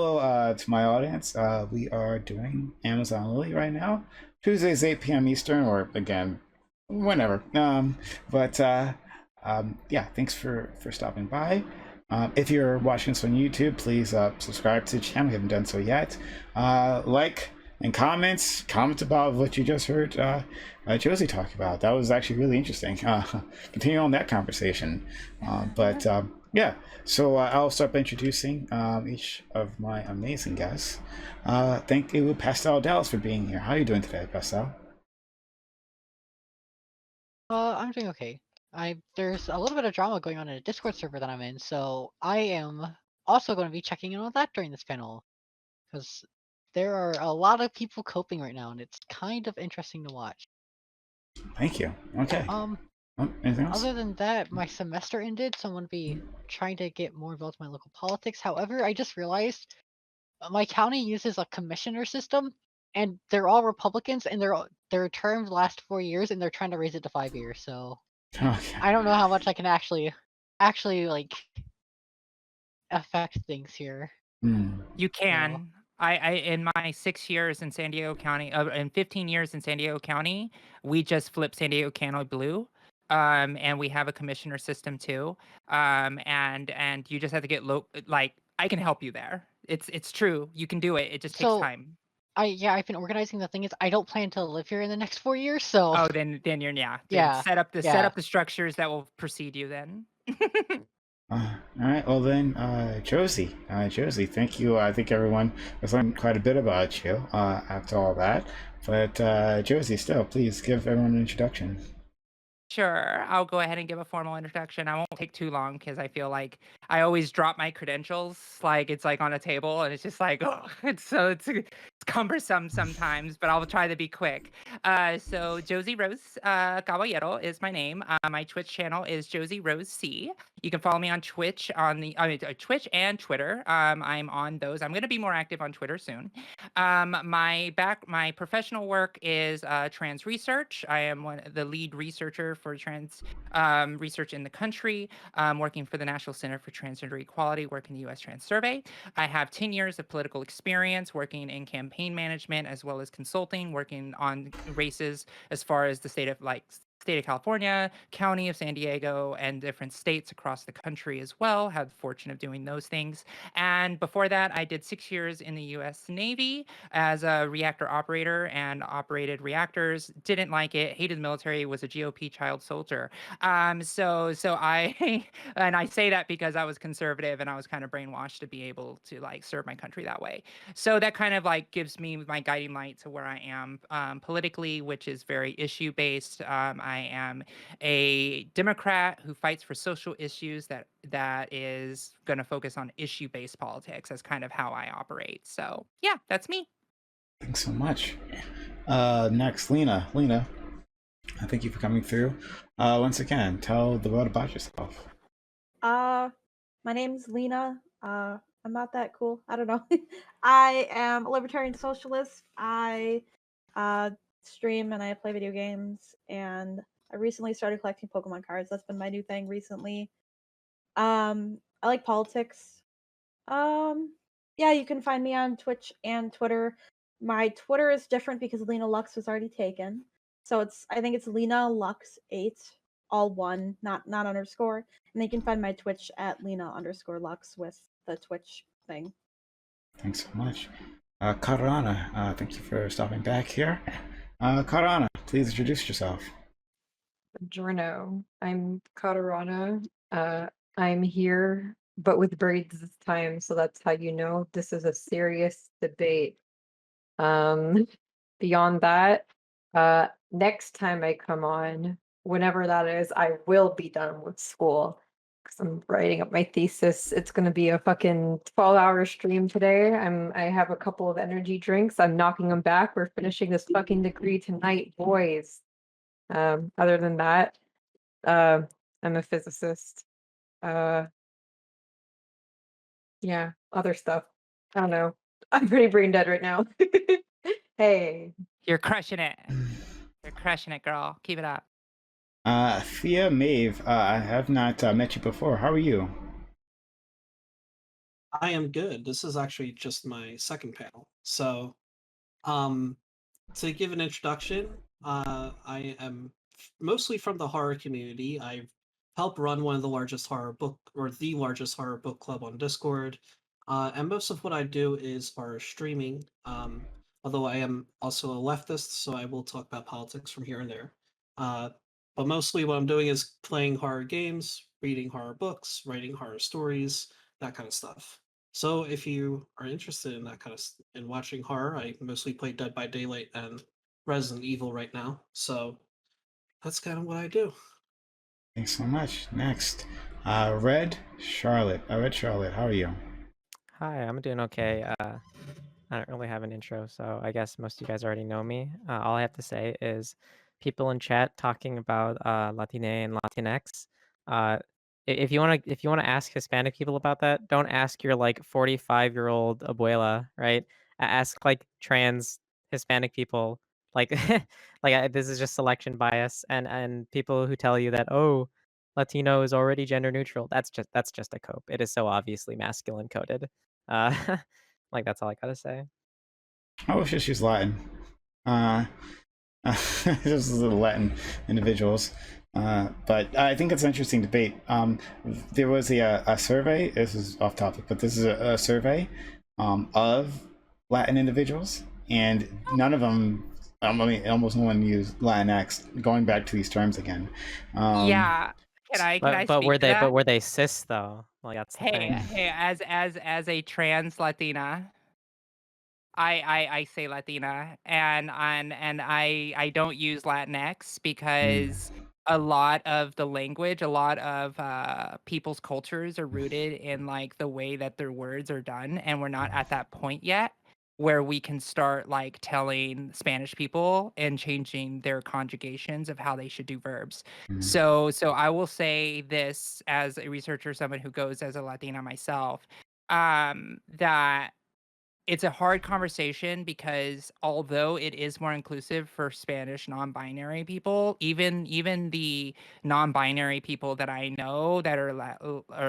hello to my audience. We are doing Amazon Lily right now, Tuesdays 8 p.m. Eastern, or again, whenever. Yeah, thanks for stopping by. If you're watching this on YouTube, please subscribe to the channel. If you haven't done so yet. Like and comment about what you just heard Josie talk about. That was actually really interesting. Continue on that conversation. Yeah, so I'll start by introducing each of my amazing guests. Thank you, Pastel Dallas, for being here. How are you doing today, Pastel? I'm doing okay. There's a little bit of drama going on in a Discord server that I'm in, so I am also going to be checking in on that during this panel because there are a lot of people coping right now, and it's kind of interesting to watch. Thank you. Okay. Um, Anything else? Other than that, my semester ended, so I'm going to be trying to get more involved in my local politics. However, I just realized my county uses a commissioner system, and they're all Republicans, and their terms last 4 years, and they're trying to raise it to 5 years. So Okay. I don't know how much I can actually like affect things here. Hmm. You So can. I in my 6 years in San Diego County, in 15 years in San Diego County, we just flipped San Diego County blue. And we have a commissioner system too. And you just have to get like I can help you there. It's true. You can do it. It just takes so time. I've been organizing. The thing is, I don't plan to live here in the next 4 years. So Oh, then you're yeah. Then yeah, set yeah. up the structures that will precede you then. All right. Well then, Josie, thank you. I think everyone has learned quite a bit about you after all that. But Josie, still, please give everyone an introduction. Sure, I'll go ahead and give a formal introduction. I won't take too long because I feel like I always drop my credentials, like it's like on a table, and it's just like, oh, it's cumbersome sometimes, but I'll try to be quick. So Josie Rose Caballero is my name. My Twitch channel is Josie Rose C. You can follow me on Twitch Twitch and Twitter. I'm on those. I'm going to be more active on Twitter soon. My professional work is trans research. I am the lead researcher for trans research in the country, working for the National Center for Transgender Equality, working the U.S. Trans Survey. I have 10 years of political experience working in campaign management as well as consulting, working on races as far as the state of California, county of San Diego, and different states across the country as well. Had the fortune of doing those things. And before that, I did 6 years in the U.S. Navy as a reactor operator and operated reactors. Didn't like it, hated the military, was a GOP child soldier. So I and I say that because I was conservative and I was kind of brainwashed to be able to like serve my country that way. So that kind of like gives me my guiding light to where I am politically, which is very issue based. I am a Democrat who fights for social issues that is going to focus on issue based politics. That's kind of how I operate. So yeah, that's me. Thanks so much. Next, Lena. Lena, thank you for coming through. Once again, tell the world about yourself. Uh, my name's Lena. I'm not that cool. I don't know. I am a libertarian socialist. I stream and I play video games, and I recently started collecting Pokemon cards. That's been my new thing recently. I like politics. Yeah, you can find me on Twitch and Twitter. My Twitter is different because Lena Lux was already taken. So I think it's Lena Lux 8, all one, not underscore. And they can find my Twitch at Lena underscore Lux with the Twitch thing. Thanks so much. Karana, thank you for stopping back here. Karana, please introduce yourself. Buongiorno. I'm Katarana. I'm here, but with braids this time, so that's how you know this is a serious debate. Um, Beyond that, next time I come on, whenever that is, I will be done with school because I'm writing up my thesis. It's gonna be a fucking 12-hour stream today. I have a couple of energy drinks. I'm knocking them back. We're finishing this fucking degree tonight, boys. Other than that, uh, I'm a physicist. Uh, yeah, other stuff. I don't know. I'm pretty brain dead right now. Hey. You're crushing it. You're crushing it, girl. Keep it up. Thea Maeve, I have not met you before. How are you? I am good. This is actually just my second panel. So, um, to give an introduction, I am mostly from the horror community. I've helped run one of the largest horror book or the largest horror book club on Discord. And most of what I do is horror streaming. Although I am also a leftist, so I will talk about politics from here and there. Uh, but mostly what I'm doing is playing horror games, reading horror books, writing horror stories, that kind of stuff. So if you are interested in that kind of in watching horror, I mostly play Dead by Daylight and Resident Evil right now. So that's kind of what I do. Thanks so much. Next, Red Charlotte. Red Charlotte, how are you? Hi, I'm doing okay. I don't really have an intro, so I guess most of you guys already know me. All I have to say is people in chat talking about Latine and Latinx. If you wanna ask Hispanic people about that, don't ask your like 45-year-old abuela, right? Ask like trans Hispanic people. Like this is just selection bias, and people who tell you that Latino is already gender neutral. That's just a cope. It is so obviously masculine coded. Uh, like that's all I gotta say. I wish she's Latin. Uh, just the Latin individuals. But I think it's an interesting debate. There was a survey. This is off topic, but this is a survey of Latin individuals, and none of them. I mean, almost no one used Latinx. Going back to these terms again. Yeah. Can I But speak were to that? they cis though? Like that's the Hey, thing. hey, as a trans Latina, I say Latina, and I don't use Latinx because a lot of the language, a lot of people's cultures are rooted in like the way that their words are done, and we're not at that point yet where we can start like telling Spanish people and changing their conjugations of how they should do verbs. So I will say this as a researcher, someone who goes as a Latina myself, that it's a hard conversation because although it is more inclusive for Spanish non-binary people, even the non-binary people that I know that are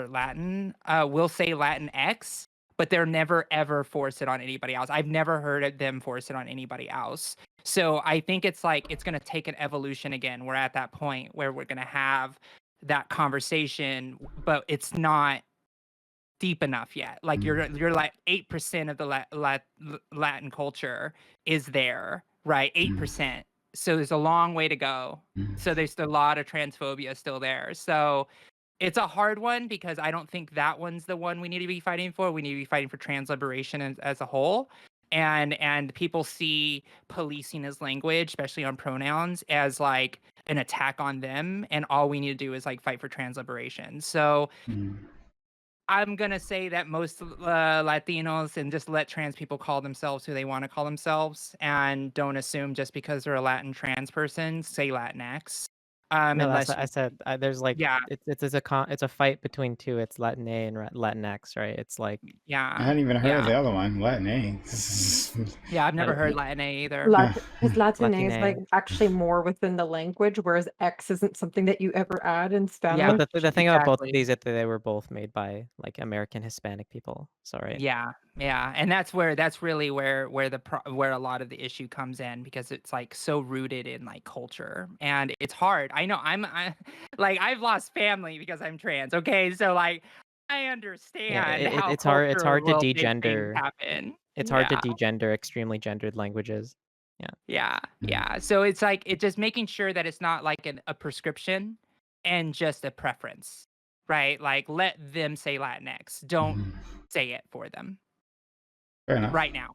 Latin will say Latinx, but they're never ever force it on anybody else. I've never heard them force it on anybody else. So I think it's like it's going to take an evolution again. We're at that point where we're going to have that conversation, but it's not deep enough yet. Like you're like 8% of the Latin culture is there, right? 8%. So there's a long way to go. So there's a lot of transphobia still there. So it's a hard one because I don't think that one's the one we need to be fighting for. We need to be fighting for trans liberation as a whole. And people see policing as language, especially on pronouns, as like an attack on them. And all we need to do is like fight for trans liberation. So I'm gonna say that most Latinos and just let trans people call themselves who they want to call themselves, and don't assume just because they're a Latin trans person, say Latinx. No, Unless I said there's like yeah, it's a fight between two. It's Latin A and Latinx, right? It's like I yeah, hadn't even heard of the yeah, other one, Latin A. yeah. I've never Uh, heard Latin A either. Because Latin is like Latine. actually more within the language, whereas X isn't something that you ever add in Yeah, Spanish. But the thing about both of exactly. these is that they were both made by like American Hispanic people. So right. Yeah, yeah, and that's really where where a lot of the issue comes in because it's like so rooted in like culture and it's hard. I know like I've lost family because I'm trans. Okay, so like I Yeah, understand how it's hard culture to will make things degender. happen. It's hard to Yeah. degender extremely gendered languages. Yeah. Yeah, yeah. So it's like it's just making sure that it's not like a prescription and just a preference, right? Like let them say Latinx. Don't say it for them Fair enough. right now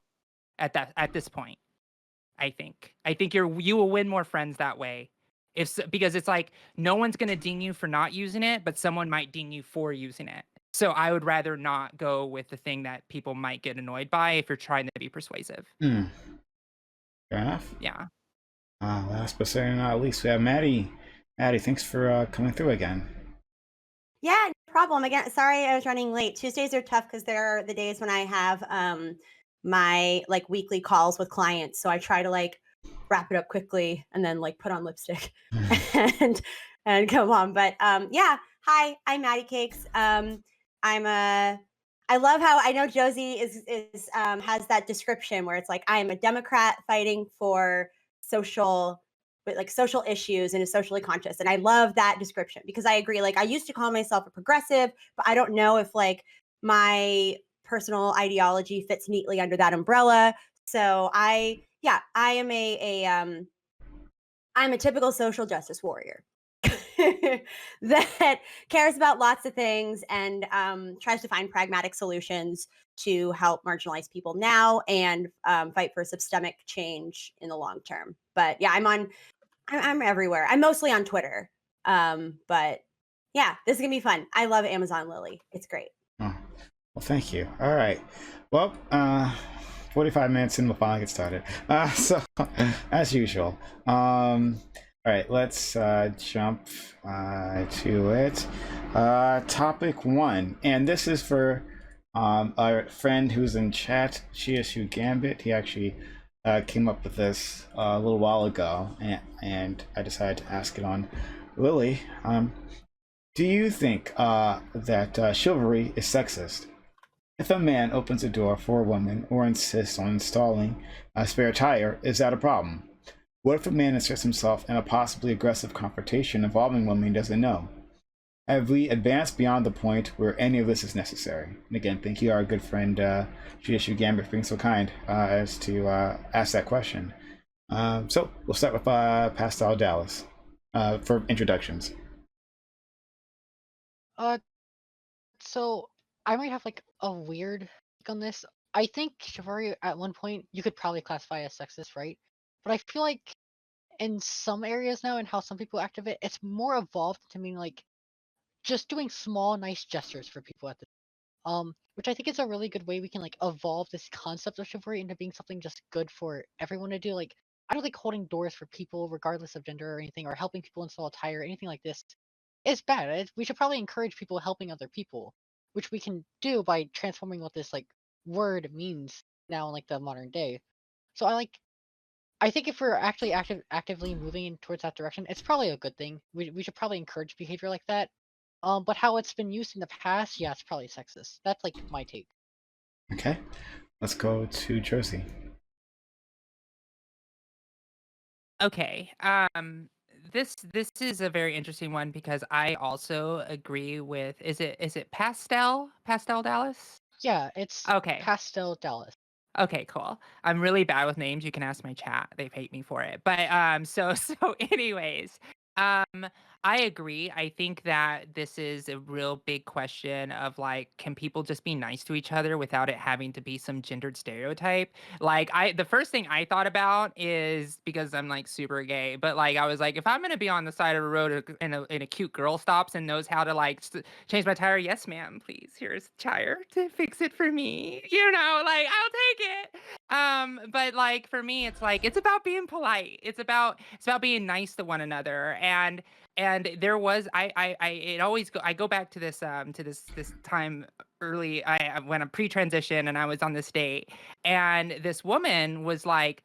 at this point. I think you will win more friends that way. Because it's like no one's going to ding you for not using it, but someone might ding you for using it. So I would rather not go with the thing that people might get annoyed by if you're trying to be persuasive. Fair enough. Yeah. Last but certainly not least, we have Maddie. Maddie, thanks for coming through again. Yeah, no problem. Again, sorry I was running late. Tuesdays are tough because they're the days when I have my like weekly calls with clients. So I try to like wrap it up quickly and then like put on lipstick and come on. But yeah, hi, I'm Maddie Cakes. I'm a I love how I know Josie is has that description where it's like, I am a Democrat fighting for social issues and is socially conscious. And I love that description because I agree. Like I used to call myself a progressive, but I don't know if like my personal ideology fits neatly under that umbrella. So I am I'm a typical social justice warrior that cares about lots of things and tries to find pragmatic solutions to help marginalized people now and fight for systemic change in the long term. But yeah, I'm everywhere. I'm mostly on Twitter. But yeah, this is gonna be fun. I love Amazon Lily. It's great. Oh, well, thank you. All right. Well, 45 minutes in, we'll finally get started. So, as usual. All right, let's jump to it. Topic 1, and this is for our friend who's in chat, GSU Gambit. He actually came up with this a little while ago, and I decided to ask it on Lily. Do you think that chivalry is sexist? If a man opens a door for a woman or insists on installing a spare tire, is that a problem? What if a man inserts himself in a possibly aggressive confrontation involving women he doesn't know? Have we advanced beyond the point where any of this is necessary? And again, thank you, our good friend GSU Gambit, for being so kind as to ask that question. So we'll start with Pastel Dallas for introductions. So I might have like a weird take on this. I think chivalry at one point you could probably classify as sexist, right? But I feel like in some areas now and how some people act of it, it's more evolved to mean like just doing small, nice gestures for people at the which I think is a really good way we can like evolve this concept of chivalry into being something just good for everyone to do. Like I don't think holding doors for people regardless of gender or anything, or helping people install a tire or anything like this is bad. We should probably encourage people helping other people, which we can do by transforming what this like word means now in like the modern day. So I think if we're actually actively moving in towards that direction, it's probably a good thing. We should probably encourage behavior like that. But how it's been used in the past, yeah, it's probably sexist. That's like my take. Okay, let's go to Josie. Okay. This is a very interesting one because I also agree with is it Pastel Dallas? Yeah, it's Okay. Pastel Dallas. Okay, cool. I'm really bad with names. You can ask my chat. They hate me for it. But so anyways, I agree. I think that this is a real big question of like, can people just be nice to each other without it having to be some gendered stereotype? Like the first thing I thought about is because I'm like super gay, but like I was like, if I'm gonna be on the side of a road and a cute girl stops and knows how to like change my tire, yes, ma'am, please. Here's tire to fix it for me. You know, like I'll take it. But like for me, it's like it's about being polite. It's about being nice to one another. And there was I go back to this this time early when I'm pre-transition and I was on this date and this woman was like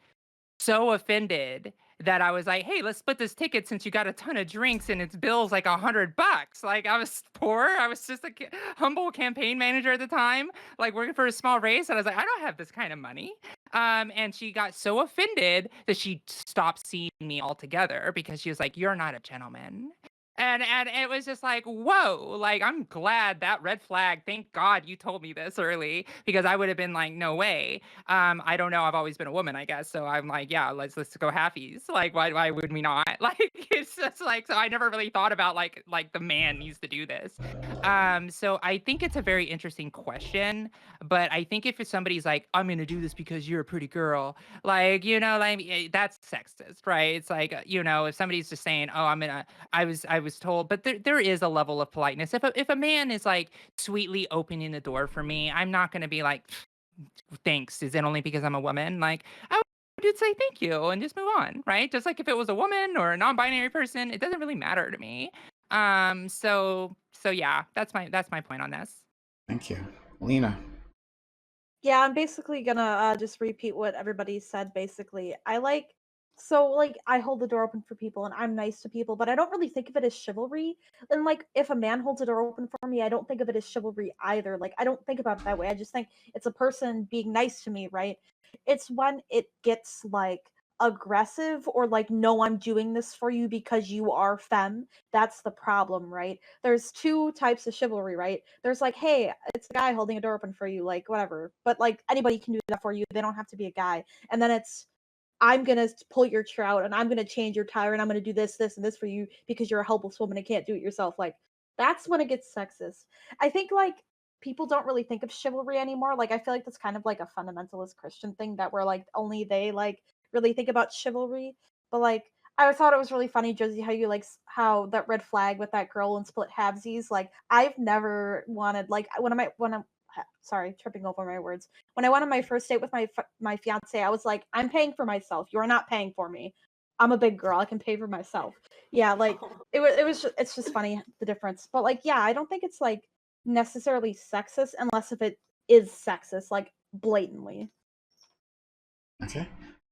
so offended that I was like, "Hey, let's split this ticket since you got a ton of drinks and its bill's like $100." Like I was poor. I was just a humble campaign manager at the time, like working for a small race, and I was like, "I don't have this kind of money." And she got so offended that she stopped seeing me altogether because she was like, "You're not a gentleman." And it was just like, whoa, like I'm glad that red flag. Thank God you told me this early because I would have been like, no way. I don't know. I've always been a woman, I guess. So I'm like, yeah, let's go halfies. Like, why would we not? Like, it's just like, so I never really thought about like the man needs to do this. So I think it's a very interesting question, but I think if somebody's like, I'm gonna do this because you're a pretty girl, like, you know, like that's sexist, right? It's like, you know, if somebody's just saying, oh, I was told, but there is a level of politeness. If a man is like sweetly opening the door for me, I'm not gonna be like, thanks. Is it only because I'm a woman? Like, I would say thank you and just move on, right? Just like if it was a woman or a non-binary person, it doesn't really matter to me. So yeah, that's my point on this. Thank you. Lena. Yeah, I'm basically gonna just repeat what everybody said. Basically, I like So like I hold the door open for people and I'm nice to people, but I don't really think of it as chivalry. And like if a man holds the door open for me, I don't think of it as chivalry either. Like I don't think about it that way. I just think it's a person being nice to me, right? It's when it gets like aggressive or like no, I'm doing this for you because you are femme. That's the problem, right? There's two types of chivalry, right? There's like, hey, it's a guy holding a door open for you, like whatever. But like anybody can do that for you. They don't have to be a guy. And then it's I'm gonna pull your chair out and I'm gonna change your tire and I'm gonna do this, this, and this for you because you're a helpless woman and can't do it yourself. Like that's when it gets sexist. I think like people don't really think of chivalry anymore. Like I feel like that's kind of like a fundamentalist Christian thing that where like only they like really think about chivalry. But like I thought it was really funny, Josie, how you like how that red flag with that girl in split halvesies. Like I've never wanted like when I'm sorry, tripping over my words. When I went on my first date with my fiance, I was like, I'm paying for myself. You are not paying for me. I'm a big girl. I can pay for myself. Yeah, like it's just funny the difference. But like yeah, I don't think it's like necessarily sexist unless if it is sexist like blatantly. Okay.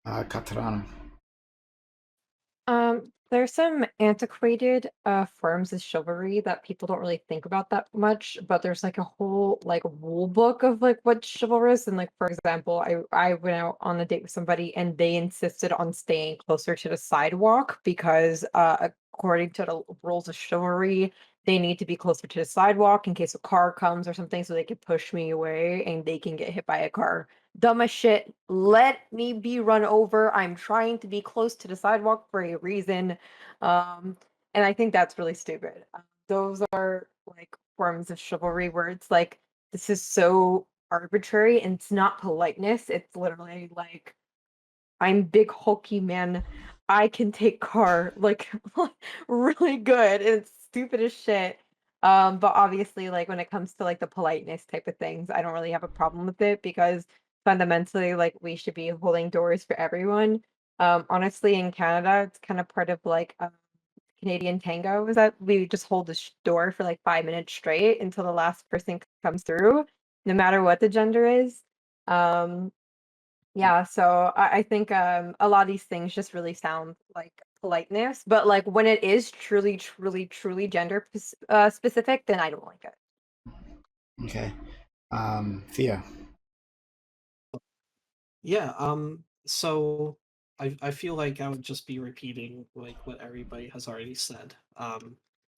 Katarana. There's some antiquated forms of chivalry that people don't really think about that much, but there's like a whole like rule book of like what's chivalrous. And like for example, I went out on a date with somebody and they insisted on staying closer to the sidewalk because according to the rules of chivalry, they need to be closer to the sidewalk in case a car comes or something so they can push me away and they can get hit by a car. Dumb as shit. Let me be run over. I'm trying to be close to the sidewalk for a reason. And I think that's really stupid. Those are like forms of chivalry where it's like, this is so arbitrary and it's not politeness. It's literally like, I'm big hulky man. I can take car like really good. And it's stupid as shit. But obviously, like when it comes to like the politeness type of things, I don't really have a problem with it because fundamentally, like we should be holding doors for everyone. Honestly, in Canada, it's kind of part of like Canadian tango is that we just hold the door for like 5 minutes straight until the last person comes through, no matter what the gender is. Um, yeah, so I think a lot of these things just really sound like politeness, but like when it is truly, truly, truly gender specific, then I don't like it. Okay. Thea. Yeah, so I feel like I would just be repeating like what everybody has already said. I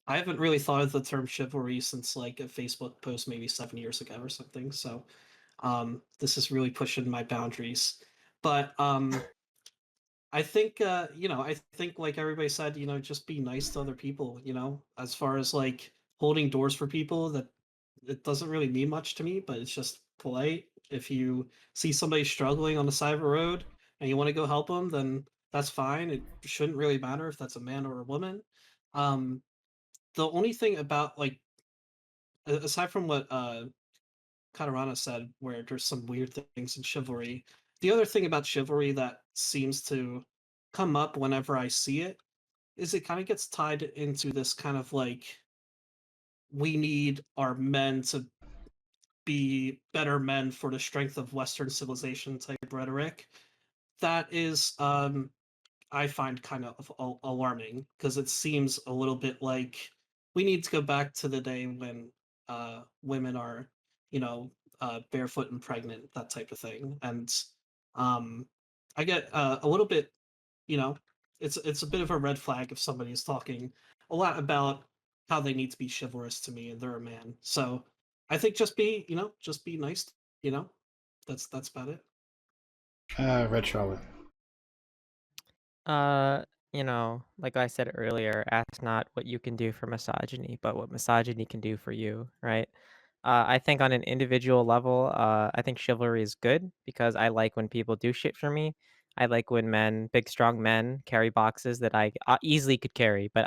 haven't really thought of the term chivalry since like a Facebook post maybe 7 years ago or something. So this is really pushing my boundaries. But I think I think like everybody said, just be nice to other people, as far as like holding doors for people, that it doesn't really mean much to me, but it's just polite. If you see somebody struggling on the side of a road and you want to go help them, then that's fine. It shouldn't really matter if that's a man or a woman. Um, the only thing about like aside from what Katarana said, where there's some weird things in chivalry, the other thing about chivalry that seems to come up whenever I see it is it kind of gets tied into this kind of like we need our men to be better men for the strength of Western civilization type rhetoric. That is, I find kind of alarming because it seems a little bit like we need to go back to the day when women are, barefoot and pregnant, that type of thing. And I get a little bit, you know, it's a bit of a red flag if somebody is talking a lot about how they need to be chivalrous to me and they're a man. So I think just be nice, you know. That's about it. Red Charlotte. Like I said earlier, ask not what you can do for misogyny, but what misogyny can do for you, right? I think on an individual level, I think chivalry is good because I like when people do shit for me. I like when big strong men carry boxes that I easily could carry, but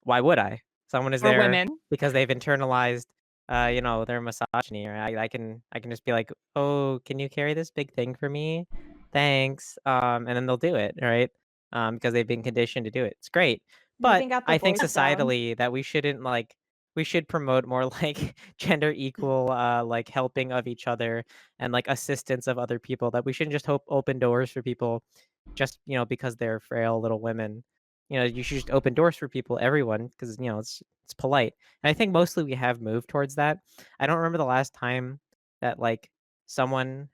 why would I? Someone is Or there women. because they've internalized, their misogyny, or I can just be like, oh, can you carry this big thing for me? Thanks. And then they'll do it, right? Because they've been conditioned to do it. It's great. You But even got the I think voice down. societally that we shouldn't like we should promote more like gender equal like helping of each other and like assistance of other people, that we shouldn't just open doors for people just, because they're frail little women. You should just open doors for people, everyone, because it's polite. And I think mostly we have moved towards that. I don't remember the last time that like someone,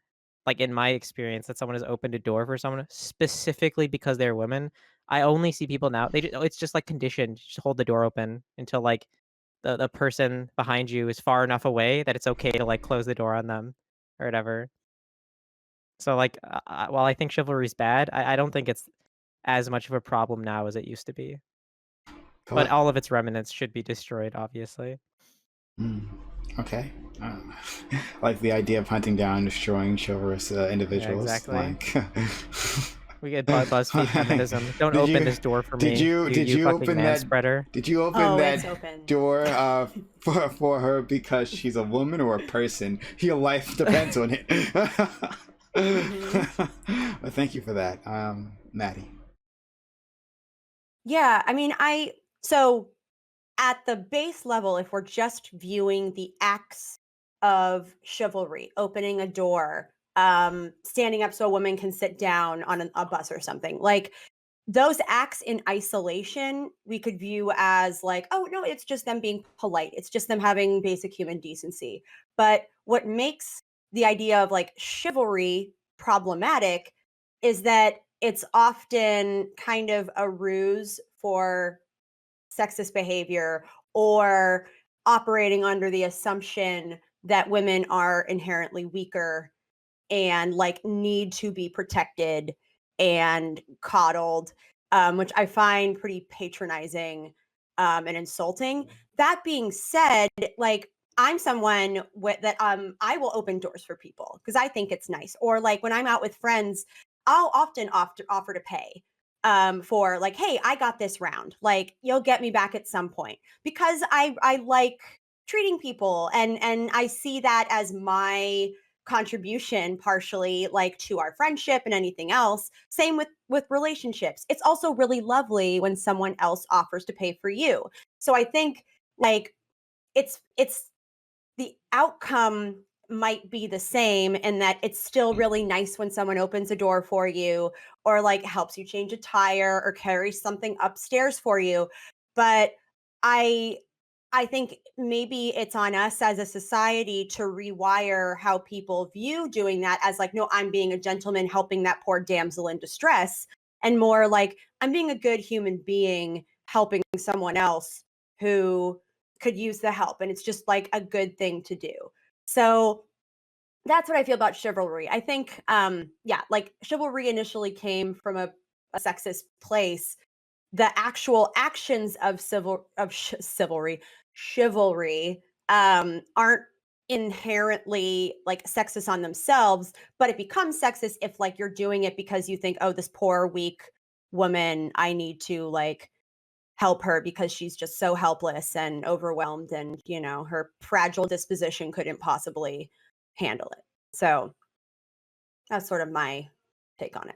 like in my experience, that someone has opened a door for someone specifically because they're women. I only see people now. It's just like conditioned. Just hold the door open until like the person behind you is far enough away that it's okay to like close the door on them or whatever. So like, while I think chivalry is bad, I don't think it's as much of a problem now as it used to be. But all of its remnants should be destroyed, obviously. Okay. Like the idea of hunting down and destroying chivalrous individuals. Yeah, exactly. Like We get BuzzFeed feminism. Don't open this door for me. Did you open that spreader? Did you open that door for her because she's a woman or a person? Your life depends on it. Well, thank you for that, Maddie. Yeah, I mean, so at the base level, if we're just viewing the acts of chivalry, opening a door, standing up so a woman can sit down on a bus or something, like those acts in isolation, we could view as like, oh no, it's just them being polite. It's just them having basic human decency. But what makes the idea of like chivalry problematic is that it's often kind of a ruse for sexist behavior or operating under the assumption that women are inherently weaker and like need to be protected and coddled, which I find pretty patronizing and insulting. That being said, like I'm someone that I will open doors for people because I think it's nice. Or like when I'm out with friends, I'll often offer to pay for like, hey, I got this round. Like you'll get me back at some point because I like treating people and I see that as my contribution partially like to our friendship and anything else. Same with relationships. It's also really lovely when someone else offers to pay for you. So I think like it's the outcome might be the same in that it's still really nice when someone opens a door for you or like helps you change a tire or carries something upstairs for you. But I think maybe it's on us as a society to rewire how people view doing that as like, no, I'm being a gentleman helping that poor damsel in distress, and more like I'm being a good human being helping someone else who could use the help. And it's just like a good thing to do. So that's what I feel about chivalry. I think, like chivalry initially came from a sexist place. The actual actions of chivalry aren't inherently like sexist on themselves, but it becomes sexist if like you're doing it because you think, oh, this poor weak woman, I need to like help her because she's just so helpless and overwhelmed and her fragile disposition couldn't possibly handle it. So that's sort of my take on it.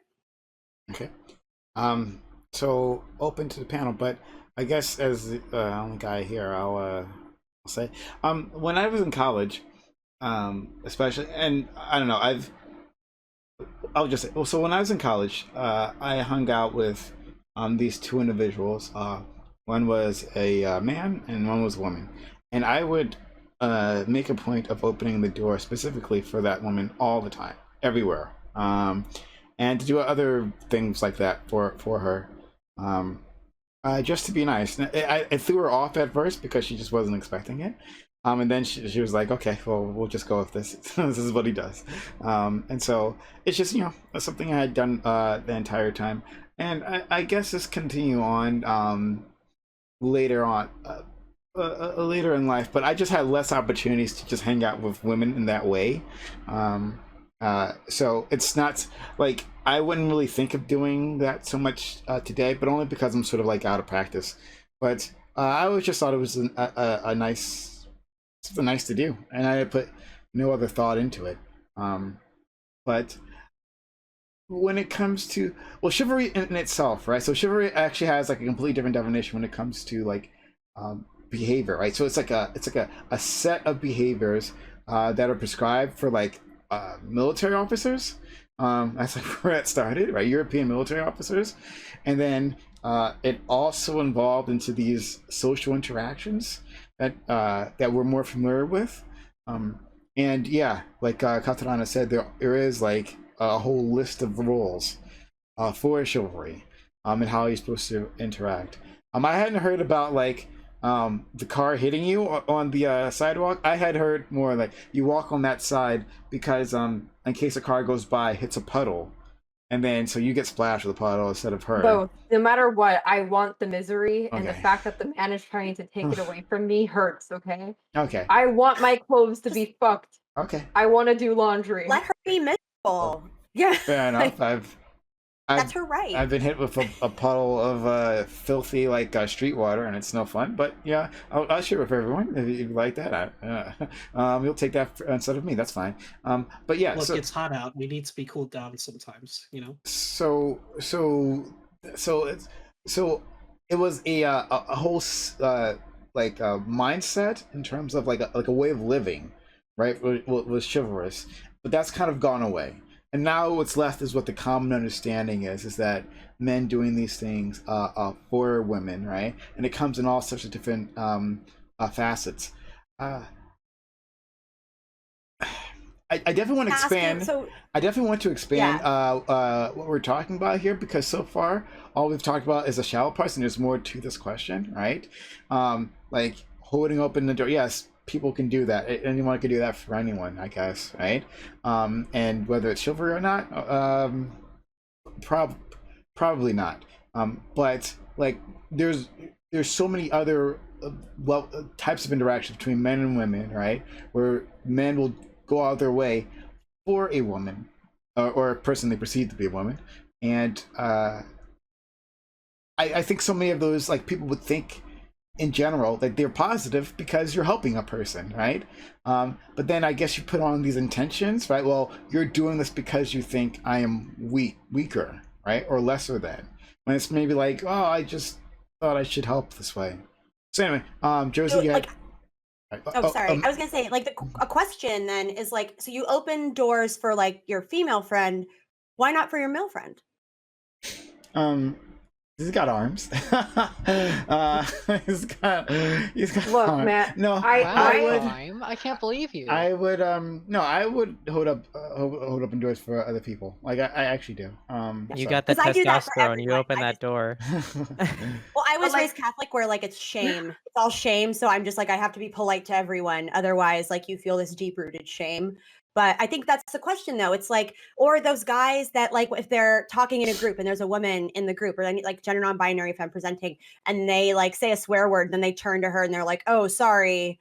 Okay. So open to the panel, but I guess as the only guy here, I'll say, when I was in college, especially, and I don't know, I'll just say, well, so when I was in college, I hung out with these two individuals. One was a man and one was a woman, and I would make a point of opening the door specifically for that woman all the time, everywhere, and to do other things like that for her. Just to be nice. I threw her off at first because she just wasn't expecting it. And then she was like, okay, well, we'll just go with this. This is what he does. And so it's just, something I had done the entire time. And I guess this continue on later on, later in life. But I just had less opportunities to just hang out with women in that way. So it's not like I wouldn't really think of doing that so much today, but only because I'm sort of like out of practice. But I always just thought it was something nice to do, and I put no other thought into it. But when it comes to chivalry in itself, right? So chivalry actually has like a completely different definition when it comes to like behavior, right? So it's like a set of behaviors that are prescribed for like military officers. That's like where it started, right? European military officers, and then it also involved into these social interactions that we're more familiar with. And yeah, like Katarana said, there is like a whole list of rules for chivalry, and how you're supposed to interact. I hadn't heard about like the car hitting you on the sidewalk. I had heard more like you walk on that side because in case a car goes by, hits a puddle, and then so you get splashed with a puddle instead of her. Both. No matter what, I want the misery, and the Okay. fact that the man is trying to take it away from me hurts, okay? Okay. I want my clothes to be fucked. Okay. I want to do laundry. Let her be miserable. Yeah. Fair enough. That's her right. I've been hit with a puddle of filthy like street water, and it's no fun. But yeah, I'll share it with everyone if you like that. You'll take that instead of me. That's fine. But yeah, Look, so it's hot out. We need to be cooled down sometimes, you know. so it was a whole like mindset in terms of like a way of living, right? Was chivalrous, but that's kind of gone away. And now what's left is what the common understanding is that men doing these things for women, right? And it comes in all sorts of different facets. I definitely want to expand. I definitely want to expand what we're talking about here, because so far all we've talked about is the shallow parts, and there's more to this question, right? Like holding open the door. Yes, people can do that. Anyone can do that for anyone, I guess, right? And whether it's chivalry or not, probably not. But like, there's so many other types of interactions between men and women, right? Where men will go out of their way for a woman or a person they perceive to be a woman, and I think so many of those, like, people would think in general that they're positive because you're helping a person, right? But then I guess you put on these intentions, right? Well, you're doing this because you think I am weaker, right, or lesser than. When it's maybe like, oh, I just thought I should help this way. So anyway, Josie, So, you had... sorry. I was gonna say, like, a question then is like, so you open doors for like your female friend, why not for your male friend? He's got arms. He's got Look, arms. Matt. No, I can't believe you. I would I would hold open doors for other people. Like I actually do. You got the 'Cause I do that for testosterone. You everyone. open that door. Well, I was like- raised Catholic where like it's shame. It's all shame. So I'm just like, I have to be polite to everyone. Otherwise, like, you feel this deep rooted shame. But I think that's the question though. It's like, or those guys that, like, if they're talking in a group and there's a woman in the group, or like gender non-binary, if I'm presenting, and they like say a swear word, then they turn to her and they're like, oh, sorry.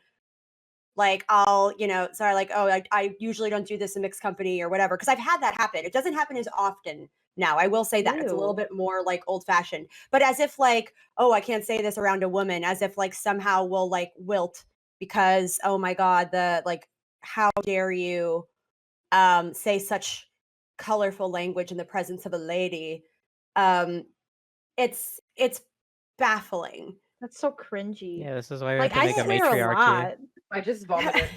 Like, I'll, sorry, like, oh, I usually don't do this in mixed company or whatever. Cause I've had that happen. It doesn't happen as often now. I will say that it's a little Ew. bit more like old fashioned, but as if like, oh, I can't say this around a woman, as if like somehow we'll like wilt because, oh my God, how dare you say such colorful language in the presence of a lady. It's baffling. That's so cringy. Yeah, this is why we Like, have to I make a swear a matriarchy. lot. I just vomited.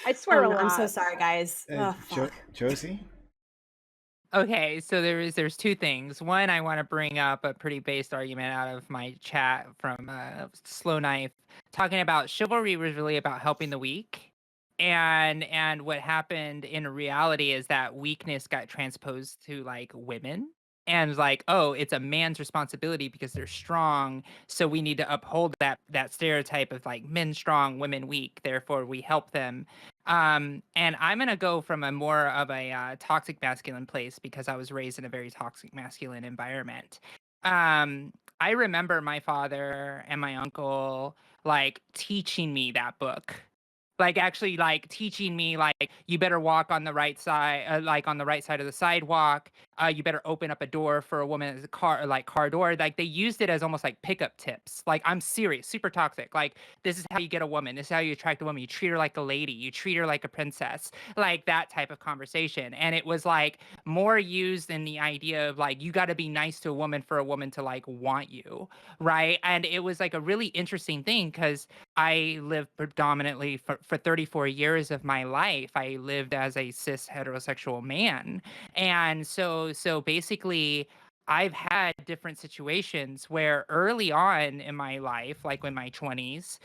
I swear a lot. I'm so sorry, guys. Oh, fuck. Josie? Okay, so there's two things. One, I want to bring up a pretty based argument out of my chat from Slow Knife, talking about chivalry was really about helping the weak, and what happened in reality is that weakness got transposed to like women, and like, oh, it's a man's responsibility because they're strong, so we need to uphold that stereotype of like men strong, women weak, therefore we help them. And I'm gonna go from a more of a toxic masculine place because I was raised in a very toxic masculine environment. I remember my father and my uncle like teaching me that book, like actually like teaching me like, you better walk on the right side, like on the right side of the sidewalk. you better open up a door for a woman as a car, like car door. Like they used it as almost like pickup tips. Like I'm serious, super toxic. Like this is how you get a woman. This is how you attract a woman. You treat her like a lady. You treat her like a princess. Like that type of conversation. And it was like more used in the idea of like you got to be nice to a woman for a woman to like want you, right? And it was like a really interesting thing because I lived predominantly for 34 years of my life. I lived as a cis heterosexual man. And so basically I've had different situations where early on in my life, like in my 20s,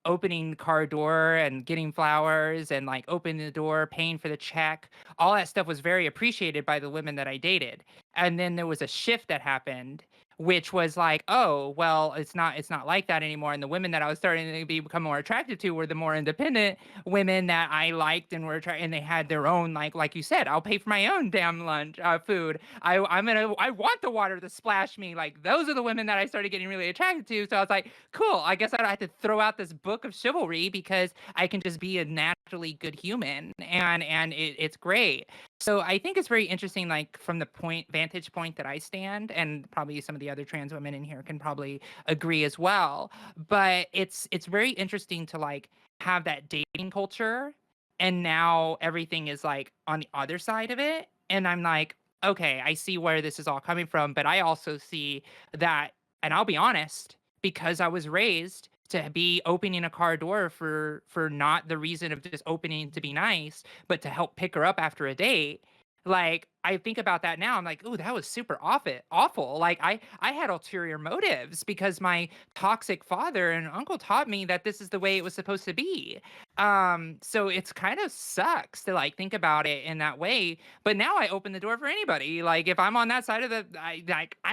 opening the car door and getting flowers and like opening the door, paying for the check, all that stuff was very appreciated by the women that I dated. And then there was a shift that happened, which was like, oh, well, it's not like that anymore. And the women that I was starting to become more attracted to were the more independent women that I liked and and they had their own, like you said, I'll pay for my own damn lunch, food. I want the water to splash me. Like those are the women that I started getting really attracted to. So I was like, cool, I guess I don't have to throw out this book of chivalry because I can just be a naturally good human, and it's great. So I think it's very interesting, like from the vantage point that I stand, and probably some of the other trans women in here can probably agree as well. But it's very interesting to like have that dating culture, and now everything is like on the other side of it. And I'm like, okay, I see where this is all coming from, but I also see that, and I'll be honest, because I was raised to be opening a car door for not the reason of just opening to be nice, but to help pick her up after a date. Like I think about that now, I'm like, oh, that was super awful. Like I had ulterior motives because my toxic father and uncle taught me that this is the way it was supposed to be. So it's kind of sucks to like think about it in that way. But now I open the door for anybody. Like if I'm on that side of I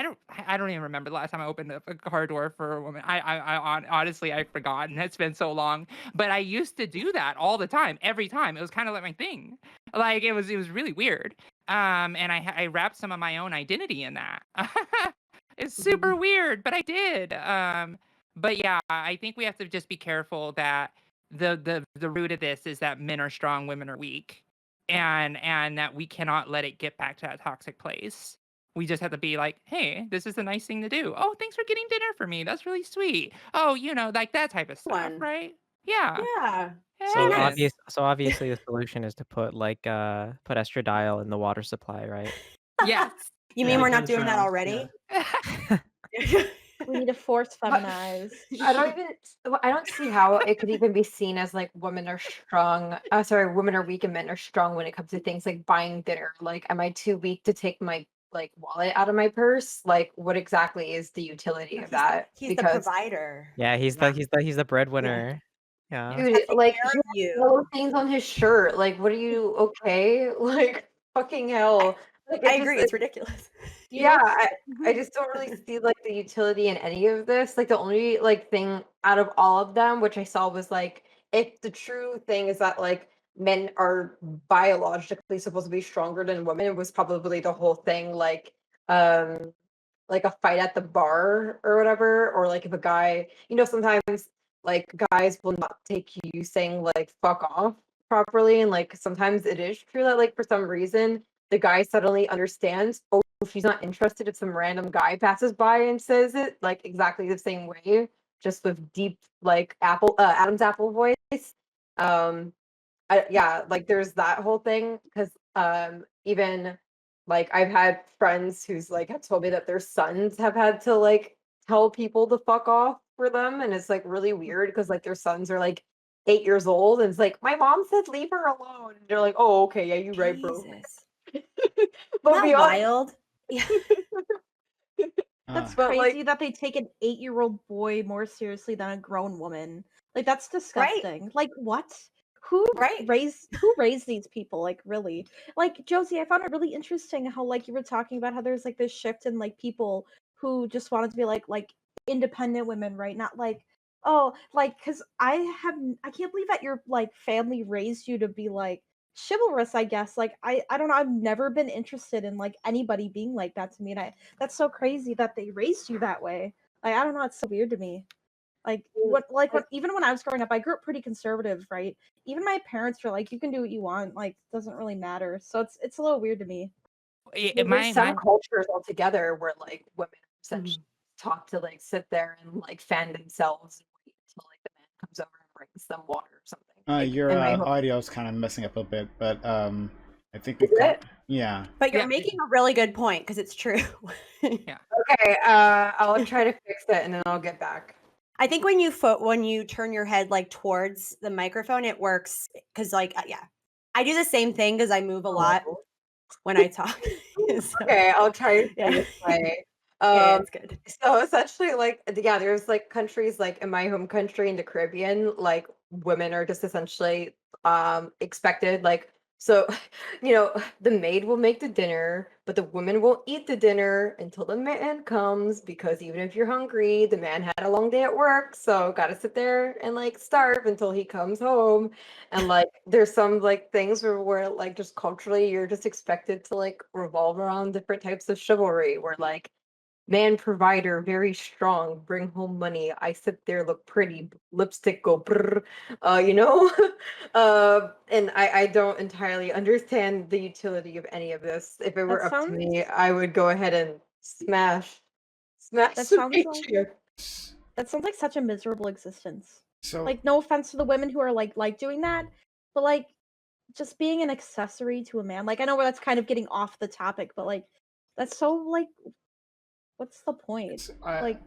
don't even remember the last time I opened up a car door for a woman. Honestly, I've forgotten. It's been so long. But I used to do that all the time, every time. It was kind of like my thing. Like it was really weird. And I wrapped some of my own identity in that. It's super weird, but I did. But yeah, I think we have to just be careful that the root of this is that men are strong, women are weak, and that we cannot let it get back to that toxic place. We just have to be like, hey, this is a nice thing to do. Oh, thanks for getting dinner for me. That's really sweet. Oh, like that type of stuff, One. right? Yeah. Yeah. So Yeah. obviously the solution is to put put estradiol in the water supply, right? Yes. You mean Yeah, we're not doing that chemtrails, already? We need to force But- feminize. I don't see how it could even be seen as like women are strong. Women are weak and men are strong when it comes to things like buying dinner. Like, am I too weak to take my like wallet out of my purse? Like, what exactly is the utility of that? He's the Because provider. Yeah, he's the breadwinner. Yeah. dude, Take like care he of has you. yellow things on his shirt. Like, what are you okay? Like, fucking hell. Like, I agree. It's ridiculous. Yeah, I just don't really see like the utility in any of this. Like the only like thing out of all of them, which I saw was like if the true thing is that like men are biologically supposed to be stronger than women, it was probably the whole thing like a fight at the bar or whatever, or like if a guy, sometimes like guys will not take you saying like fuck off properly, and like sometimes it is true that like for some reason the guy suddenly understands, oh, she's not interested if some random guy passes by and says it like exactly the same way, just with deep like Adam's apple voice. Yeah, like there's that whole thing because even like I've had friends who's like have told me that their sons have had to like tell people to fuck off for them, and it's like really weird because like their sons are like 8 years old, and it's like my mom said leave her alone. And they're like, oh, okay, yeah, you're right, bro. Jesus. But Not beyond, wild. Yeah. That's But, crazy like- that they take an 8-year-old boy more seriously than a grown woman. Like that's disgusting. Like what? Who Right. raised these people? Like really? Like Josie, I found it really interesting how like you were talking about how there's like this shift in like people who just wanted to be like independent women, right? Not like because I can't believe that your like family raised you to be like chivalrous, I guess. Like I don't know, I've never been interested in like anybody being like that to me, and that's so crazy that they raised you that way. Like I don't know, it's so weird to me. Even when I was growing up, I grew up pretty conservative, right? Even my parents were like, you can do what you want, like doesn't really matter. So it's a little weird to me. There's some my cultures altogether where like women are essentially Mhm. taught to like sit there and like fan themselves and wait until like the man comes over and brings them water or something. Like Your in my home, audio is kind of messing up a bit, but I think is we've got. it? Yeah. But you're yeah, making a really good point because it's true. yeah. Okay, I'll try to fix it and then I'll get back. I think when you turn your head like towards the microphone, it works because like yeah, I do the same thing because I move a lot Oh. when I talk. So, Okay, I'll try to yeah. do this way. Yeah, it's good. So essentially, like, yeah, there's like countries like in my home country in the Caribbean, like women are just essentially expected, like, so the maid will make the dinner, but the woman won't eat the dinner until the man comes because even if you're hungry, the man had a long day at work, so gotta sit there and like starve until he comes home. And like there's some like things where like just culturally you're just expected to like revolve around different types of chivalry where like man provider, very strong, bring home money. I sit there, look pretty, lipstick go brr, you know? And I don't entirely understand the utility of any of this. If it were That up to sounds me, I would go ahead and smash that the sounds like picture. that sounds like such a miserable existence. So Like, no offense to the women who are like doing that, but like just being an accessory to a man. Like, I know that's kind of getting off the topic, but like that's so like what's the point? it's, Like,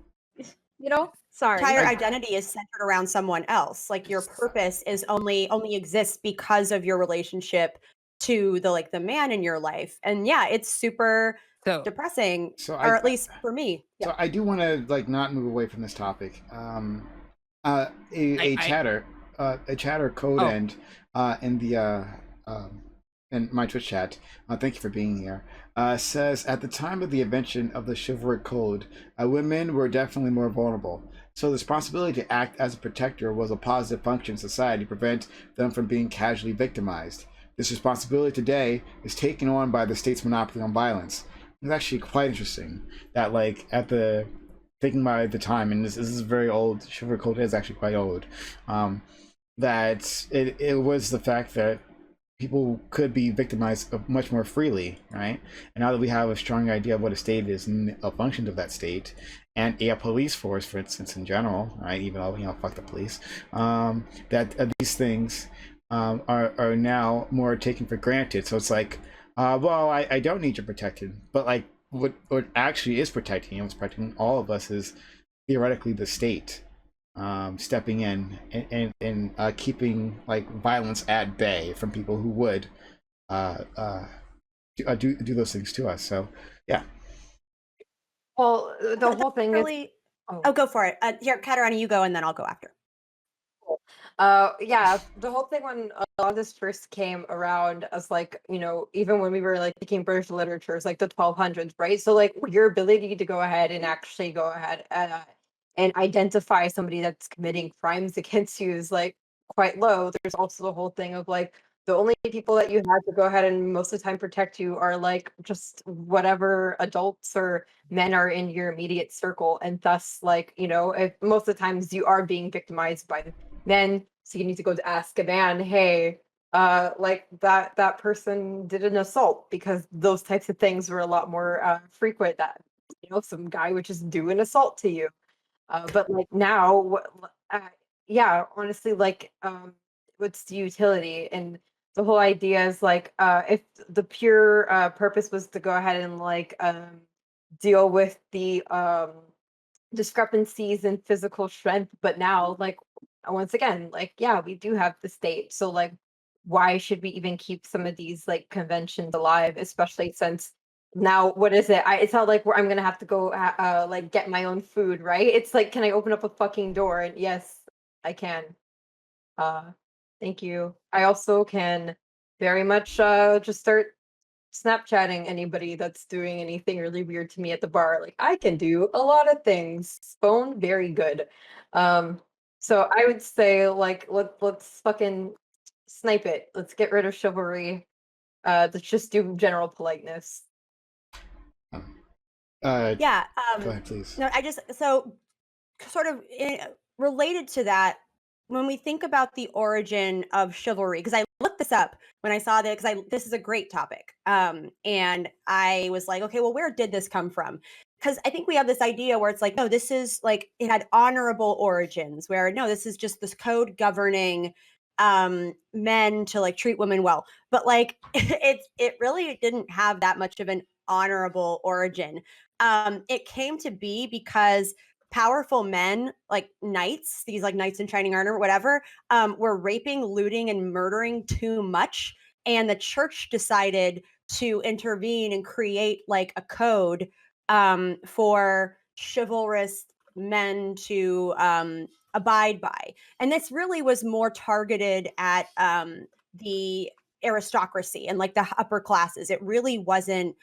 sorry. Entire I- identity is centered around someone else. Like your purpose is only exists because of your relationship to the man in your life. And yeah, it's super So depressing, so or at least for me. Yeah. So I do want to like not move away from this topic. A chatter, a chatter code Oh. end in the in my Twitch chat. Thank you for being here. Says at the time of the invention of the chivalric code, women were definitely more vulnerable. So the responsibility to act as a protector was a positive function in society to prevent them from being casually victimized. This responsibility today is taken on by the state's monopoly on violence. It's actually quite interesting that like at the thinking by the time, and this is very old, chivalry code is actually quite old, that it was the fact that people could be victimized much more freely, right? And now that we have a strong idea of what a state is and a function of that state, and a police force, for instance, in general, right? Even though fuck the police, that these things are now more taken for granted. So it's like, well, I don't need you protected, but like what actually is protecting what's protecting all of us is theoretically the state stepping in and keeping like violence at bay from people who would do those things to us. So yeah. Well, the whole thing is. Really, go for it. Here, Katarina, you go, and then I'll go after. Yeah, the whole thing when a lot of this first came around as like, even when we were like taking British literature, it's like the 1200s, right? So like your ability to go ahead and actually go ahead and identify somebody that's committing crimes against you is like quite low. There's also the whole thing of like the only people that you have to go ahead and most of the time protect you are like just whatever adults or men are in your immediate circle. And thus, like, if most of the times you are being victimized by men, so you need to go to ask a man, hey, like that person did an assault, because those types of things were a lot more frequent, that some guy would just do an assault to you. But like now, yeah, honestly, like what's the utility? And the whole idea is like if the pure purpose was to go ahead and like deal with the discrepancies in physical strength, but now like once again, like, yeah, we do have the state, so like why should we even keep some of these like conventions alive, especially since now what is it, it's not like I'm gonna have to go like get my own food, right? It's like, can I open up a fucking door? And yes, I can. Thank you. I also can very much just start Snapchatting anybody that's doing anything really weird to me at the bar. Like, I can do a lot of things. Phone, very good. So I would say like let's fucking snipe it. Let's get rid of chivalry. Let's just do general politeness. Yeah. Go ahead, please. No, I just so sort of related to that. when we think about the origin of chivalry, because I looked this up when I saw that, because this is a great topic, and I was like, okay, well, where did this come from? Because I think we have this idea where it's like, no, this is like it had honorable origins, where no, this is just this code governing men to like treat women well, but like it really didn't have that much of an honorable origin. It came to be because powerful men, like knights, these like knights in shining armor, whatever, were raping, looting, and murdering too much. And the church decided to intervene and create like a code for chivalrous men to abide by. And this really was more targeted at the aristocracy and like the upper classes. It really wasn't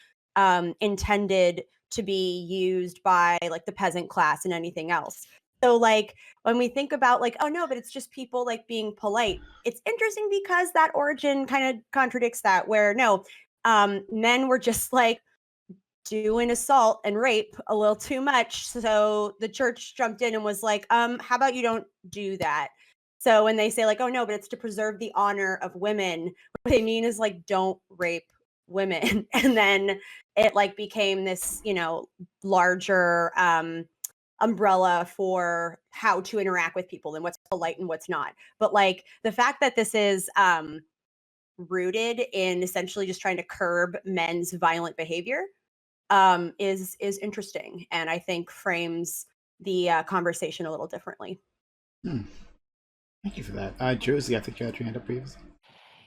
intended to be used by like the peasant class and anything else. So like when we think about like, oh no, but it's just people like being polite, it's interesting because that origin kind of contradicts that, where no, men were just like doing assault and rape a little too much. So the church jumped in and was like, how about you don't do that? So when they say like, oh no, but it's to preserve the honor of women, what they mean is like, don't rape women. And then it like became this, larger umbrella for how to interact with people and what's polite and what's not. But like the fact that this is rooted in essentially just trying to curb men's violent behavior is interesting, and I think frames the conversation a little differently. Thank you for that. Josie, I think you had your hand up previously.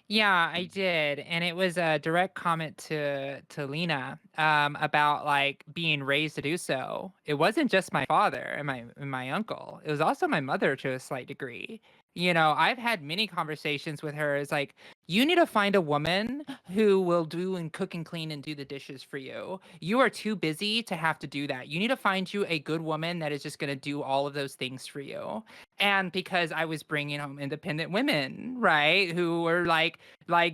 Yeah, I did, and it was a direct comment to Lena about like being raised to do so. It wasn't just my father and my uncle; it was also my mother to a slight degree. I've had many conversations with her. It's like, you need to find a woman who will do and cook and clean and do the dishes for you. You are too busy to have to do that. You need to find you a good woman that is just going to do all of those things for you. And because I was bringing home independent women, right, who were like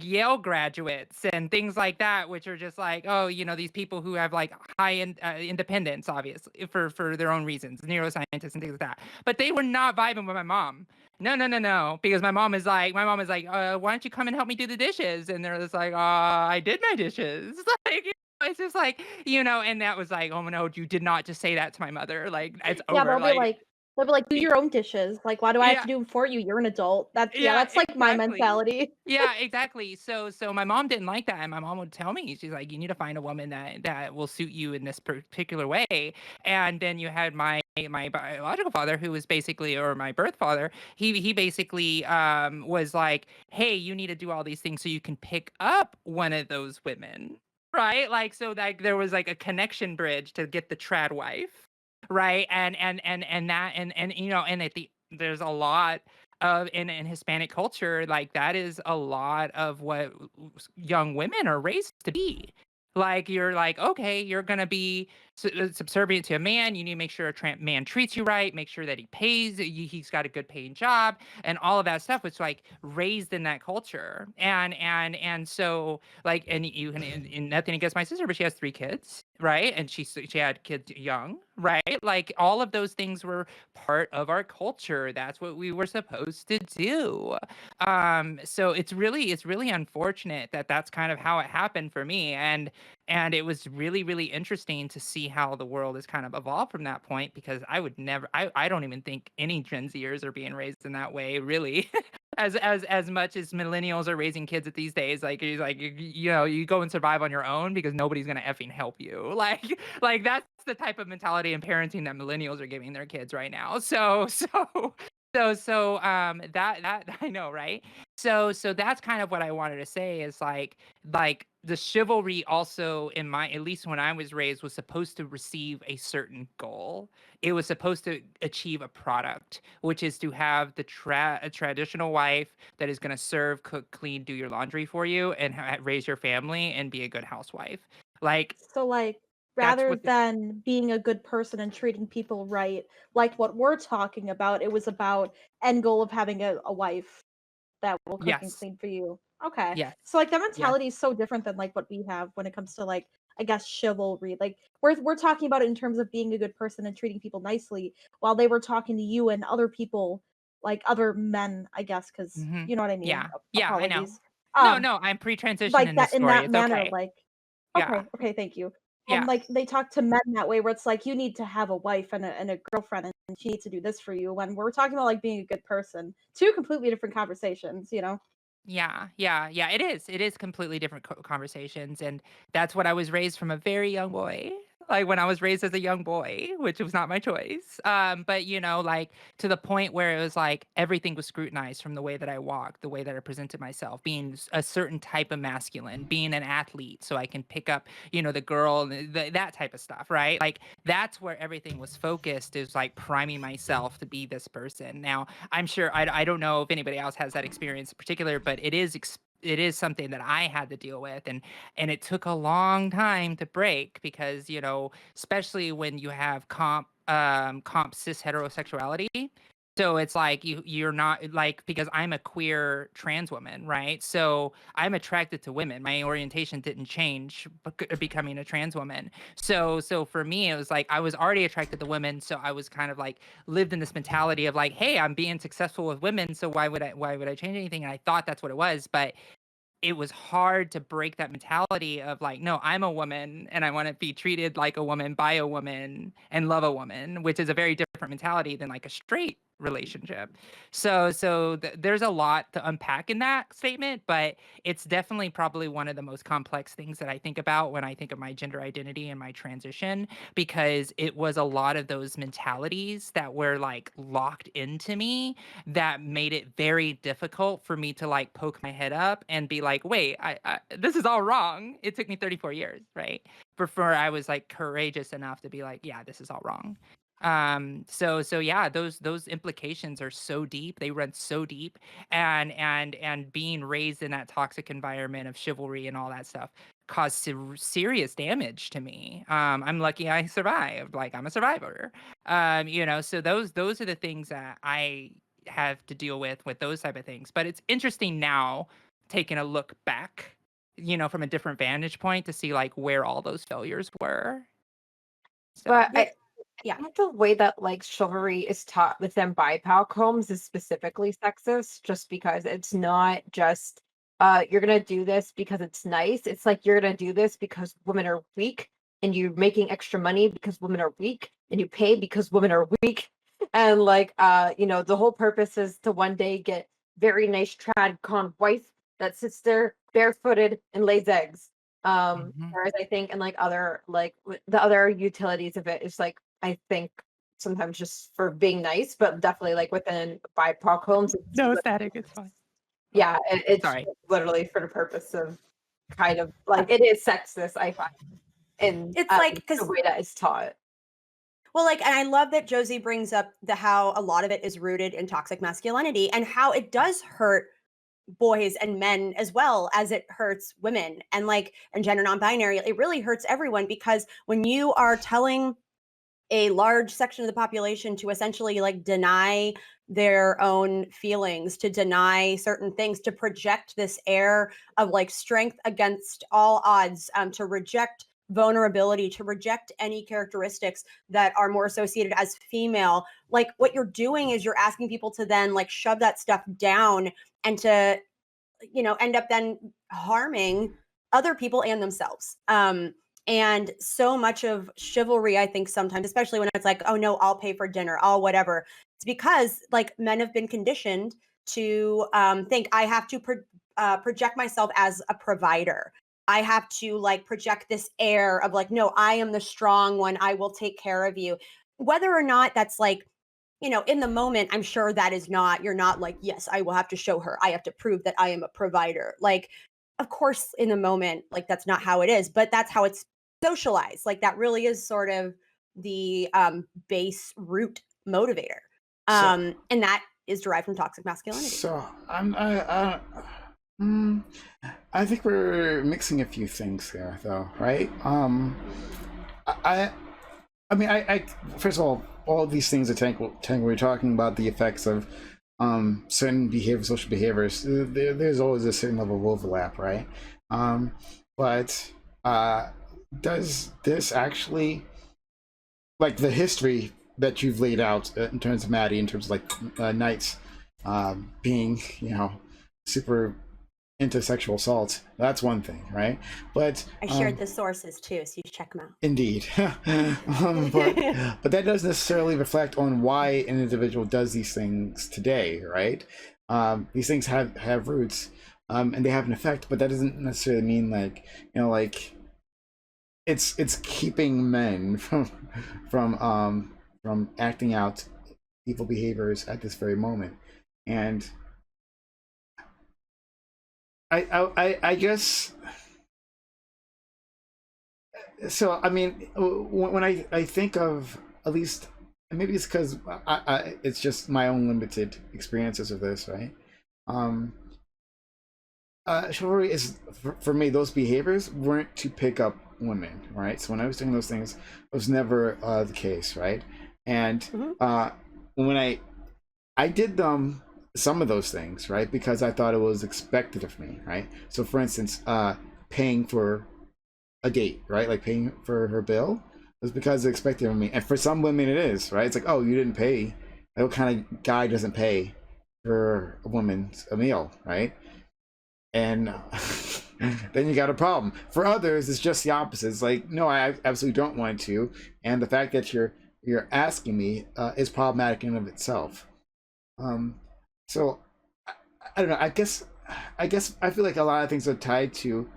Yale graduates and things like that, which are just like, oh, these people who have like high independence, obviously, for their own reasons, neuroscientists and things like that. But they were not vibing with my mom. No, because my mom is like, why don't you come and help me do the dishes? And they're just like, I did my dishes. Like, it's just like, and that was like, oh no, you did not just say that to my mother. Like, it's Yeah, over. they'll be like, do your own dishes. Like, why do I have Yeah, to do them for you? You're an adult. yeah, That's like my exactly. mentality. Yeah, exactly. So my mom didn't like that, and my mom would tell me, she's like, you need to find a woman that will suit you in this particular way. And then you had my biological father, who was basically, or my birth father, he basically was like, hey, you need to do all these things so you can pick up one of those women, right? Like, so like there was like a connection bridge to get the trad wife, right? And that and and at the there's a lot of in Hispanic culture, like that is a lot of what young women are raised to be. Like, you're like, okay, you're gonna be subservient to a man. You need to make sure a man treats you right, make sure that he pays, he's got a good paying job, and all of that stuff was like raised in that culture. And so like, and you and nothing against my sister, but she has 3 kids, right? And she had kids young, right? Like, all of those things were part of our culture. That's what we were supposed to do. So it's really unfortunate that that's kind of how it happened for me. And it was really, really interesting to see how the world has kind of evolved from that point, because I would never, I don't even think any Gen Zers are being raised in that way, really. As much as millennials are raising kids at these days, like, he's like, you go and survive on your own because nobody's gonna effing help you. Like that's the type of mentality and parenting that millennials are giving their kids right now. So that I know, right? So that's kind of what I wanted to say, is like the chivalry also, in my, at least when I was raised, was supposed to receive a certain goal. It was supposed to achieve a product, which is to have a traditional wife that is going to serve, cook, clean, do your laundry for you, and raise your family and be a good housewife. Like, So, like, that's rather what than being a good person and treating people right, like what we're talking about, it was about end goal of having a wife that will cook and yes, clean for you. Okay. yes, So like that yes. mentality is so different than like what we have when it comes to like, I guess, chivalry. Like we're talking about it in terms of being a good person and treating people nicely, while they were talking to you and other people like other men, I guess, because Mhm. you know what I mean. Yeah. Yeah, I know. Apologies. No, Um, no, I'm pre-transition like in that this in story. that It's manner, okay. like Yeah. okay, thank you. Yeah. And like they talk to men that way, where it's like you need to have a wife and a girlfriend, and she needs to do this for you. When we're talking about like being a good person, two completely different conversations, you know. Yeah, yeah, yeah. It is. It is completely different conversations, and that's what I was raised from a very young boy. Like when I was raised as a young boy, which was not my choice. But you know, like to the point where it was like everything was scrutinized from the way that I walked, the way that I presented myself, being a certain type of masculine, being an athlete, so I can pick up, you know, the girl, that type of stuff, right? Like that's where everything was focused. Is like priming myself to be this person. Now, I'm sure I don't know if anybody else has that experience in particular, but it is something that I had to deal with, and it took a long time to break because you know, especially when you have comp cis heterosexuality. So it's like you're not like, because I'm a queer trans woman, right? So I'm attracted to women. My orientation didn't change becoming a trans woman. So for me, it was like I was already attracted to women, so I was kind of like lived in this mentality of like, hey, I'm being successful with women, so why would I change anything? And I thought that's what it was, but it was hard to break that mentality of like, no, I'm a woman and I want to be treated like a woman by a woman and love a woman, which is a very different mentality than like a straight relationship. There's a lot to unpack in that statement, but it's definitely probably one of the most complex things that I think about when I think of my gender identity and my transition, because it was a lot of those mentalities that were like locked into me that made it very difficult for me to like poke my head up and be like, wait, this is all wrong. It took me 34 years, right? Before I was like courageous enough to be like, yeah, this is all wrong. So yeah, those implications are so deep. They run so deep, and being raised in that toxic environment of chivalry and all that stuff caused serious damage to me. I'm lucky I survived. Like I'm a survivor. You know, so those are the things that I have to deal with those type of things. But it's interesting now taking a look back, you know, from a different vantage point to see like where all those failures were. So But Yeah. Yeah. I think the way that like chivalry is taught within BIPOC homes is specifically sexist, just because it's not just you're gonna do this because it's nice. It's like you're gonna do this because women are weak, and you're making extra money because women are weak, and you pay because women are weak. And like you know, the whole purpose is to one day get very nice trad con wife that sits there barefooted and lays eggs. Mhm. Whereas I think, and like other like the other utilities of it is like, I think sometimes just for being nice, but definitely like within BIPOC homes, No static, it's fine. yeah, it's Sorry. literally for the purpose of kind of like it is sexist, I find, in It's like the because way that it's taught. well, like, and I love that Josie brings up the how a lot of it is rooted in toxic masculinity and how it does hurt boys and men as well as it hurts women and like and gender non-binary. It really hurts everyone because when you are telling a large section of the population to essentially like deny their own feelings, to deny certain things, to project this air of like strength against all odds, to reject vulnerability, to reject any characteristics that are more associated as female. Like what you're doing is you're asking people to then like shove that stuff down and to, you know, end up then harming other people and themselves. And so much of chivalry, I think sometimes, especially when it's like, oh no, I'll pay for dinner, I'll whatever. It's because like men have been conditioned to think I have to project myself as a provider. I have to like project this air of like, no, I am the strong one. I will take care of you. Whether or not that's like, you know, in the moment, I'm sure that is not, you're not like, yes, I will have to show her. I have to prove that I am a provider. Like, of course, in the moment, like that's not how it is, but that's how it's socialized. Like that really is sort of the base root motivator. And that is derived from toxic masculinity. So mm, I think we're mixing a few things there, though, right? I I mean, I first of all of these things are tangible. We're talking about the effects of certain behavior, social behaviors. There's always a certain level of overlap, right? Um, but does this actually, like the history that you've laid out in terms of Maddie, in terms of like knights being, super into sexual assault. That's one thing, right? But I shared the sources too, so you check them out. indeed. But that doesn't necessarily reflect on why an individual does these things today, right? These things have roots, and they have an effect, but that doesn't necessarily mean like, like it's keeping men from acting out evil behaviors at this very moment. And I guess so. I mean, when I think of, at least, and maybe it's because it's just my own limited experiences of this, right? Um, Chivalry is, for me, those behaviors weren't to pick up women, right? So when I was doing those things, it was never the case, right? And when I did them, some of those things, right, because I thought it was expected of me, right? So for instance, paying for a date, right, like paying for her bill, was because it's expected of me. And for some women it is, right? It's like, oh, you didn't pay. What kind of guy doesn't pay for a woman's a meal, right? And then you got a problem. For others, it's just the opposite. It's like, no, I absolutely don't want to, and the fact that you're asking me is problematic in and of itself. So I don't know. I guess I feel like a lot of things are tied to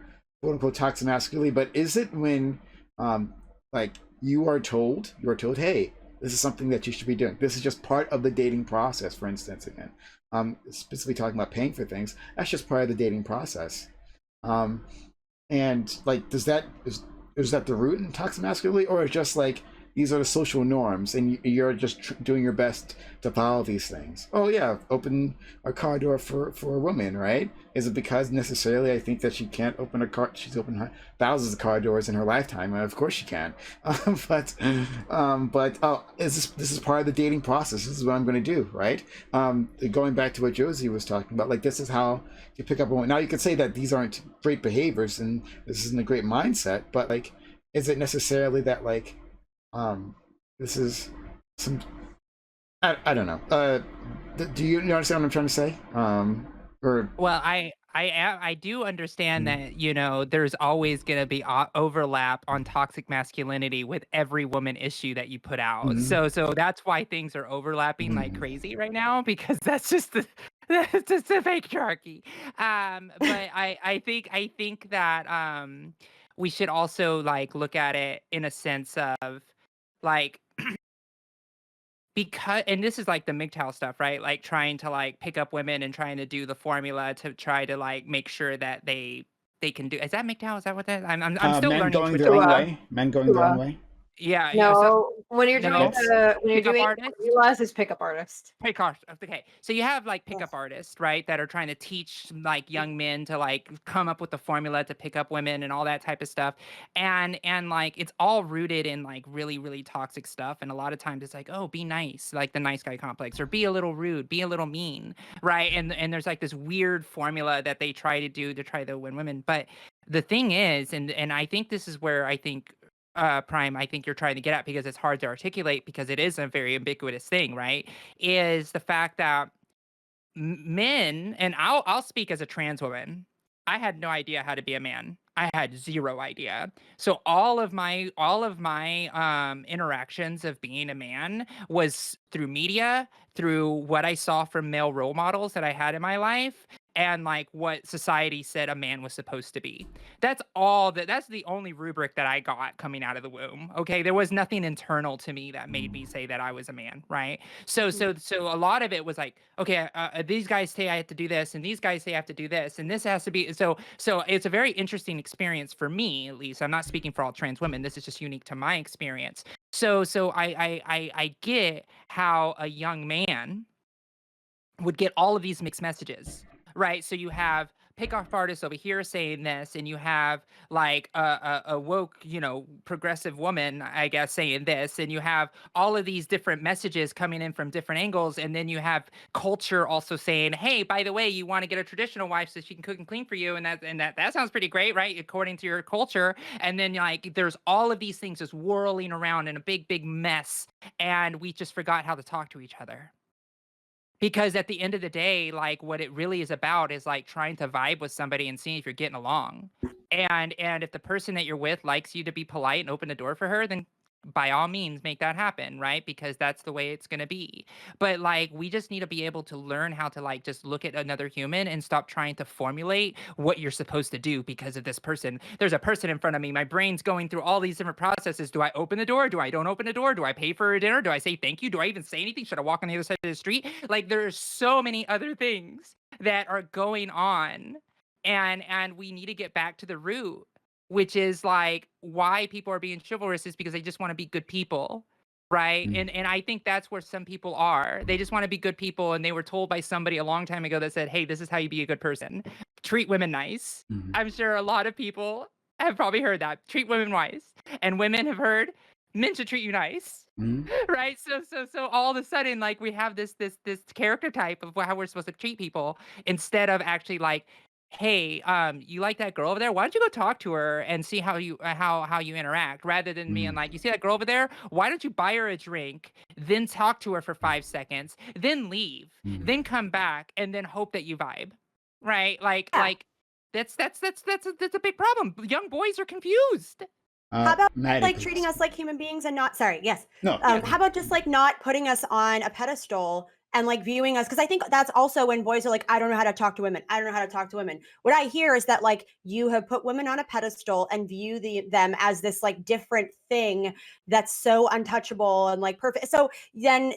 quote unquote toxic masculinity. But is it when, like you are told, hey, this is something that you should be doing. This is just part of the dating process. For instance, again, specifically talking about paying for things. That's just part of the dating process. And like, is that the root in toxic masculinity, or is just like these are the social norms and you're just doing your best to follow these things? Oh yeah, open a car door for a woman, right? Is it because necessarily I think that she can't open a car? She's opened thousands of car doors in her lifetime, and of course she can. But oh, this is part of the dating process. This is what I'm going to do, right? Going back to what Josie was talking about, like this is how you pick up a woman. Now you could say that these aren't great behaviors and this isn't a great mindset, but like, is it necessarily that like this is some, I don't know. Do you understand what I'm trying to say? Or Well, I do understand that, there's always going to be overlap on toxic masculinity with every woman issue that you put out. Mhm. So that's why things are overlapping like crazy right now, because that's just that's just the patriarchy. But I think that we should also like look at it in a sense of like, because, and this is like the MGTOW stuff, right? Like trying to like pick up women and trying to do the formula to try to like make sure that they can do. Is that MGTOW? Is that what that? I'm still men learning going Twitter. their own Tua. way. Men going their own way. Yeah, yeah. So No, when you're doing Yes. when you're Pickup doing artist? realize is pickup artist. Okay, so you have like pickup artists, right, that are trying to teach like young men to like come up with the formula to pick up women and all that type of stuff, and like it's all rooted in like really really toxic stuff, and a lot of times it's like, oh, be nice, like the nice guy complex, or be a little rude, be a little mean, right? And there's like this weird formula that they try to do to try to win women, but the thing is, and I think this is where I think Prime, I think you're trying to get at, because it's hard to articulate because it is a very ubiquitous thing, right? Is the fact that men, and I'll speak as a trans woman. I had no idea how to be a man. I had zero idea. So all of my interactions of being a man was through media, through what I saw from male role models that I had in my life, and like what society said a man was supposed to be. That's the only rubric that I got coming out of the womb. Okay, there was nothing internal to me that made me say that I was a man, right? So a lot of it was like, okay, these guys say I have to do this, and these guys say I have to do this, and this has to be so. It's a very interesting experience for me, at least. I'm not speaking for all trans women. This is just unique to my experience. So I get how a young man would get all of these mixed messages, right? So you have pickup artists over here saying this, and you have like a woke, progressive woman, I guess, saying this, and you have all of these different messages coming in from different angles, and then you have culture also saying, hey, by the way, you want to get a traditional wife so she can cook and clean for you, and that sounds pretty great, right? According to your culture, and then like there's all of these things just whirling around in a big big mess, and we just forgot how to talk to each other. Because at the end of the day, like what it really is about is like trying to vibe with somebody and seeing if you're getting along. And if the person that you're with likes you to be polite and open the door for her, then by all means make that happen, right? Because that's the way it's going to be. But like we just need to be able to learn how to like just look at another human and stop trying to formulate what you're supposed to do because of this person. There's a person in front of me. My brain's going through all these different processes. Do I open the door? Do I don't open the door? Do I pay for a dinner? Do I say thank you? Do I even say anything? Should I walk on the other side of the street? Like there's so many other things that are going on, and we need to get back to the root, which is like why people are being chivalrous is because they just want to be good people, right? And I think that's where some people are. They just want to be good people, and they were told by somebody a long time ago that said, hey, this is how you be a good person. Treat women nice. I'm sure a lot of people have probably heard that. Treat women nice. And women have heard men should treat you nice. Right? So all of a sudden, like we have this character type of how we're supposed to treat people instead of actually like, hey, you like that girl over there? Why don't you go talk to her and see how you how you interact, rather than me and like, you see that girl over there? Why don't you buy her a drink, then talk to her for 5 seconds, then leave, then come back, and then hope that you vibe, right? Like that's a big problem. Young boys are confused. How about Maddie, like please. treating us like human beings and not, sorry, yes. No. How about just like not putting us on a pedestal and like viewing us? Because I think that's also when boys are like, I don't know how to talk to women. I don't know how to talk to women. What I hear is that like you have put women on a pedestal and view them as this like different thing that's so untouchable and like perfect. So then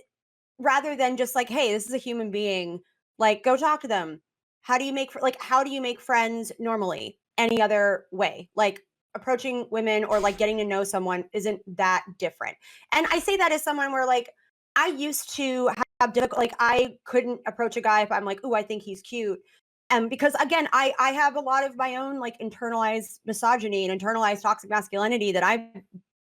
rather than just like, hey, this is a human being, like go talk to them. How do you make friends normally any other way? Like approaching women or like getting to know someone isn't that different. And I say that as someone where like I used to have difficult, like I couldn't approach a guy if I'm like, oh, I think he's cute. And because again, I have a lot of my own like internalized misogyny and internalized toxic masculinity that I'm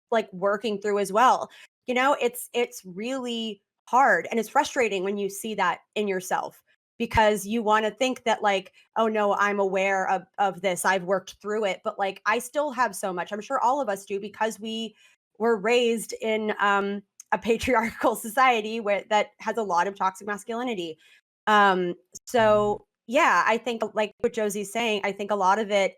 like working through as well. You know, it's really hard and it's frustrating when you see that in yourself, because you want to think that like, oh no, I'm aware of this, I've worked through it, but like I still have so much. I'm sure all of us do, because we were raised in a patriarchal society where that has a lot of toxic masculinity. So yeah, I think like what Josie's saying, I think a lot of it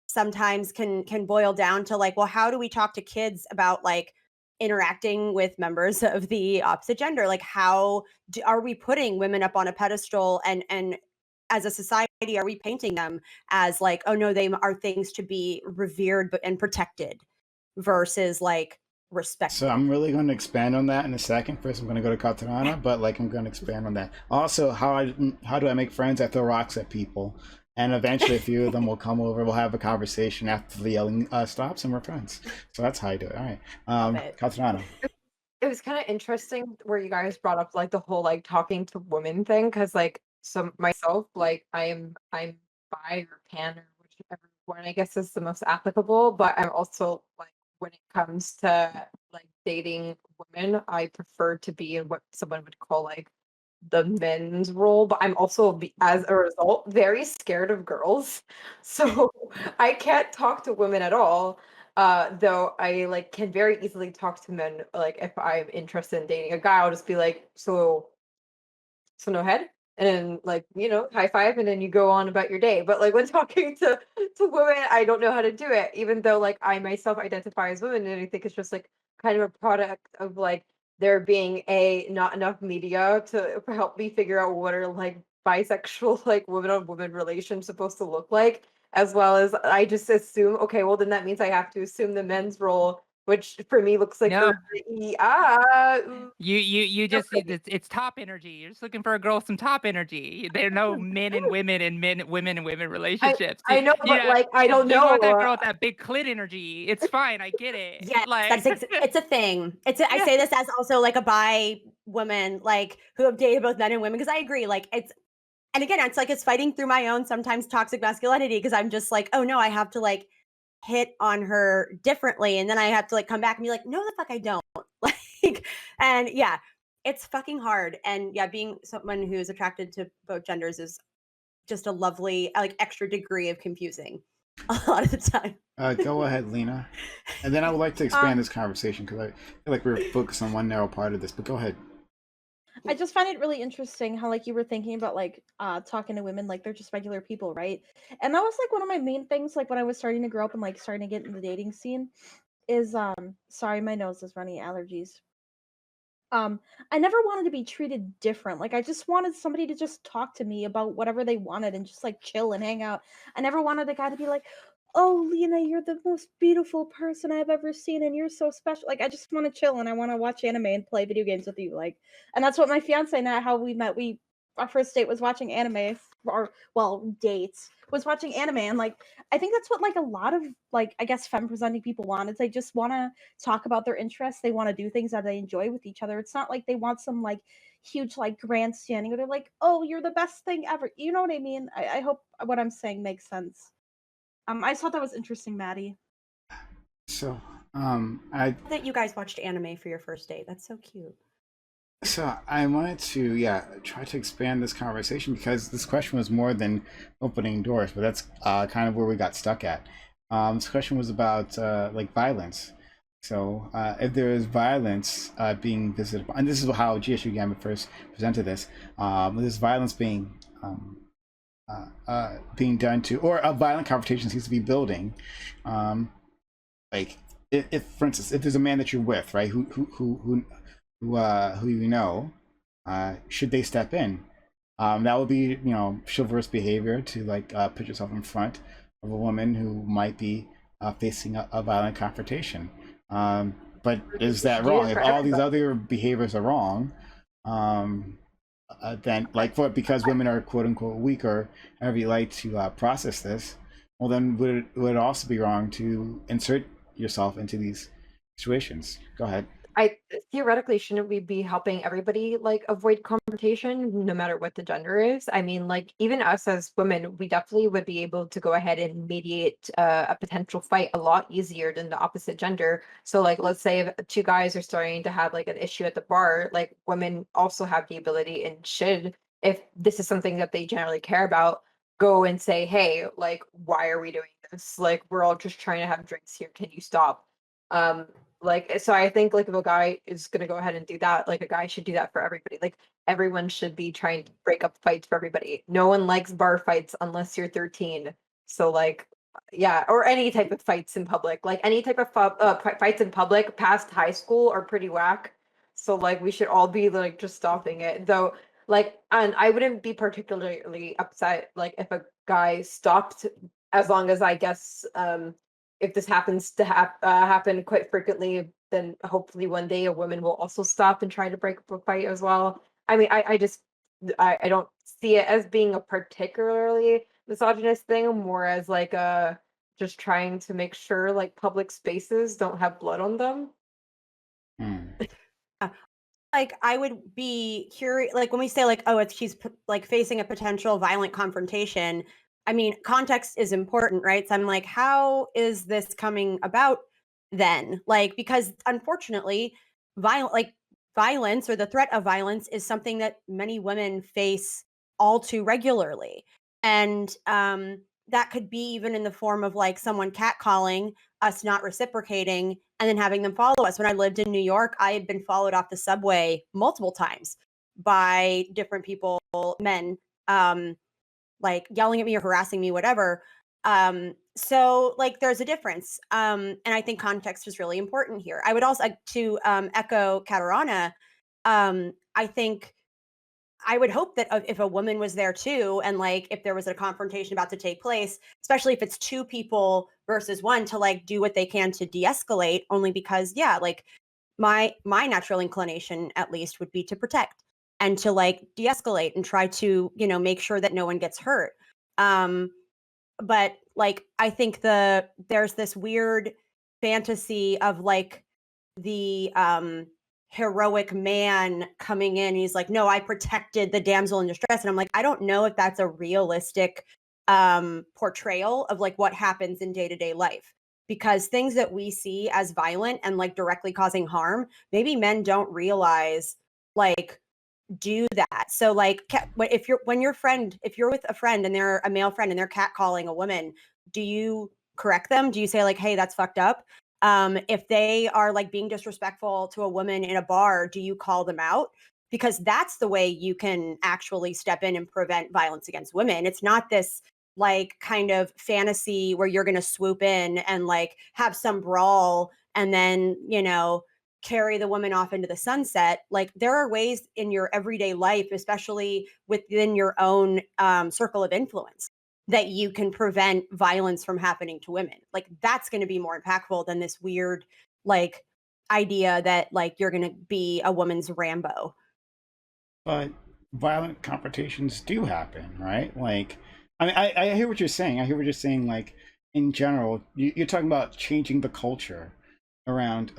sometimes can boil down to like, well, how do we talk to kids about like interacting with members of the opposite gender? Like how are we putting women up on a pedestal, and as a society are we painting them as like, oh no, they are things to be revered and protected versus like respect? So I'm really going to expand on that in a second. First, I'm going to go to Katarana, but like I'm going to expand on that. Also, how do I make friends? I throw rocks at people, and eventually a few of them will come over. We'll have a conversation after the yelling stops, and we're friends. So that's how I do it. All right, Katarana. It was kind of interesting where you guys brought up like the whole like talking to women thing, because like myself, like I'm bi or pan or whichever one I guess is the most applicable, but I'm also like, when it comes to like dating women, I prefer to be in what someone would call like the men's role, but I'm also as a result very scared of girls, so I can't talk to women at all. Though I like can very easily talk to men. Like if I'm interested in dating a guy, I'll just be like, so no head, and then like, you know, high five, and then you go on about your day. But like when talking to women, I don't know how to do it, even though like I myself identify as women, and I think it's just like kind of a product of like there being not enough media to help me figure out what are like bisexual like women on women relations supposed to look like, as well as I just assume, okay, well then that means I have to assume the men's role, which for me looks like No. mm, You just okay. it's top energy. You're just looking for a girl with some top energy. There are no men and women and women and women relationships. I know, but like I don't you know. want that girl with that big clit energy. It's fine. I get it. Yes, Like it's a thing. I say this as also like a bi woman, like who have dated both men and women, because I agree. Like and again, it's like it's fighting through my own sometimes toxic masculinity, because I'm just like, oh no, I have to like hit on her differently, and then I have to like come back and be like, no, the fuck I don't. Like, and yeah, it's fucking hard. And yeah, being someone who is attracted to both genders is just a lovely like extra degree of confusing a lot of the time. Go ahead, Lena. And then I would like to expand this conversation, because I feel like we're focused on one narrow part of this, but go ahead. I just find it really interesting how like you were thinking about like talking to women like they're just regular people, right? And that was like one of my main things like when I was starting to grow up and like starting to get in the dating scene is sorry, my nose is running allergies. Um, I never wanted to be treated different. Like I just wanted somebody to just talk to me about whatever they wanted and just like chill and hang out. I never wanted a guy to be like, "Oh, Lena, you're the most beautiful person I've ever seen and you're so special." Like I just want to chill and I want to watch anime and play video games with you. Like, and that's what my fiance and I, how we met. We Our first date was watching anime, or well, dates was watching anime, and like I think that's what like a lot of like I guess femme presenting people want. Is they just want to talk about their interests. They want to do things that they enjoy with each other. It's not like they want some like huge like grandstanding or they're like, "Oh, you're the best thing ever." You know what I mean? I hope what I'm saying makes sense. I just thought that was interesting, Maddie. So, I That you guys watched anime for your first date. That's so cute. So I wanted to, yeah, try to expand this conversation because this question was more than opening doors, but that's kind of where we got stuck at. This question was about like violence. So if there is violence being visited, and this is how GSU Gambit first presented this, this violence being done to, or a violent confrontation seems to be building, um, like if for instance, if there's a man that you're with, right, who you know, should they step in? That would be, chivalrous behavior to like put yourself in front of a woman who might be facing a violent confrontation. But is We that should do wrong? it If for all these everybody. other behaviors are wrong, um, then like because women are quote unquote weak or however you like to process this, well then would it also be wrong to insert yourself into these situations? Go ahead. I theoretically shouldn't we be helping everybody like avoid confrontation no matter what the gender is? I mean, like even us as women, we definitely would be able to go ahead and mediate a potential fight a lot easier than the opposite gender. So like let's say if two guys are starting to have like an issue at the bar, like women also have the ability and should, if this is something that they generally care about, go and say, "Hey, like why are we doing this? Like we're all just trying to have drinks here. Can you stop?" Um, like, so I think like if a guy is gonna go ahead and do that, like a guy should do that for everybody. Like everyone should be trying to break up fights for everybody. No one likes bar fights unless you're 13. So like, yeah, or any type of fights in public. Like any type of fights in public past high school are pretty whack. So like we should all be like just stopping it. Though like, and I wouldn't be particularly upset like if a guy stopped, as long as I guess if this happens to happen quite frequently, then hopefully one day a woman will also stop and try to break up a fight as well. I mean, I just I don't see it as being a particularly misogynist thing, more as like a just trying to make sure like public spaces don't have blood on them. Hmm. Like I would be curious, like when we say like, oh, it's she's like facing a potential violent confrontation. I mean, context is important, right? So I'm like, how is this coming about then? Like, because unfortunately, violence or the threat of violence is something that many women face all too regularly, and that could be even in the form of like someone catcalling us, not reciprocating, and then having them follow us. When I lived in New York, I had been followed off the subway multiple times by different people, men, like yelling at me or harassing me, whatever. So like there's a difference. And I think context is really important here. I would also like to echo Katarana. I think I would hope that if a woman was there too, and like if there was a confrontation about to take place, especially if it's two people versus one, to like do what they can to de-escalate. Only because, yeah, like my natural inclination at least would be to protect and to like de-escalate and try to make sure that no one gets hurt. Um, but like I think there's this weird fantasy of like the heroic man coming in. He's like, no, I protected the damsel in distress. And I'm like, I don't know if that's a realistic portrayal of like what happens in day-to-day life, because things that we see as violent and like directly causing harm, maybe men don't realize like do that. So like if you're with a friend and they're a male friend and they're catcalling a woman, do you correct them? Do you say like, hey, that's fucked up? If they are like being disrespectful to a woman in a bar, do you call them out? because that's the way you can actually step in and prevent violence against women. It's not this like kind of fantasy where you're going to swoop in and like have some brawl and then, you know, carry the woman off into the sunset. Like there are ways in your everyday life, especially within your own circle of influence, that you can prevent violence from happening to women. Like that's going to be more impactful than this weird like idea that like you're going to be a woman's Rambo. But violent confrontations do happen, right? Like, I mean, I hear what you're saying. I hear what you're saying. Like, in general, you're talking about changing the culture around,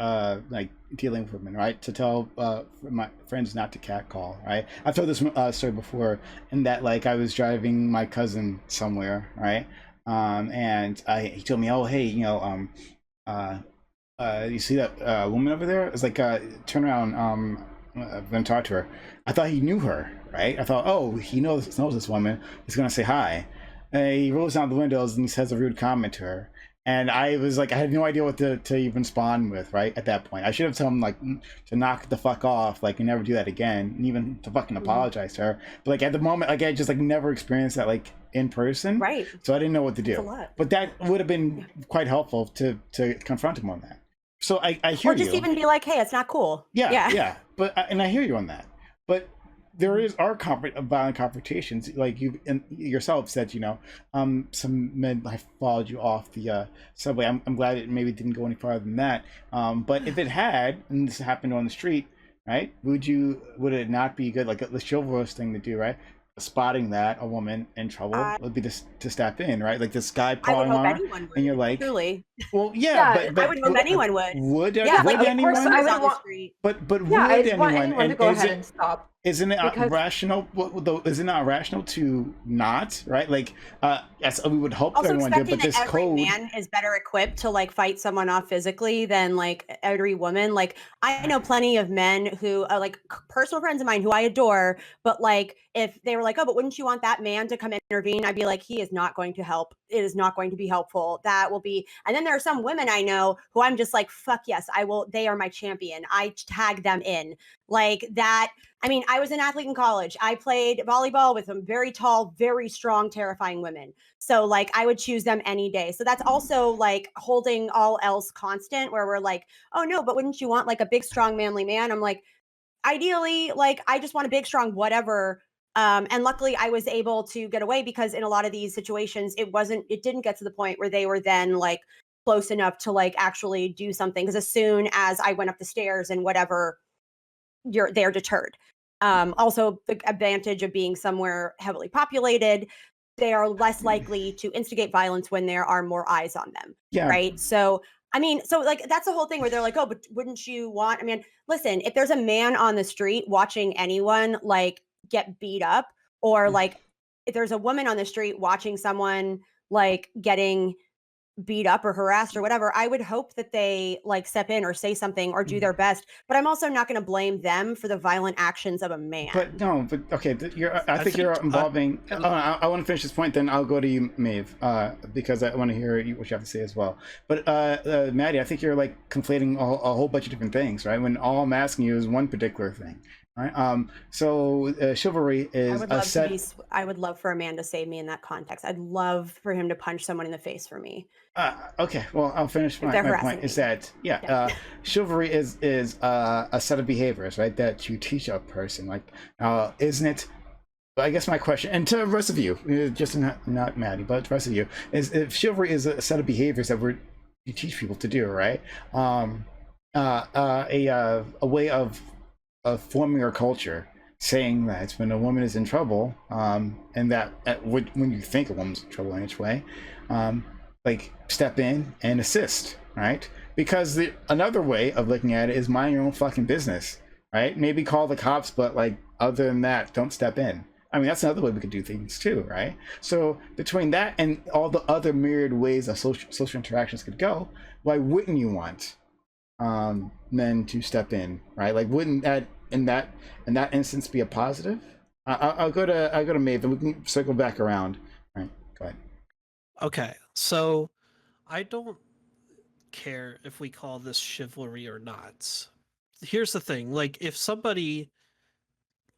like dealing with women, right? To tell my friends not to catcall, right? I've told this story before, in that like I was driving my cousin somewhere, right? And he told me, oh, hey, you know, you see that woman over there? It's like, turn around. I'm gonna talk to her. I thought he knew her, right? I thought, oh, he knows this woman. He's gonna say hi. And he rolls down the windows and he says a rude comment to her. And I was like, I had no idea what to even respond with, right? At that point, I should have told him like to knock the fuck off, like and never do that again, and even to fucking apologize to her. But like at the moment, like I just like never experienced that like in person, Right? so I didn't know what to It's a do. lot. But that would have been quite helpful to confront him on that. So I hear Or just you. even be like, hey, it's not cool. Yeah. But and I hear you on that. But there are violent confrontations, like you yourself said. You know, some men have followed you off the subway. I'm glad it maybe didn't go any farther than that. But if it had, and this happened on the street, right? Would it not be good, like the chivalrous thing to do, right? Spotting that a woman in trouble would be to step in, right? Like this guy I would prowling hope on her, anyone would. and you're like, truly. well, Yeah, yeah, but I would hope anyone would. would Yeah, would like of course, anyone? I would on the want- street. But Yeah, would I want anyone? anyone to And go is ahead it and stop. isn't it because- rational? Though, is it not rational to not, right? Like, yes, we would hope Also everyone did, expecting but that this every code. man is better equipped to like fight someone off physically than like every woman. Like I know plenty of men who are like personal friends of mine who I adore, but like if they were like, oh, but wouldn't you want that man to come intervene? I'd be like, he is not going to help. It is not going to be helpful. That will be. And then there are some women I know who I'm just like, fuck yes, I will. They are my champion. I tag them in like that. I mean, I was an athlete in college. I played volleyball with some very tall, very strong, terrifying women. So like I would choose them any day. So that's also like holding all else constant where we're like, oh no, but wouldn't you want like a big, strong, manly man? I'm like, ideally, like I just want a big, strong, whatever. And luckily I was able to get away because in a lot of these situations, it didn't get to the point where they were then like close enough to like actually do something. Because as soon as I went up the stairs and whatever, they're deterred. Also, the advantage of being somewhere heavily populated, they are less likely to instigate violence when there are more eyes on them. Yeah. Right. So, I mean, so like that's the whole thing where they're like, oh, but wouldn't you want? I mean, listen, if there's a man on the street watching anyone like get beat up, or like if there's a woman on the street watching someone like getting beat up or harassed or whatever, I would hope that they like step in or say something or do their best. But I'm also not going to blame them for the violent actions of a man. But no, but okay, I think think, you're involving. I want to finish this point, then I'll go to you, Maeve, because I want to hear what you have to say as well. But Maddie, I think you're like conflating a whole bunch of different things, right? When all I'm asking you is one particular thing, right? So chivalry is a set. I would love for a man to save me in that context. I'd love for him to punch someone in the face for me. Okay, well, I'll finish my point. Is that chivalry is a set of behaviors, right, that you teach a person, like, isn't it? I guess my question, and to the rest of you, just not Maddie, but the rest of you, is if chivalry is a set of behaviors that you teach people to do, right? A way of forming your culture, saying that when a woman is in trouble, and that when you think a woman's in trouble in each way, like step in and assist, right? Because another way of looking at it is mind your own fucking business, right? Maybe call the cops, but like other than that, don't step in. I mean, that's another way we could do things too, right? So between that and all the other myriad ways that social interactions could go, why wouldn't you want men to step in, right? Like, wouldn't that in that instance be a positive? I'll go to Maeve, and we can circle back around. All right, go ahead. Okay, so I don't care if we call this chivalry or not. Here's the thing, like if somebody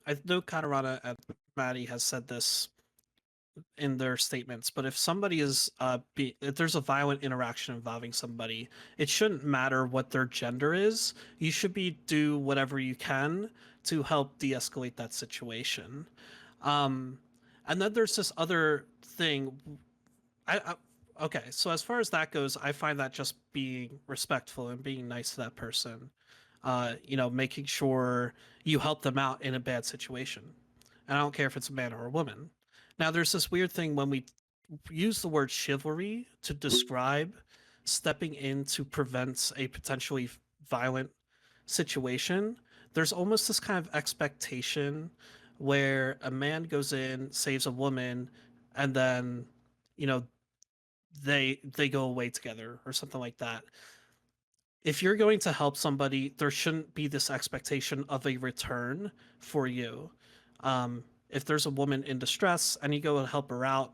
I know Katarana and Maddie has said this in their statements, but if somebody is if there's a violent interaction involving somebody, it shouldn't matter what their gender is. You should do whatever you can to help de-escalate that situation. And then there's this other thing. Okay, so as far as that goes, I find that just being respectful and being nice to that person. Making sure you help them out in a bad situation. And I don't care if it's a man or a woman. Now, there's this weird thing when we use the word chivalry to describe stepping in to prevent a potentially violent situation. There's almost this kind of expectation where a man goes in, saves a woman, and then, you know, they go away together or something like that. If you're going to help somebody, there shouldn't be this expectation of a return for you. If there's a woman in distress and you go and help her out,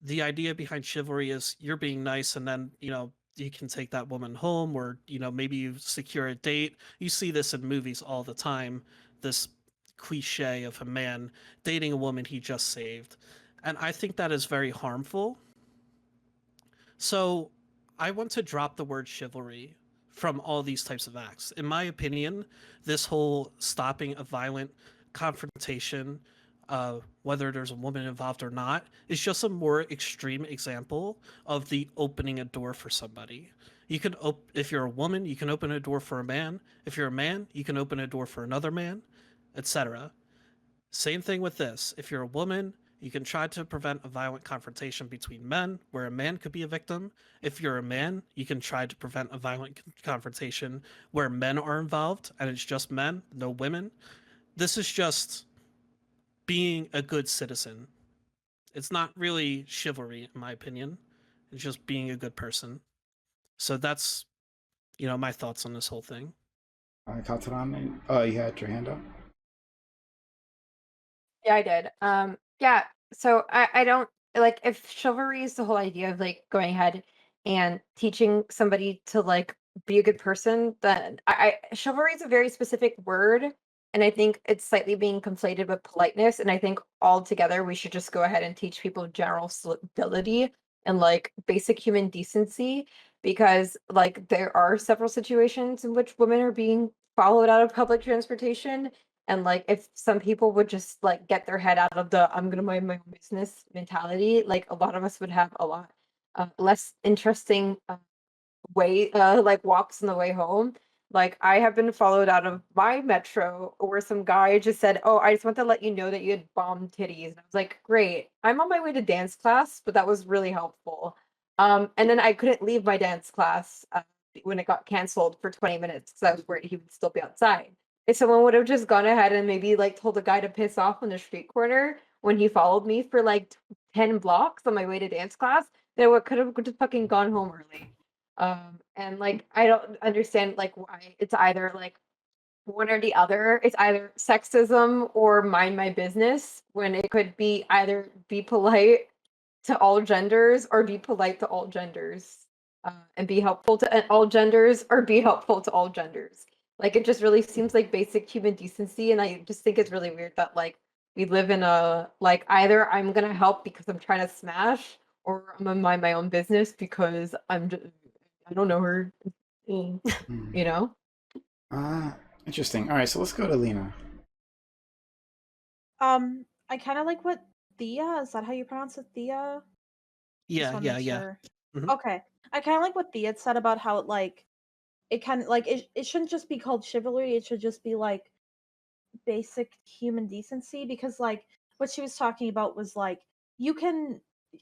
the idea behind chivalry is you're being nice, and then you can take that woman home, or maybe you secure a date. You see this in movies all the time, this cliche of a man dating a woman he just saved, and I think that is very harmful. So I want to drop the word chivalry from all these types of acts. In my opinion, this whole stopping a violent confrontation, whether there's a woman involved or not, is just a more extreme example of the opening a door for somebody. You can if you're a woman, you can open a door for a man. If you're a man, you can open a door for another man, etc. Same thing with this. If you're a woman, you can try to prevent a violent confrontation between men where a man could be a victim. If you're a man, you can try to prevent a violent confrontation where men are involved and it's just men, no women. This is just being a good citizen. It's not really chivalry, in my opinion. It's just being a good person. So that's, my thoughts on this whole thing. Katarana, you had your hand up. Yeah, I did. Yeah. So I don't like, if chivalry is the whole idea of like going ahead and teaching somebody to like be a good person, then chivalry is a very specific word, and I think it's slightly being conflated with politeness. And I think altogether we should just go ahead and teach people general civility and like basic human decency, because like there are several situations in which women are being followed out of public transportation, and like if some people would just like get their head out of the I'm gonna mind my own business mentality, like a lot of us would have a lot less interesting like walks on the way home. Like I have been followed out of my metro where some guy just said, "Oh, I just want to let you know that you had bomb titties." And I was like, "Great. I'm on my way to dance class," but that was really helpful. And then I couldn't leave my dance class when it got canceled for 20 minutes because I was worried he would still be outside. If someone would have just gone ahead and maybe like told the guy to piss off on the street corner when he followed me for like 10 blocks on my way to dance class, then I could have just fucking gone home early. And like I don't understand like why it's either like one or the other. It's either sexism or mind my business, when it could be either be polite to all genders or be polite to all genders, and be helpful to all genders or be helpful to all genders. Like it just really seems like basic human decency, and I just think it's really weird that like we live in a like either I'm gonna help because I'm trying to smash, or I'm gonna mind my own business because I don't know her. You know? Interesting. All right, so let's go to Lena. I kind of like what Thea, is that how you pronounce it, Thea? Yeah. Sure. Mhm. Okay. I kind of like what Thea said about how it kind of like it shouldn't just be called chivalry, it should just be like basic human decency, because like what she was talking about was like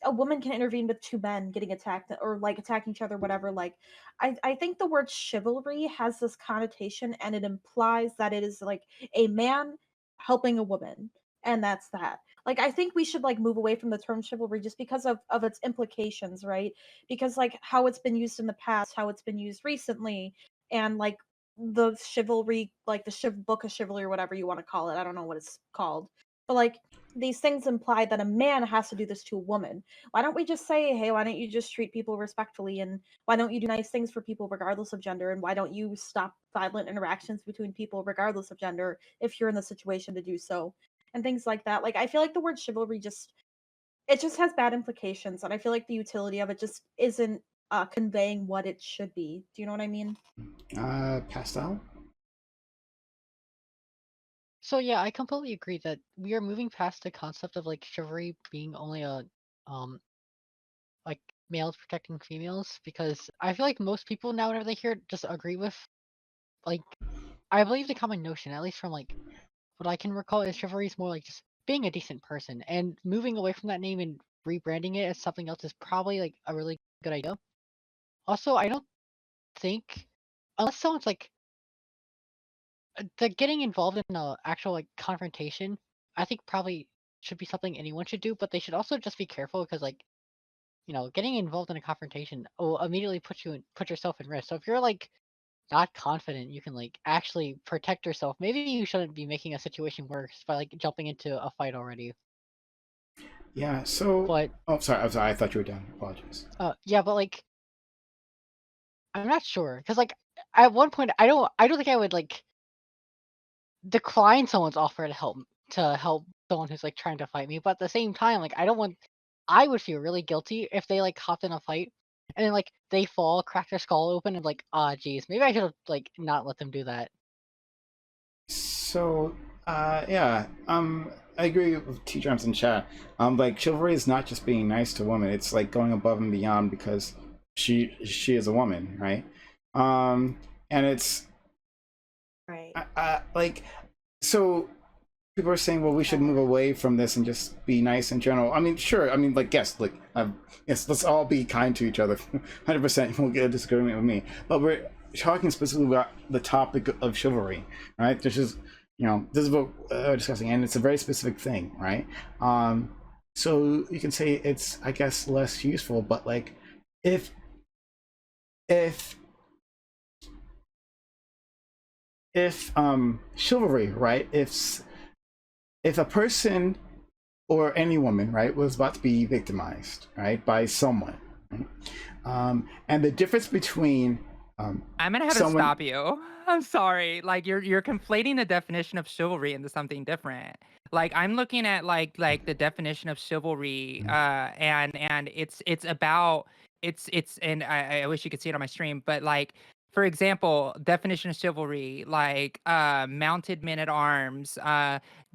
a woman can intervene with two men getting attacked or like attacking each other, whatever. Like I think the word chivalry has this connotation, and it implies that it is like a man helping a woman, and that's that. Like I think we should like move away from the term chivalry just because of its implications, right? Because like how it's been used in the past, how it's been used recently, and like the chivalry, like the book of chivalry or whatever you want to call it, I don't know what it's called, but like these things imply that a man has to do this to a woman. Why don't we just say, hey, why don't you just treat people respectfully, and why don't you do nice things for people regardless of gender, and why don't you stop violent interactions between people regardless of gender if you're in the situation to do so, and things like that. Like I feel like the word chivalry just has bad implications, and I feel like the utility of it just isn't conveying what it should be. Do you know what I mean? Pastel. So yeah, I completely agree that we are moving past the concept of like chivalry being only a um like males protecting females, because I feel like most people now whenever they hear it just agree with, like, I believe the common notion, at least from like what I can recall, is chivalry is more like just being a decent person, and moving away from that name and rebranding it as something else is probably like a really good idea. Also, I don't think, unless someone's like the getting involved in a actual like confrontation, I think probably should be something anyone should do, but they should also just be careful because like, getting involved in a confrontation will immediately put yourself in risk. So if you're like not confident you can like actually protect yourself, maybe you shouldn't be making a situation worse by like jumping into a fight already. Yeah. So. But Oh, sorry. I'm sorry. I thought you were done. Apologies. yeah, but like I'm not sure because like at one point I don't think I would like decline someone's offer to help someone who's like trying to fight me, but at the same time, like I would feel really guilty if they like hopped in a fight and then like they fall, crack their skull open, and like, ah, geez, maybe I should have like not let them do that. So, yeah, I agree with T-Drums in chat. Like chivalry is not just being nice to women; it's like going above and beyond because she is a woman, right? And it's Right. like, so people are saying, well, we should move away from this and just be nice in general. I mean, sure. I mean, like, yes, like, yes, let's all be kind to each other. 100%. You won't get a disagreement with me, but we're talking specifically about the topic of chivalry, right? This is, this is what we're discussing, and it's a very specific thing, right? So you can say it's, I guess, less useful, but like, if chivalry, right? If a person or any woman, right, was about to be victimized, right, by someone, right? And the difference between I'm gonna have to stop you. I'm sorry. Like you're conflating the definition of chivalry into something different. Like I'm looking at like the definition of chivalry, and it's about it's and I wish you could see it on my stream, but like for example, definition of chivalry, like mounted men at arms,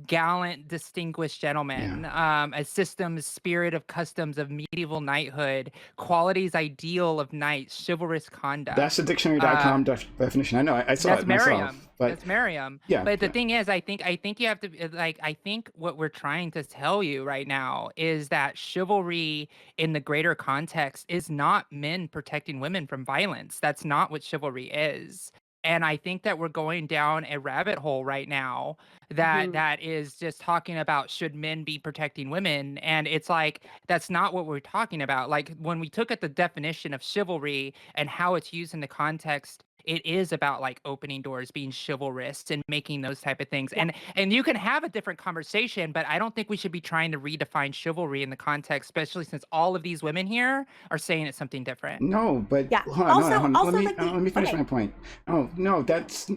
gallant, distinguished gentlemen, a system's spirit of customs of medieval knighthood, qualities ideal of knights, chivalrous conduct. That's the dictionary.com definition. I know. I saw it myself. But that's Merriam. Yeah. But the thing is, I think you have to like. I think what we're trying to tell you right now is that chivalry in the greater context is not men protecting women from violence. That's not what chivalry is. And I think that we're going down a rabbit hole right now that is just talking about should men be protecting women, and it's like that's not what we're talking about. Like when we took at the definition of chivalry and how it's used in the context, it is about like opening doors, being chivalrous, and making those type of things. And you can have a different conversation, but I don't think we should be trying to redefine chivalry in the context, especially since all of these women here are saying it's something different. No, but Yeah. hold on. Also, Let me finish my point. No,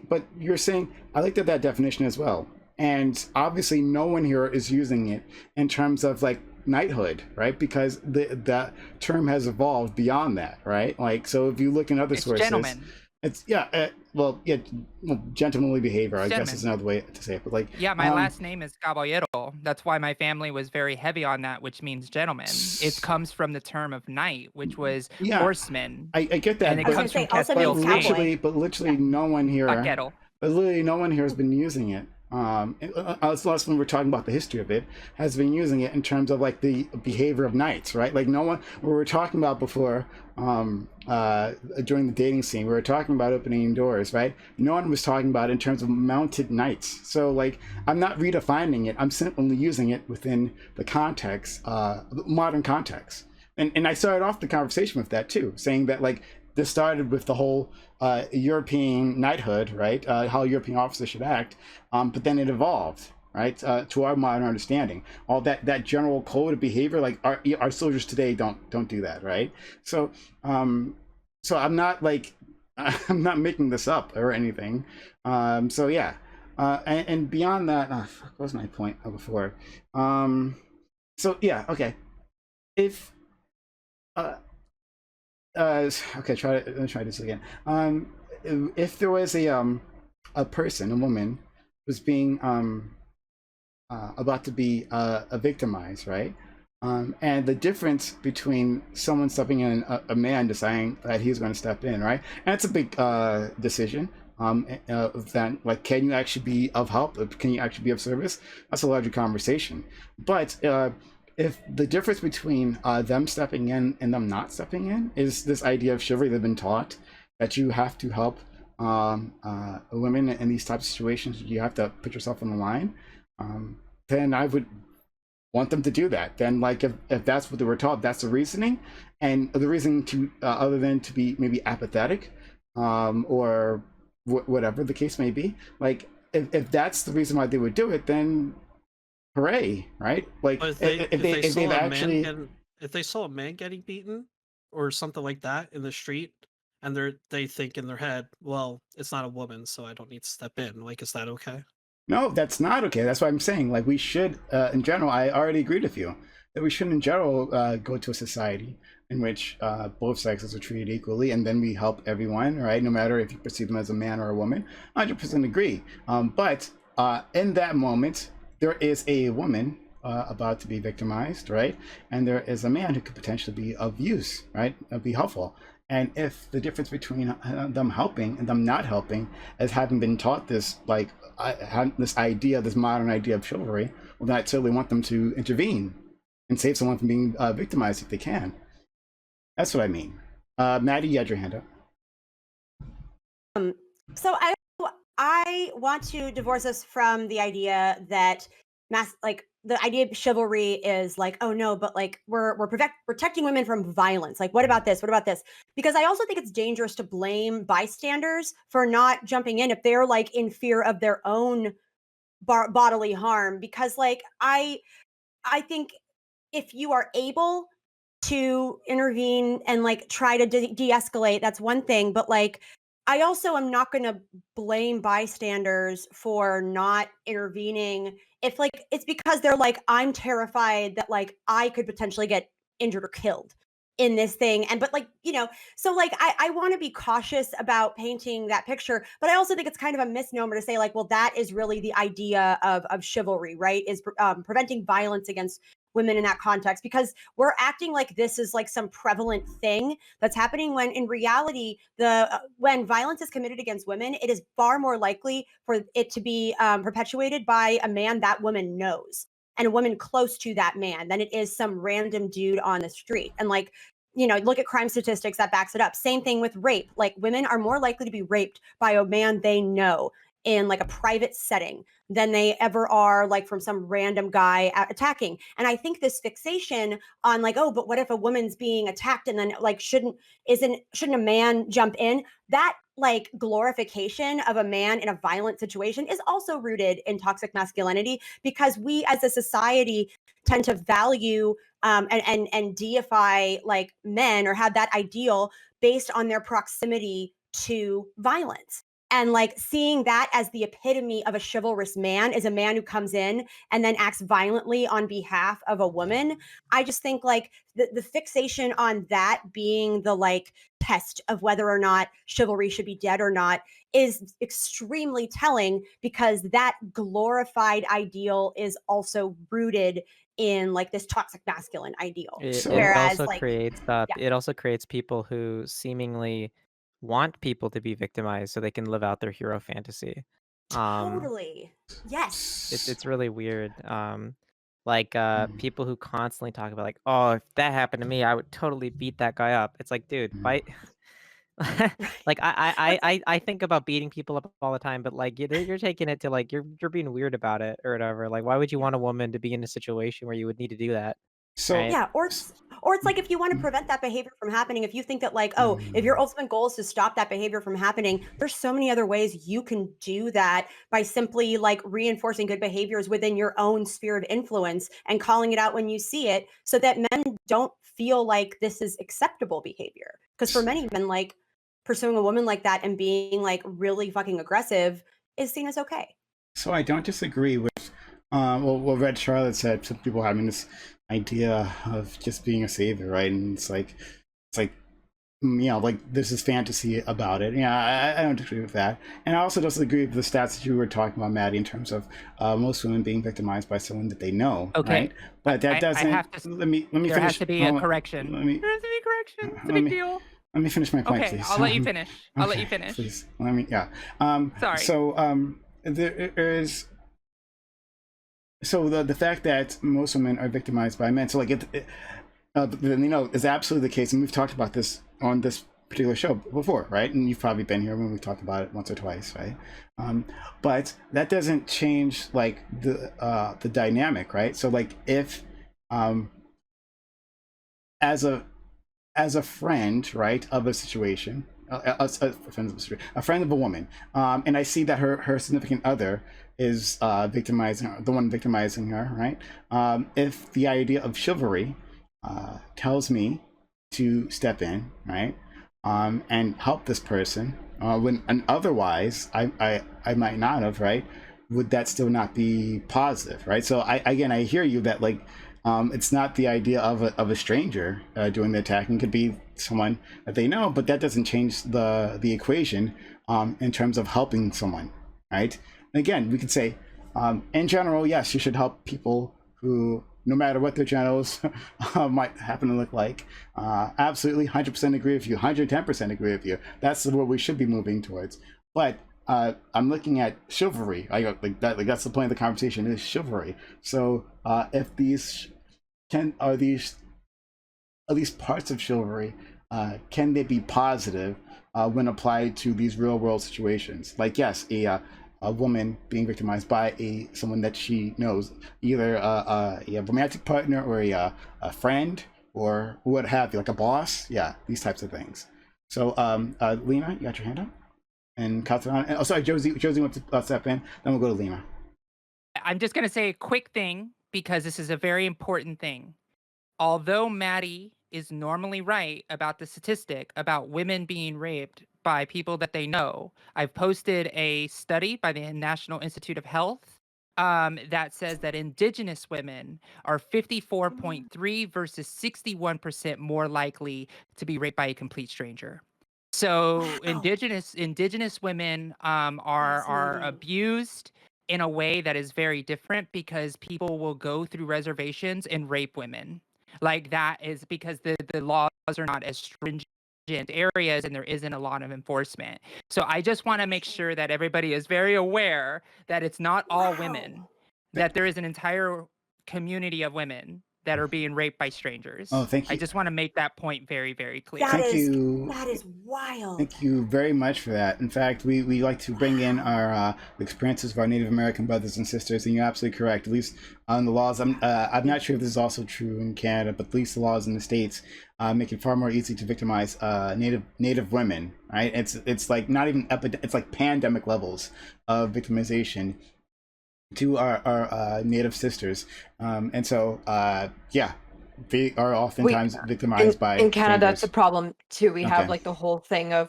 but you're saying I looked at that definition as well, and obviously no one here is using it in terms of like knighthood, right? Because that term has evolved beyond that, right? Like, so if you look in other sources, gentlemen. It's gentlemanly behavior, I guess is another way to say it. But like, my last name is Caballero. That's why my family was very heavy on that, which means gentleman. It comes from the term of knight, which was horseman. I get that. And it comes from also Castile means Spain. cowboy. But literally no one here. Vaquero. But literally no one here has been using it. Unless when we're talking about the history of it, has been using it in terms of like the behavior of knights, right? Like no one, we were talking about before, during the dating scene, we were talking about opening doors, right? No one was talking about it in terms of mounted knights. So like, I'm not redefining it. I'm simply using it within the context, modern context. And I started off the conversation with that too, saying that like, this started with the whole European knighthood, right? How European officers should act, but then it evolved, right? To our modern understanding, all that general code of behavior, like our soldiers today don't do that, right? So so I'm not like I'm not making this up or anything. So yeah, and beyond that, what was my point before? So yeah, okay. If okay, let me try this again. If there was a person, a woman, was being about to be victimized, right? And the difference between someone stepping in, a man deciding that he's going to step in, right? And it's a big decision. Then, like, can you actually be of help? Can you actually be of service? That's a larger conversation. But if the difference between them stepping in and them not stepping in is this idea of chivalry they've been taught, that you have to help women in these types of situations, you have to put yourself on the line, then I would want them to do that. Then, like, if that's what they were taught, that's the reasoning, and the reason to other than to be maybe apathetic, or whatever the case may be, like if that's the reason why they would do it, then hooray, right? Like But if they saw a man getting beaten or something like that in the street, and they think in their head, well, it's not a woman, so I don't need to step in. Like, is that okay? No, that's not okay. That's what I'm saying. Like, we should, in general, I already agreed with you that we should, in general, go to a society in which both sexes are treated equally, and then we help everyone, right? No matter if you perceive them as a man or a woman. 100% agree. But in that moment, there is a woman about to be victimized, right? And there is a man who could potentially be of use, right? Be helpful. And if the difference between them helping and them not helping is having been taught this, like, this idea, this modern idea of chivalry, well, then I certainly want them to intervene and save someone from being victimized if they can. That's what I mean. Maddie, you had your hand up. So I want to divorce us from the idea that the idea of chivalry is like, oh no, but like we're protecting women from violence. Like, what about this? What about this? Because I also think it's dangerous to blame bystanders for not jumping in if they're like in fear of their own bodily harm. Because like I think if you are able to intervene and like try to de-escalate, that's one thing. But like, I also am not going to blame bystanders for not intervening if like it's because they're like, I'm terrified that like I could potentially get injured or killed in this thing. And but like, so like I want to be cautious about painting that picture, but I also think it's kind of a misnomer to say like, well, that is really the idea of chivalry, right? Is preventing violence against women in that context, because we're acting like this is like some prevalent thing that's happening, when in reality when violence is committed against women, it is far more likely for it to be perpetuated by a man that woman knows and a woman close to that man than it is some random dude on the street. And like, look at crime statistics that backs it up. Same thing with rape. Like, women are more likely to be raped by a man they know in like a private setting than they ever are like from some random guy attacking. And I think this fixation on like, oh, but what if a woman's being attacked and then like shouldn't a man jump in? That like glorification of a man in a violent situation is also rooted in toxic masculinity, because we as a society tend to value and deify like men, or have that ideal based on their proximity to violence. And like seeing that as the epitome of a chivalrous man is a man who comes in and then acts violently on behalf of a woman. I just think like the fixation on that being the like test of whether or not chivalry should be dead or not is extremely telling, because that glorified ideal is also rooted in like this toxic masculine ideal. It Whereas also like, creates yeah. it also creates people who seemingly want people to be victimized so they can live out their hero fantasy. Totally. Yes. It's really weird. Like Mm. people who constantly talk about like, oh, if that happened to me, I would totally beat that guy up. It's like, dude, fight. Like I think about beating people up all the time, but like you're taking it to like you're being weird about it or whatever. Like, why would you Yeah. want a woman to be in a situation where you would need to do that? So Right. Yeah, or it's like if you want to prevent that behavior from happening, if you think that like, oh, if your ultimate goal is to stop that behavior from happening, there's so many other ways you can do that by simply like reinforcing good behaviors within your own sphere of influence and calling it out when you see it so that men don't feel like this is acceptable behavior. Because for many men, like pursuing a woman like that and being like really fucking aggressive is seen as okay. So I don't disagree with what Red Charlotte said. Some people having this idea of just being a savior, right? And it's like like there's this fantasy about it. Yeah, I don't agree with that. And I also don't agree with the stats that you were talking about, Maddie, in terms of most women being victimized by someone that they know, Okay. right? But that doesn't. I have to, let me there finish. has to be a correction. Let me There has to be a correction. It's a let big me- deal. let me finish my point, Okay, please. I'll let you finish. I'll let you finish. Please. Let me. Yeah. Sorry. So there is. So the fact that most women are victimized by men, so like is absolutely the case, and we've talked about this on this particular show before, right? And you've probably been here when we talked about it once or twice, right? But that doesn't change like the dynamic, right? So like if as a friend, right, of a situation, a friend of a woman, and I see that her significant other is victimizing her, the one victimizing her, right? If the idea of chivalry tells me to step in, right, and help this person, and otherwise I might not have, right? Would that still not be positive, right? So I hear you that like it's not the idea of a stranger doing the attacking. It could be someone that they know, but that doesn't change the equation in terms of helping someone, right? And again, we could say, in general, yes, you should help people who, no matter what their genitals might happen to look like. Absolutely, 100% agree with you, 110% agree with you. That's what we should be moving towards. But I'm looking at chivalry. Like that's the point of the conversation is chivalry. So if these are these parts of chivalry, can they be positive when applied to these real world situations? Like yes, a woman being victimized by someone that she knows, either a romantic partner or a friend or what have you, like a boss. Yeah, these types of things. So Lena, you got your hand up, and Katana. Oh, sorry, Josie wants to step in. Then we'll go to Lena. I'm just going to say a quick thing because this is a very important thing. Although Maddie is normally right about the statistic about women being raped by people that they know, I've posted a study by the National Institute of Health that says that Indigenous women are 54.3 versus 61% more likely to be raped by a complete stranger. So Indigenous women are Fascinating. abused in a way that is very different because people will go through reservations and rape women. Like that is because the laws are not as stringent areas and there isn't a lot of enforcement. So I just want to make sure that everybody is very aware that it's not all women, that there is an entire community of women that are being raped by strangers. Oh, thank you. I just want to make that point very, very clear. That Thank is you. that is wild. Thank you very much for that. In fact, we like to bring in our experiences of our Native American brothers and sisters, and you're absolutely correct. At least on the laws, I'm not sure if this is also true in Canada, but at least the laws in the States make it far more easy to victimize Native women. Right? It's like not even it's like pandemic levels of victimization to our Native sisters, and so yeah. They are oftentimes victimized by in Canada. It's a strangers. problem too. We Okay. have like the whole thing of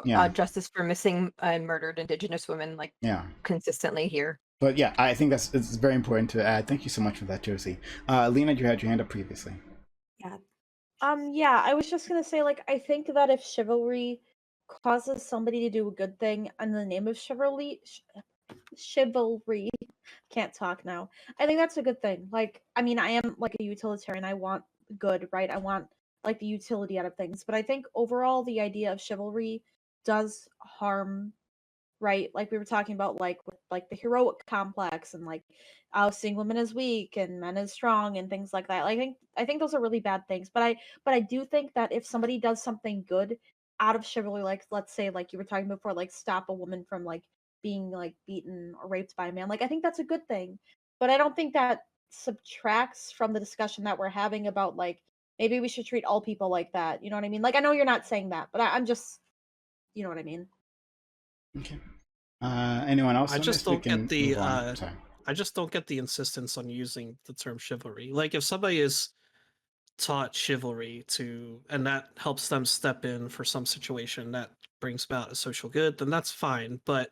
Yeah. justice for missing and murdered Indigenous women, like Yeah. consistently here. But yeah, I think it's very important to add. Thank you so much for that, Josie. Lena, you had your hand up previously. Yeah, I was just gonna say, like, I think that if chivalry causes somebody to do a good thing in the name of chivalry, can't talk now. I think that's a good thing. Like, I mean, I am like a utilitarian. I want good, right? I want like the utility out of things. But I think overall, the idea of chivalry does harm, right? Like we were talking about, like with like the heroic complex and like seeing women as weak and men as strong and things like that. Like, I think those are really bad things. But I do think that if somebody does something good out of chivalry, like let's say like you were talking before, like stop a woman from like being like beaten or raped by a man, like I think that's a good thing. But I don't think that subtracts from the discussion that we're having about like maybe we should treat all people like that. You know what I mean? Like I know you're not saying that, but I'm just, you know what I mean? Okay. Anyone else? I on just this? We don't get can the move on. Sorry. I just don't get the insistence on using the term chivalry. Like if somebody is taught chivalry to and that helps them step in for some situation that brings about a social good, then that's fine. But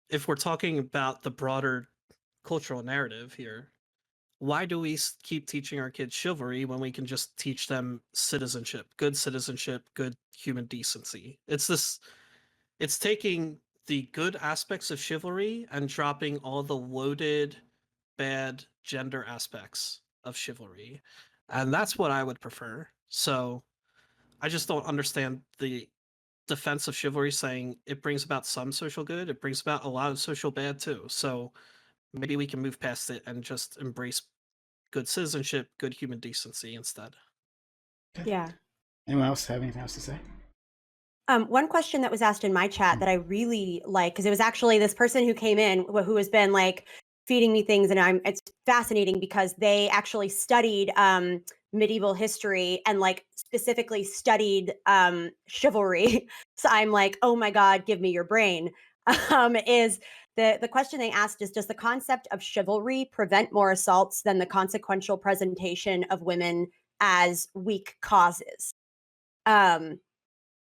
if we're talking about the broader cultural narrative here, why do we keep teaching our kids chivalry when we can just teach them citizenship, good human decency? It's taking the good aspects of chivalry and dropping all the loaded bad gender aspects of chivalry. And that's what I would prefer. So I just don't understand the defense of chivalry saying it brings about some social good, it brings about a lot of social bad too. So maybe we can move past it and just embrace good citizenship, good human decency instead. Okay. Yeah. Anyone else have anything else to say? One question that was asked in my chat that I really like, because it was actually this person who came in who has been like feeding me things, and it's fascinating because they actually studied medieval history and like specifically studied chivalry. So I'm like, oh my God, give me your brain. Is the question they asked is, does the concept of chivalry prevent more assaults than the consequential presentation of women as weak causes?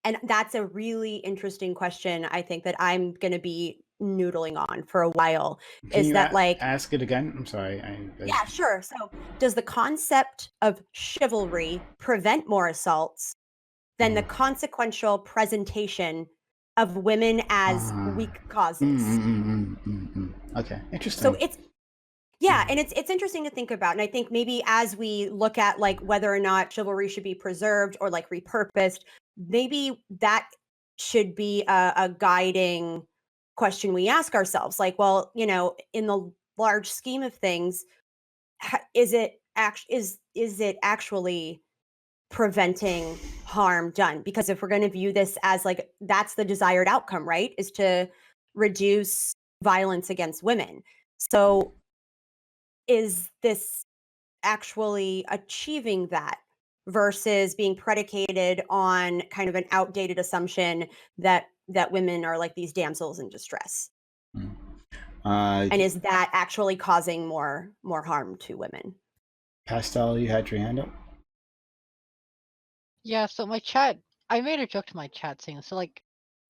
And that's a really interesting question, I think, that I'm going to be noodling on for a while. Can Is you that like, ask it again? I'm sorry. yeah, sure. So, does the concept of chivalry prevent more assaults than the consequential presentation of women as weak causes? Okay, interesting. So it's yeah, and it's interesting to think about. And I think maybe as we look at like whether or not chivalry should be preserved or like repurposed, maybe that should be a guiding question we ask ourselves. Like, well, you know, in the large scheme of things, is it actually preventing harm done? Because if we're going to view this as like that's the desired outcome, right? Is to reduce violence against women. So is this actually achieving that versus being predicated on kind of an outdated assumption that women are like these damsels in distress? And is that actually causing more harm to women? Pastel, you had your hand up. Yeah, so my chat, I made a joke to my chat saying, so like,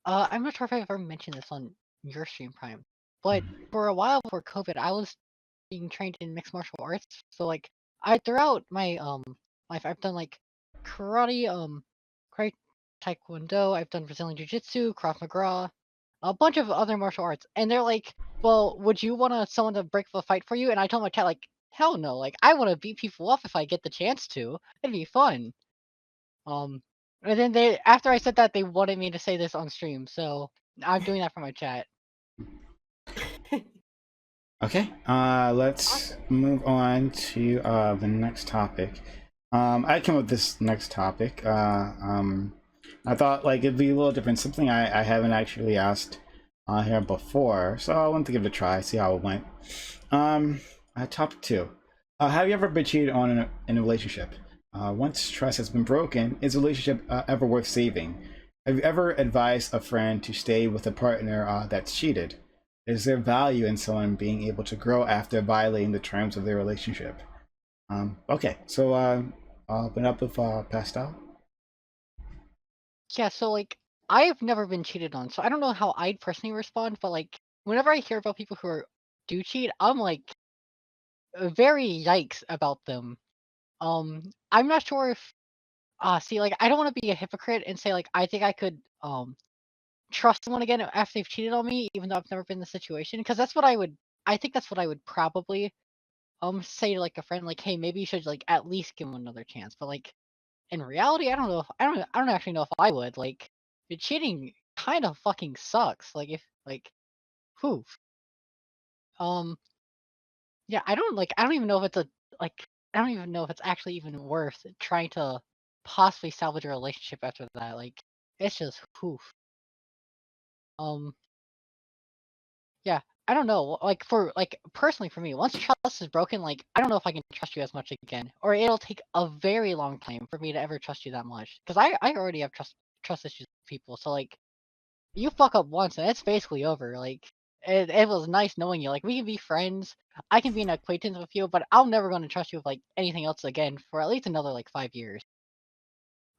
I'm not sure if I've ever mentioned this on your stream, Prime, but for a while before COVID, I was being trained in mixed martial arts. So like, throughout my life, I've done like karate, karate, taekwondo. I've done Brazilian jiu-jitsu, Krav Maga, a bunch of other martial arts, and they're like, well, would you want someone to break up a fight for you? And I told my chat like, hell no, like I want to beat people up if I get the chance to. It'd be fun. And then after I said that, they wanted me to say this on stream, so I'm doing that for my chat. Okay, let's move on to the next topic. I came up with this next topic. I thought like it'd be a little different, something I haven't actually asked here before, so I wanted to give it a try, see how it went. Topic 2. Have you ever been cheated on in a relationship? Once trust has been broken, is a relationship ever worth saving? Have you ever advised a friend to stay with a partner that's cheated? Is there value in someone being able to grow after violating the terms of their relationship? Okay, so I'll open up with Pastel. Yeah, so like I've never been cheated on, so I don't know how I'd personally respond, but like whenever I hear about people who do cheat, I'm like very yikes about them. I'm not sure if see, like I don't want to be a hypocrite and say like I think I could trust someone again after they've cheated on me, even though I've never been in the situation, because that's what I think that's what I would probably say to like a friend, like, hey, maybe you should like at least give him another chance. But like in reality, I don't know if I don't actually know if I would. Like the cheating kind of fucking sucks. Like if like whew. Yeah, I don't even know if it's I don't even know if it's actually even worth trying to possibly salvage a relationship after that. Like it's just poof. Um yeah. I don't know, like personally for me, once trust is broken, like I don't know if I can trust you as much again, or it'll take a very long time for me to ever trust you that much. Because I already have trust issues with people, so like you fuck up once and it's basically over. Like it was nice knowing you. Like we can be friends. I can be an acquaintance with you, but I'm never going to trust you with like anything else again for at least another like 5 years.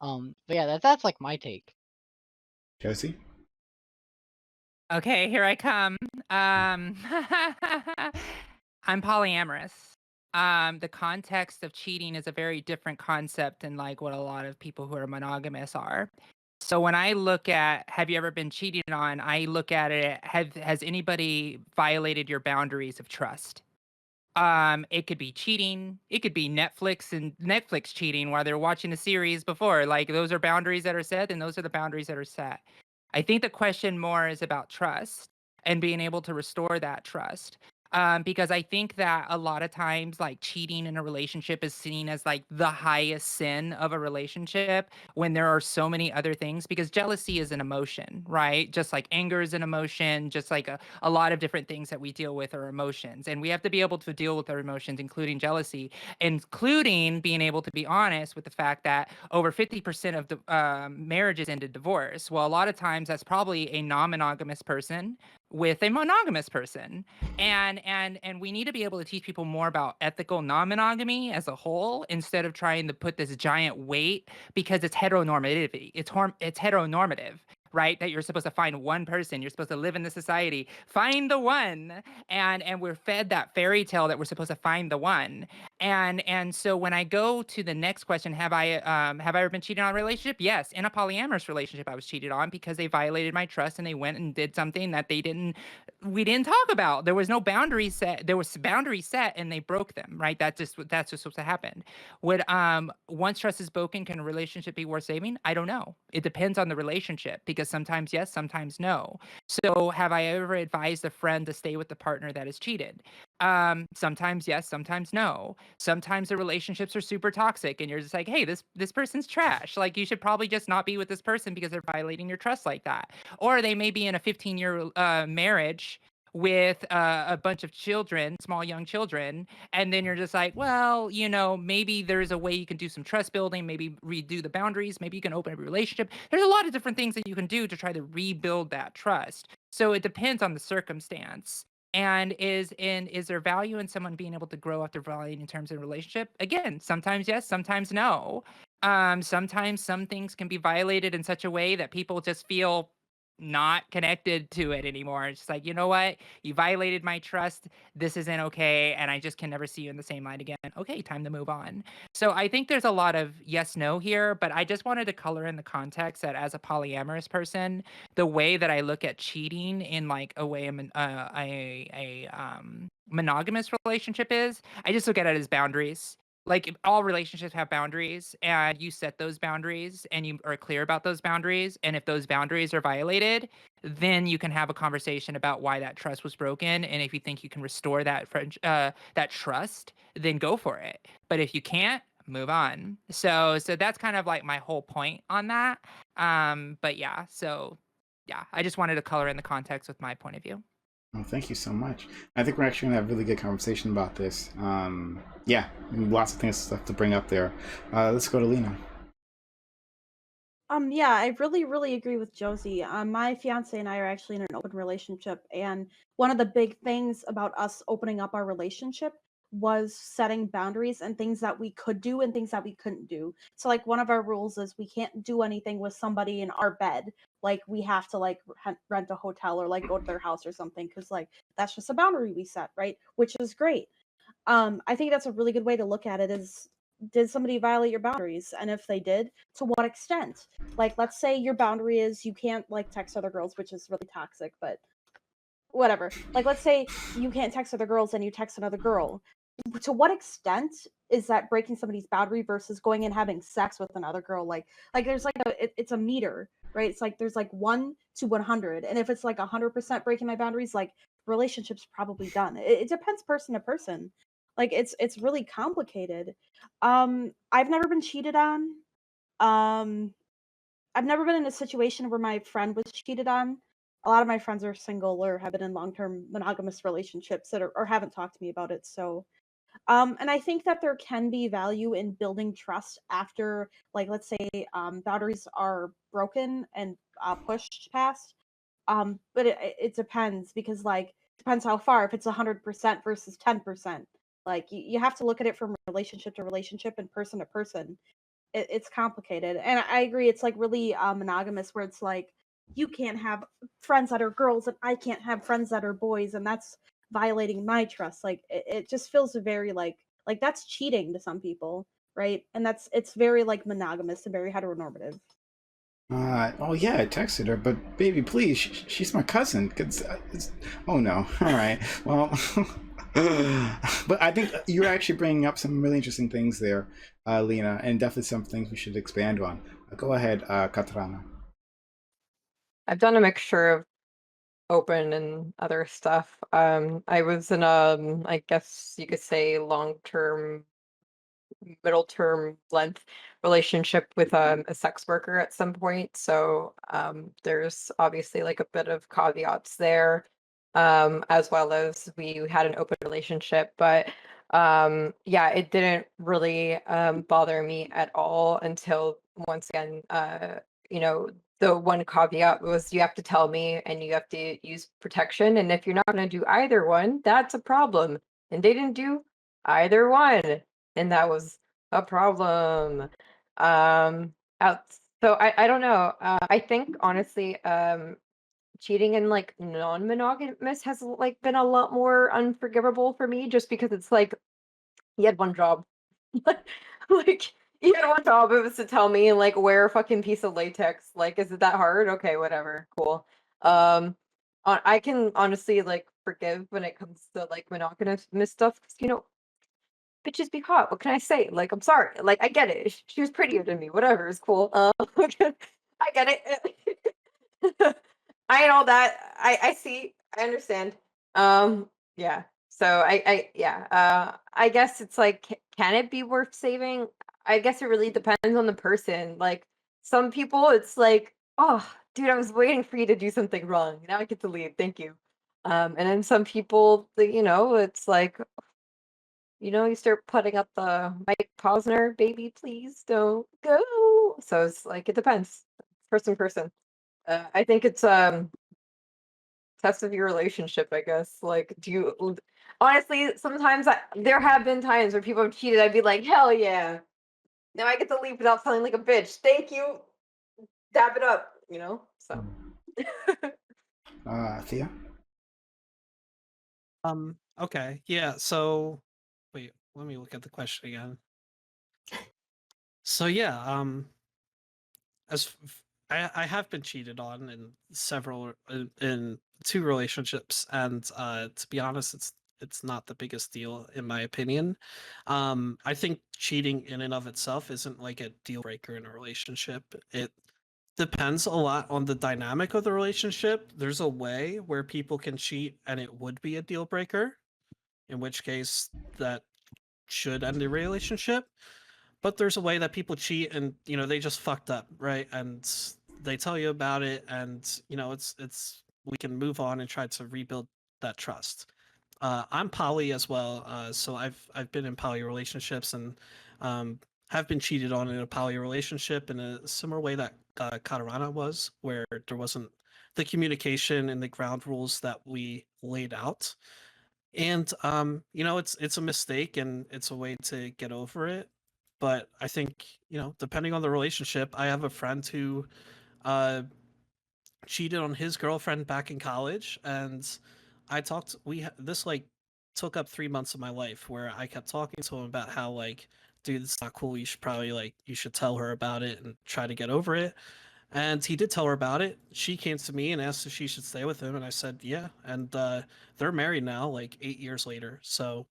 But yeah, that's like my take. Josie? Okay, here I come. I'm polyamorous. The context of cheating is a very different concept than like what a lot of people who are monogamous are. So when I look at have you ever been cheated on, I look at it, has anybody violated your boundaries of trust? It could be cheating, it could be Netflix cheating while they're watching a series before. Like those are boundaries that are set, and those are the boundaries that are set. I think the question more is about trust and being able to restore that trust. Because I think that a lot of times, like cheating in a relationship is seen as like the highest sin of a relationship when there are so many other things. Because jealousy is an emotion, right? Just like anger is an emotion, just like a lot of different things that we deal with are emotions. And we have to be able to deal with our emotions, including jealousy, including being able to be honest with the fact that over 50% of the marriages ended divorce. Well, a lot of times that's probably a non-monogamous person with a monogamous person. And we need to be able to teach people more about ethical non-monogamy as a whole instead of trying to put this giant weight because it's heteronormativity. It's heteronormative, right? That you're supposed to find one person, you're supposed to live in the society, find the one. And we're fed that fairy tale that we're supposed to find the one. And so when I go to the next question, have I ever been cheated on in a relationship? Yes, in a polyamorous relationship I was cheated on because they violated my trust and they went and did something that we didn't talk about. There was no boundaries set. There was boundaries set and they broke them, right? That's just what happened. Would once trust is broken, can a relationship be worth saving? I don't know. It depends on the relationship because sometimes yes, sometimes no. So have I ever advised a friend to stay with the partner that has cheated? Sometimes yes, sometimes no. Sometimes the relationships are super toxic and you're just like, hey, this person's trash. Like you should probably just not be with this person because they're violating your trust like that. Or they may be in a 15-year marriage with a bunch of children, small young children, and then you're just like, well, maybe there's a way you can do some trust building, maybe redo the boundaries, maybe you can open up a relationship. There's a lot of different things that you can do to try to rebuild that trust. So it depends on the circumstance. And is there value in someone being able to grow after violating terms in a relationship? Again, sometimes yes, sometimes no. Sometimes some things can be violated in such a way that people just feel not connected to it anymore. It's just like, you know what? You violated my trust. This isn't okay. And I just can never see you in the same light again. Okay, time to move on. So I think there's a lot of yes, no here, but I just wanted to color in the context that as a polyamorous person, the way that I look at cheating in like a way monogamous relationship is, I just look at it as boundaries. Like all relationships have boundaries and you set those boundaries and you are clear about those boundaries. And if those boundaries are violated, then you can have a conversation about why that trust was broken. And if you think you can restore that that trust, then go for it. But if you can't, move on. So that's kind of like my whole point on that. But yeah, I just wanted to color in the context with my point of view. Well, thank you so much. I think we're actually gonna have a really good conversation about this. Yeah, lots of stuff to bring up there. Let's go to Lena. Yeah, I really, really agree with Josie. My fiance and I are actually in an open relationship, and one of the big things about us opening up our relationship was setting boundaries and things that we could do and things that we couldn't do. So, like, one of our rules is we can't do anything with somebody in our bed. Like, we have to like rent a hotel or like go to their house or something, because like that's just a boundary we set, right? Which is great. I think that's a really good way to look at it is, did somebody violate your boundaries? And if they did, to what extent? Like, let's say your boundary is you can't like text other girls, which is really toxic, but whatever. Like, let's say you can't text other girls and you text another girl. To what extent is that breaking somebody's boundary versus going and having sex with another girl? Like there's like it's a meter, right? It's like there's like 1 to 100, and if it's like 100% breaking my boundaries, like relationship's probably done. It depends person to person. Like it's really complicated. I've never been cheated on. Um, I've never been in a situation where my friend was cheated on. a lot of my friends are single or have been in long-term monogamous relationships that are, or haven't talked to me about it. So and I think that there can be value in building trust after, like, let's say, boundaries are broken and pushed past. But it depends because, like, depends how far. If it's 100% versus 10%, like you have to look at it from relationship to relationship and person to person. It's complicated, and I agree. It's like really monogamous, where it's like you can't have friends that are girls, and I can't have friends that are boys, and that's violating my trust. Like it just feels very like that's cheating to some people, right? And it's very like monogamous and very heteronormative. Oh yeah, I texted her, but baby, please, she's my cousin. Oh no. All right. Well, but I think you're actually bringing up some really interesting things there, Lena, and definitely some things we should expand on. Go ahead, Katarana. I've done a mixture of open and other stuff. I was in I guess you could say long-term, middle term length relationship with a sex worker at some point. So there's obviously like a bit of caveats there, as well as we had an open relationship. But yeah, it didn't really bother me at all until once again, you know, the one caveat was you have to tell me and you have to use protection. And if you're not going to do either one, that's a problem. And they didn't do either one. And that was a problem. Out so I don't know. I think honestly, cheating in like non-monogamous has like been a lot more unforgivable for me just because it's like you had one job. Like you had one job, it was to tell me like wear a fucking piece of latex. Like, is it that hard? Okay, whatever, cool. I can honestly like forgive when it comes to like monogamous stuff because bitches be hot. What can I say? Like, I'm sorry. Like, I get it. She was prettier than me. Whatever. It's cool. I get it. I ain't all that. I see. I understand. Yeah. So yeah. I guess it's like, can it be worth saving? I guess it really depends on the person. Like, some people, it's like, oh, dude, I was waiting for you to do something wrong. Now I get to leave. Thank you. And then some people, it's like, you start putting up the Mike Posner, baby, please don't go. So it's like it depends, person person. I think it's test of your relationship, I guess. Like, honestly? Sometimes there have been times where people have cheated. I'd be like, hell yeah! Now I get to leave without sounding like a bitch. Thank you. Dab it up, So. Thea. Okay. Yeah. So, wait. Let me look at the question again. So yeah. As I have been cheated on in several in two relationships, and to be honest, it's not the biggest deal in my opinion. I think cheating in and of itself isn't like a deal breaker in a relationship. It depends a lot on the dynamic of the relationship. There's a way where people can cheat and it would be a deal breaker, in which case that should end the relationship. But there's a way that people cheat and they just fucked up, right? And they tell you about it, and it's we can move on and try to rebuild that trust. I'm poly as well, so I've been in poly relationships and have been cheated on in a poly relationship in a similar way that Katarana was, where there wasn't the communication and the ground rules that we laid out. And it's a mistake and it's a way to get over it. But I think, depending on the relationship, I have a friend who uh cheated on his girlfriend back in college, and this like took up 3 months of my life where I kept talking to him about how, like, dude, it's not cool. You should tell her about it and try to get over it. And he did tell her about it. She came to me and asked if she should stay with him, and I said yeah. And they're married now, like 8 years later. So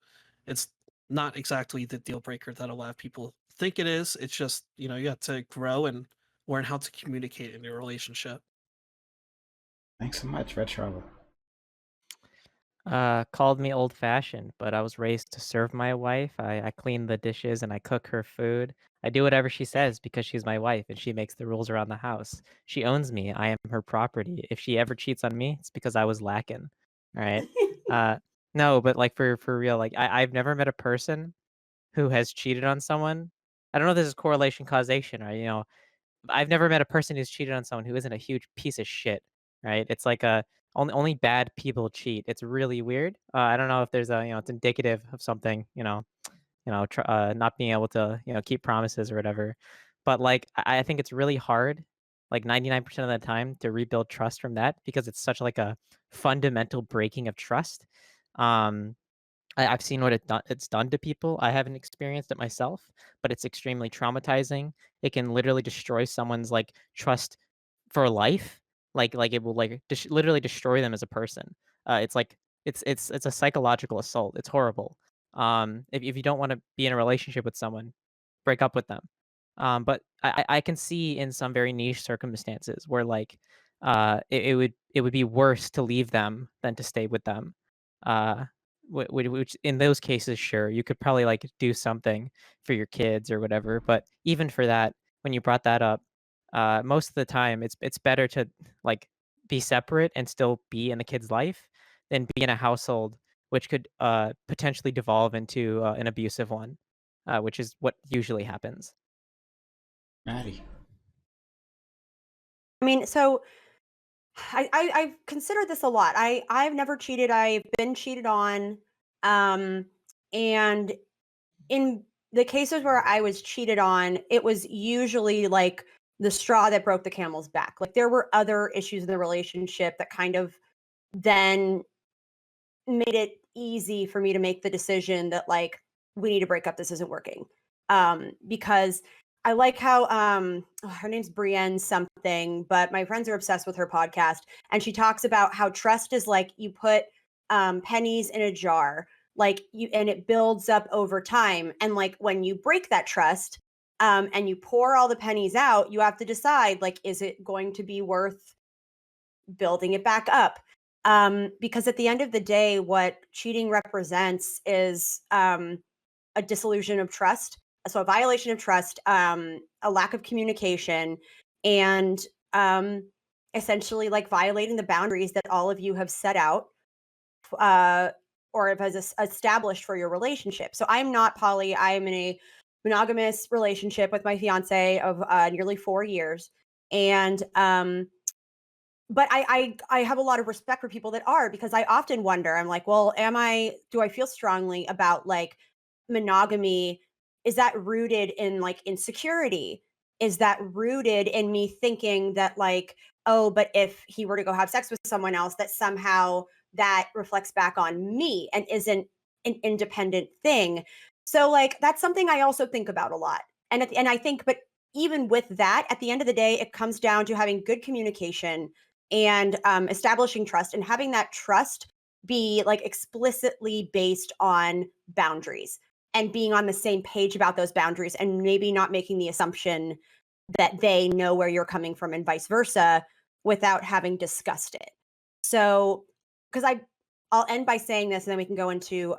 it's not exactly the deal breaker that a lot of people think it is. It's just you have to grow and learn how to communicate in your relationship. Thanks so much, Red Charlotte. Called me old-fashioned, but I was raised to serve my wife. I clean the dishes and I cook her food. I do whatever she says because she's my wife and she makes the rules around the house. She owns me. I am her property. If she ever cheats on me, it's because I was lacking. All right. Uh, no, but like for real, like I've never met a person who has cheated on someone. I don't know if this is correlation causation or I've never met a person who's cheated on someone who isn't a huge piece of shit, right? It's like only bad people cheat. It's really weird. I don't know if there's it's indicative of something, not being able to, keep promises or whatever. But like, I think it's really hard, like 99% of the time, to rebuild trust from that because it's such like a fundamental breaking of trust. Um, I've seen what it's done to people. I haven't experienced it myself, but it's extremely traumatizing. It can literally destroy someone's like trust for life. Like it will like literally destroy them as a person. It's like it's a psychological assault. It's horrible. If you don't want to be in a relationship with someone, break up with them. But I can see in some very niche circumstances where like it would be worse to leave them than to stay with them. Uh, which in those cases, sure, you could probably like do something for your kids or whatever. But even for that, when you brought that up, most of the time it's better to like be separate and still be in the kid's life than be in a household which could potentially devolve into an abusive one, which is what usually happens. Maddie. I mean, so I've considered this a lot. I've never cheated. I've been cheated on, and in the cases where I was cheated on, it was usually like the straw that broke the camel's back. Like there were other issues in the relationship that kind of then made it easy for me to make the decision that like we need to break up. This isn't working. Because I like how her name's Brienne something, but my friends are obsessed with her podcast, and she talks about how trust is like you put pennies in a jar, like you, and it builds up over time. And like when you break that trust, and you pour all the pennies out, you have to decide like, is it going to be worth building it back up? Because at the end of the day, what cheating represents is a dissolution of trust. So a violation of trust, a lack of communication, and essentially like violating the boundaries that all of you have set out or have established for your relationship. So I'm not poly. I'm in a monogamous relationship with my fiance of nearly 4 years. And but I have a lot of respect for people that are, because I often wonder, I'm like, well, do I feel strongly about like monogamy? Is that rooted in like insecurity? Is that rooted in me thinking that like, oh, but if he were to go have sex with someone else, that somehow that reflects back on me and isn't an independent thing? So like that's something I also think about a lot. And I think, but even with that, at the end of the day, it comes down to having good communication and establishing trust, and having that trust be like explicitly based on boundaries and being on the same page about those boundaries, and maybe not making the assumption that they know where you're coming from and vice versa without having discussed it. So, because I'll end by saying this and then we can go into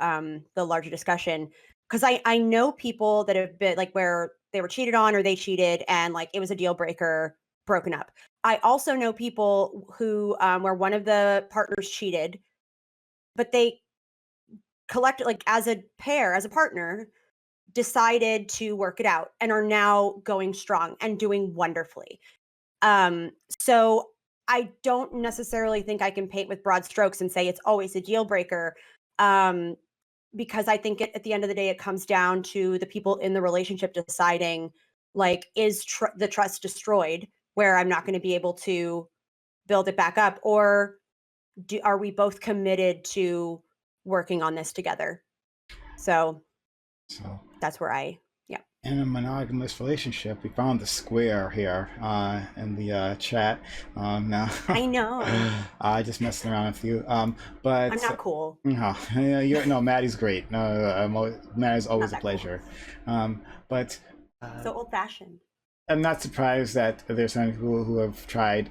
the larger discussion, because I know people that have been like where they were cheated on or they cheated and like it was a deal breaker, broken up. I also know people who where one of the partners cheated, but they collected like as a pair, as a partner, decided to work it out and are now going strong and doing wonderfully. So I don't necessarily think I can paint with broad strokes and say it's always a deal breaker. Because I think at the end of the day, it comes down to the people in the relationship deciding, like, is the trust destroyed where I'm not going to be able to build it back up, or are we both committed to working on this together? So that's where in a monogamous relationship, we found the square here in the chat. Now I know. I just messing around with you. But I'm not cool. No, no, Maddie's great. No, Maddie's always a pleasure. Cool. But so old-fashioned. I'm not surprised that there's some people who have tried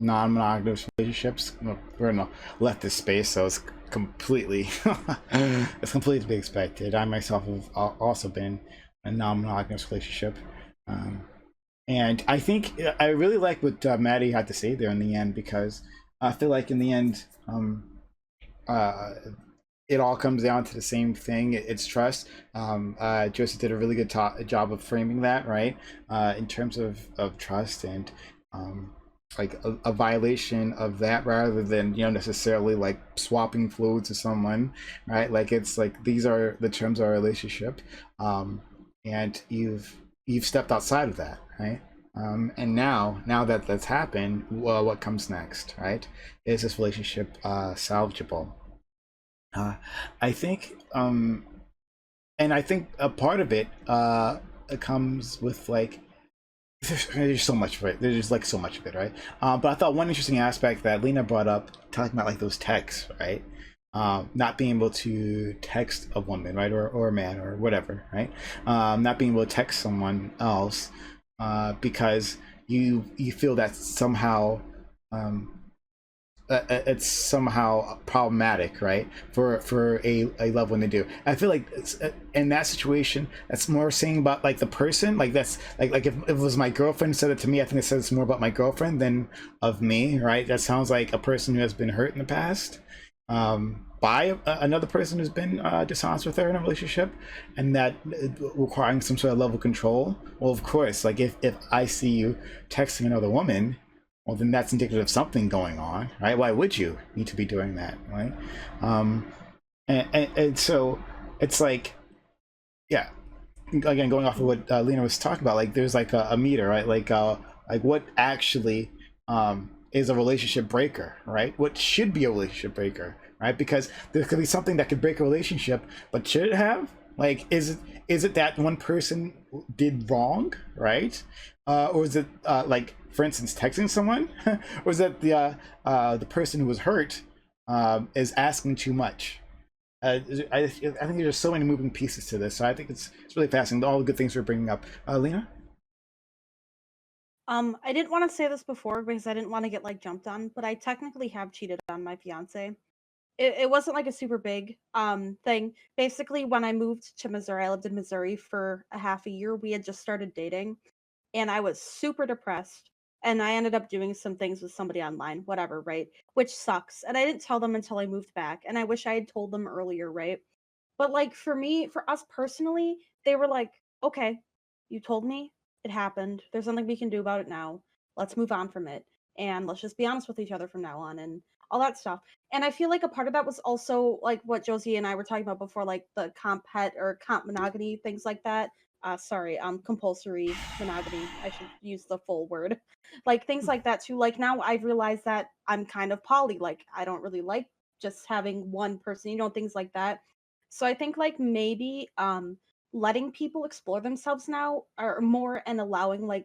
non-monogamous relationships. We're gonna let this space, so it's completely it's completely to be expected. I myself have also been in a non-monogamous relationship, and I think I really like what Maddie had to say there in the end, because I feel like in the end, uh, it all comes down to the same thing. It's trust. Joseph did a really good job of framing that, right? In terms of trust, and like a violation of that, rather than necessarily like swapping fluids to someone, right? Like it's like these are the terms of our relationship, and you've stepped outside of that, right? And now that that's happened, well, what comes next, right? Is this relationship salvageable? I think, and I think a part of it comes with like there's so much of it. There's just like so much of it, right? But I thought one interesting aspect that Lena brought up, talking about like those texts, right? Not being able to text a woman, right, or a man, or whatever, right? Not being able to text someone else because you feel that somehow it's somehow problematic, right, for a loved one to do. I feel like in that situation, that's more saying about like the person. Like that's like if it was my girlfriend said it to me, I think it says more about my girlfriend than of me, right? That sounds like a person who has been hurt in the past by another person who's been dishonest with her in a relationship, and that requiring some sort of level of control. Well, of course, like if I see you texting another woman, well, then that's indicative of something going on, right? Why would you need to be doing that, right? And so it's like, yeah, again, going off of what Lena was talking about, like there's like a meter, right? Like what actually is a relationship breaker, right? What should be a relationship breaker, right? Because there could be something that could break a relationship, but should it have? Like, is it that one person did wrong, right? Or is it like, for instance, texting someone, or is that the person who was hurt is asking too much? I think there's so many moving pieces to this, so I think it's really fascinating. All the good things we're bringing up, Lena. I didn't want to say this before because I didn't want to get like jumped on, but I technically have cheated on my fiance. It wasn't like a super big thing. Basically, when I moved to Missouri, I lived in Missouri for a half a year. We had just started dating, and I was super depressed. And I ended up doing some things with somebody online, whatever, right? Which sucks. And I didn't tell them until I moved back. And I wish I had told them earlier, right? But like for me, for us personally, they were like, okay, you told me, it happened. There's nothing we can do about it now. Let's move on from it. And let's just be honest with each other from now on and all that stuff. And I feel like a part of that was also like what Josie and I were talking about before, like the comp pet or comp monogamy, things like that. Compulsory monogamy. I should use the full word. Like things like that too. Like now I've realized that I'm kind of poly. Like I don't really like just having one person, things like that. So I think like maybe letting people explore themselves now or more, and allowing like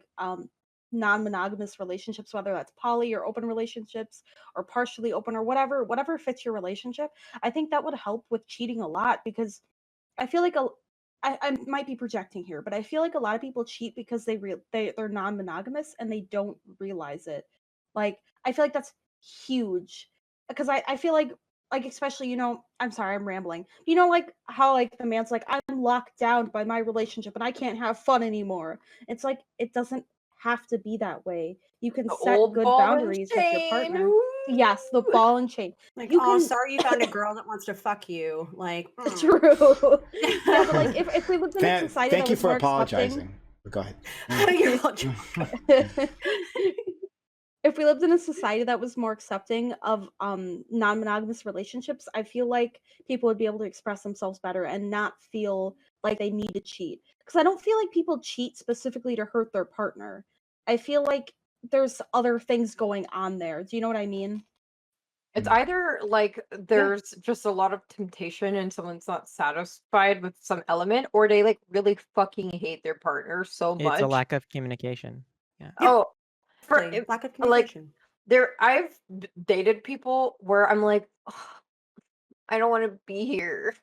non-monogamous relationships, whether that's poly or open relationships or partially open or whatever fits your relationship. I think that would help with cheating a lot, because I feel like I might be projecting here, but I feel like a lot of people cheat because they're non-monogamous and they don't realize it. Like I feel like that's huge, because I feel like especially, I'm sorry, I'm rambling. Like how like the man's like, I'm locked down by my relationship and I can't have fun anymore. It's like it doesn't have to be that way. You can The set old good ball and boundaries with your chain. partner. Yes, the ball and chain. Like, You oh, can sorry, you found a girl that wants to fuck you. Like, True. Yeah, but like if we lived in a society Thank that you was for more apologizing. But go ahead. You're welcome. accepting, if we lived in a society that was more accepting of non-monogamous relationships, I feel like people would be able to express themselves better and not feel like they need to cheat. Because I don't feel like people cheat specifically to hurt their partner. I feel like there's other things going on there. Do you know what I mean? It's either like there's just a lot of temptation and someone's not satisfied with some element, or they like really fucking hate their partner so It's much. a lack of communication. Yeah. Oh, Lack of like communication. I've dated people where I'm like, "Ugh, I don't want to be here.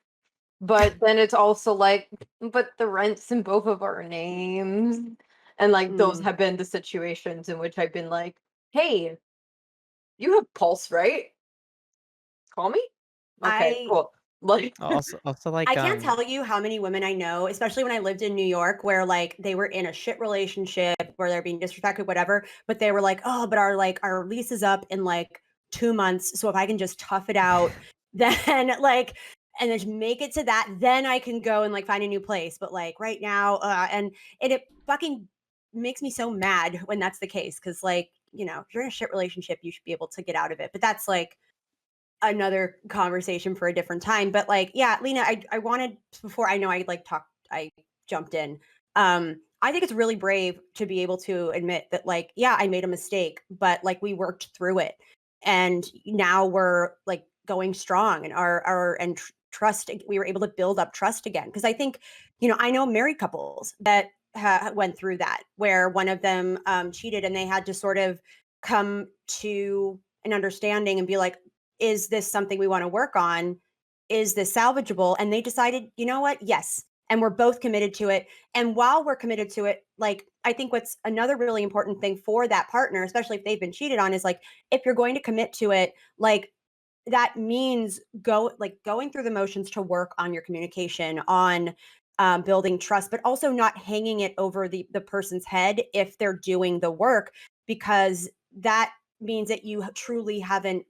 But then it's also like, but the rent's in both of our names. And like those have been the situations in which I've been like, hey, You have pulse, right? Call me? Okay, I cool. Like, Also like I can't tell you how many women I know, especially when I lived in New York, where like they were in a shit relationship where they're being disrespected, whatever. But they were like, oh, but our lease is up in like 2 months. So if I can just tough it out, then like and then just make it to that, then I can go and like find a new place. But like right now, and it fucking makes me so mad when that's the case. Cause like, you know, if you're in a shit relationship, you should be able to get out of it. But that's like another conversation for a different time. But like, yeah, Lena, I wanted before I know I jumped in. I think it's really brave to be able to admit that like, yeah, I made a mistake, but like we worked through it. And now we're like going strong and trust, we were able to build up trust again. Cause I think, you know, I know married couples that went through that where one of them cheated and they had to sort of come to an understanding and be like, is this something we want to work on? Is this salvageable? And they decided, you know what? Yes. And we're both committed to it. And while we're committed to it, like, I think what's another really important thing for that partner, especially if they've been cheated on, is like, if you're going to commit to it, like, that means going through the motions to work on your communication, on building trust, but also not hanging it over the person's head if they're doing the work, because that means that you truly haven't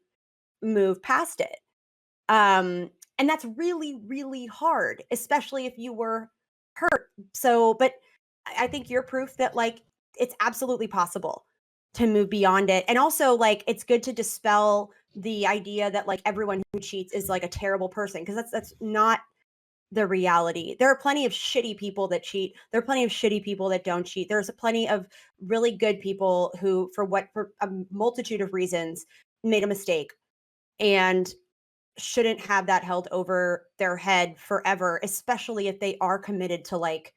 move past it. And that's really, really hard, especially if you were hurt. So, but I think you're proof that like it's absolutely possible to move beyond it. And also like it's good to dispel the idea that like everyone who cheats is like a terrible person, because that's not the reality. There are plenty of shitty people that cheat. There are plenty of shitty people that don't cheat. There's plenty of really good people who for a multitude of reasons made a mistake and shouldn't have that held over their head forever, especially if they are committed to like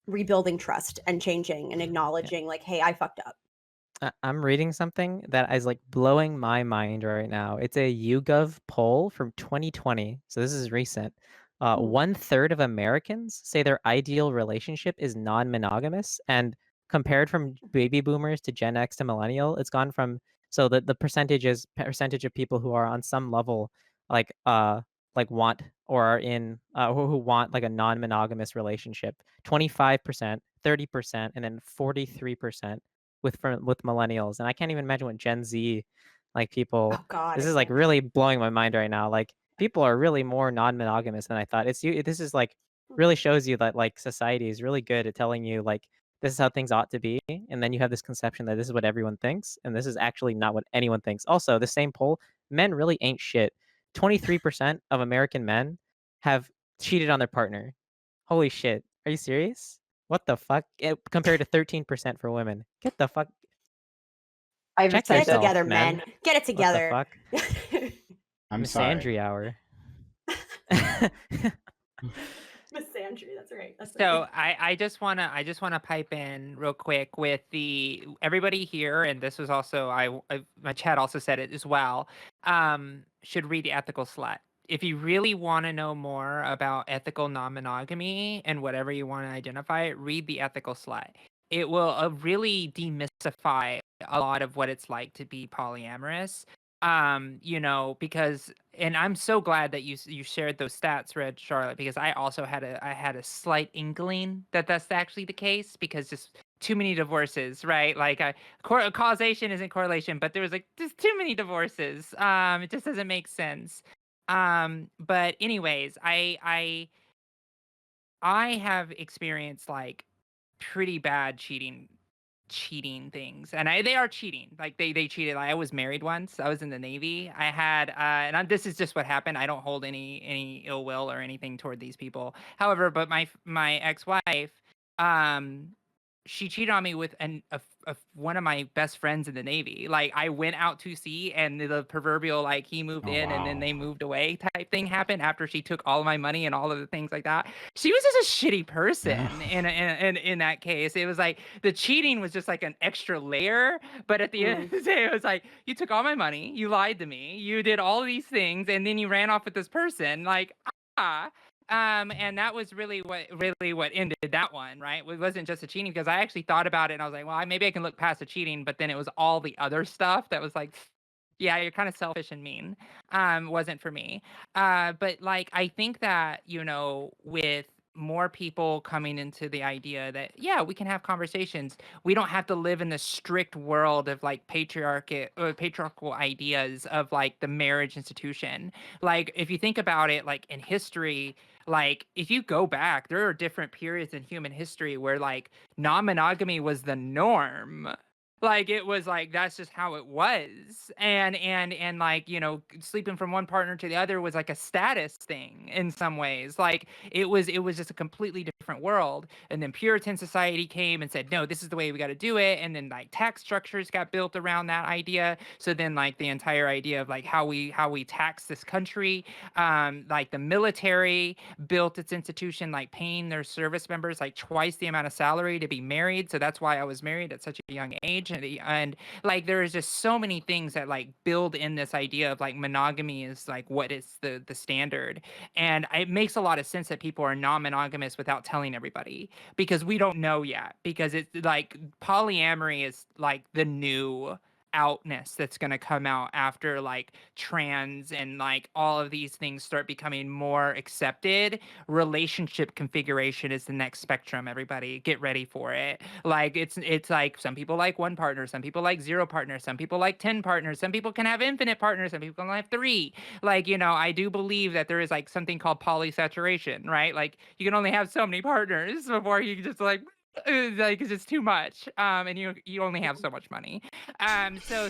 rebuilding trust and changing and acknowledging like, hey, I fucked up. I'm reading something that is like blowing my mind right now. It's a YouGov poll from 2020. So this is recent. 1/3 of Americans say their ideal relationship is non-monogamous, and compared from baby boomers to Gen X to millennial, it's gone from so the percentage of people who are on some level like want or are in who want like a non-monogamous relationship. 25%, 30%, and then 43% with millennials. And I can't even imagine what Gen Z like people. Oh God. This is like really blowing my mind right now. Like people are really more non-monogamous than I thought. This is like really shows you that like society is really good at telling you like this is how things ought to be, and then you have this conception that this is what everyone thinks, and this is actually not what anyone thinks. Also, the same poll, men really ain't shit. 23% of American men have cheated on their partner. Holy shit. Are you serious? What the fuck? Compared to 13% for women. Get the fuck. I've Check Get it said yourself, together, men. men. Get it What the together. fuck? I'm sorry. Misandry hour. Miss Sandry, that's right. That's So right. I just wanna pipe in real quick with everybody here, and this was also my chat also said it as well. Should read the Ethical Slut. If you really want to know more about ethical non-monogamy and whatever you want to identify, read the Ethical Slut. It will really demystify a lot of what it's like to be polyamorous. Because and I'm so glad that you shared those stats, Red Charlotte, because I also had a slight inkling that that's actually the case, because just too many divorces, right? Like causation isn't correlation, but there was like just too many divorces. It just doesn't make sense. But anyways, I have experienced like pretty bad cheating things, and they are cheating, like they cheated. Like, I was married once, I was in the Navy, I had this is just what happened. I don't hold any ill will or anything toward these people, however, but my ex-wife, um she cheated on me with one of my best friends in the Navy. Like, I went out to sea, and the proverbial like he moved Oh, in and then wow. they moved away type thing happened after she took all of my money and all of the things like that. She was just a shitty person in that case. It was like the cheating was just like an extra layer, but at the end of the day, it was like, you took all my money, you lied to me, you did all these things, and then you ran off with this person. Like, and that was really what ended that one, right? It wasn't just the cheating, because I actually thought about it and I was like, well, maybe I can look past the cheating, but then it was all the other stuff that was like, Yeah, you're kind of selfish and mean. Wasn't for me. But like I think that, with more people coming into the idea that yeah, we can have conversations. We don't have to live in the strict world of like patriarchal ideas of like the marriage institution. Like if you think about it, like in history, like if you go back, there are different periods in human history where like non-monogamy was the norm. Like it was like that's just how it was. And like, sleeping from one partner to the other was like a status thing in some ways. Like it was just a completely different world. And then Puritan society came and said, "No, this is the way we got to do it." And then like tax structures got built around that idea. So then like the entire idea of like how we tax this country, like the military built its institution like paying their service members like twice the amount of salary to be married. So that's why I was married at such a young age. And like there is just so many things that like build in this idea of like monogamy is like what is the standard. And it makes a lot of sense that people are non-monogamous without telling everybody, because we don't know yet, because it's like polyamory is like the new outness that's going to come out after like trans and like all of these things start becoming more accepted. Relationship configuration is the next spectrum. Everybody get ready for it. Like it's like some people like one partner, some people like zero partners, some people like 10 partners, some people can have infinite partners, some people can have 3. Like, I do believe that there is like something called polysaturation, right? Like you can only have so many partners before you just like it's just too much, and you only have so much money, so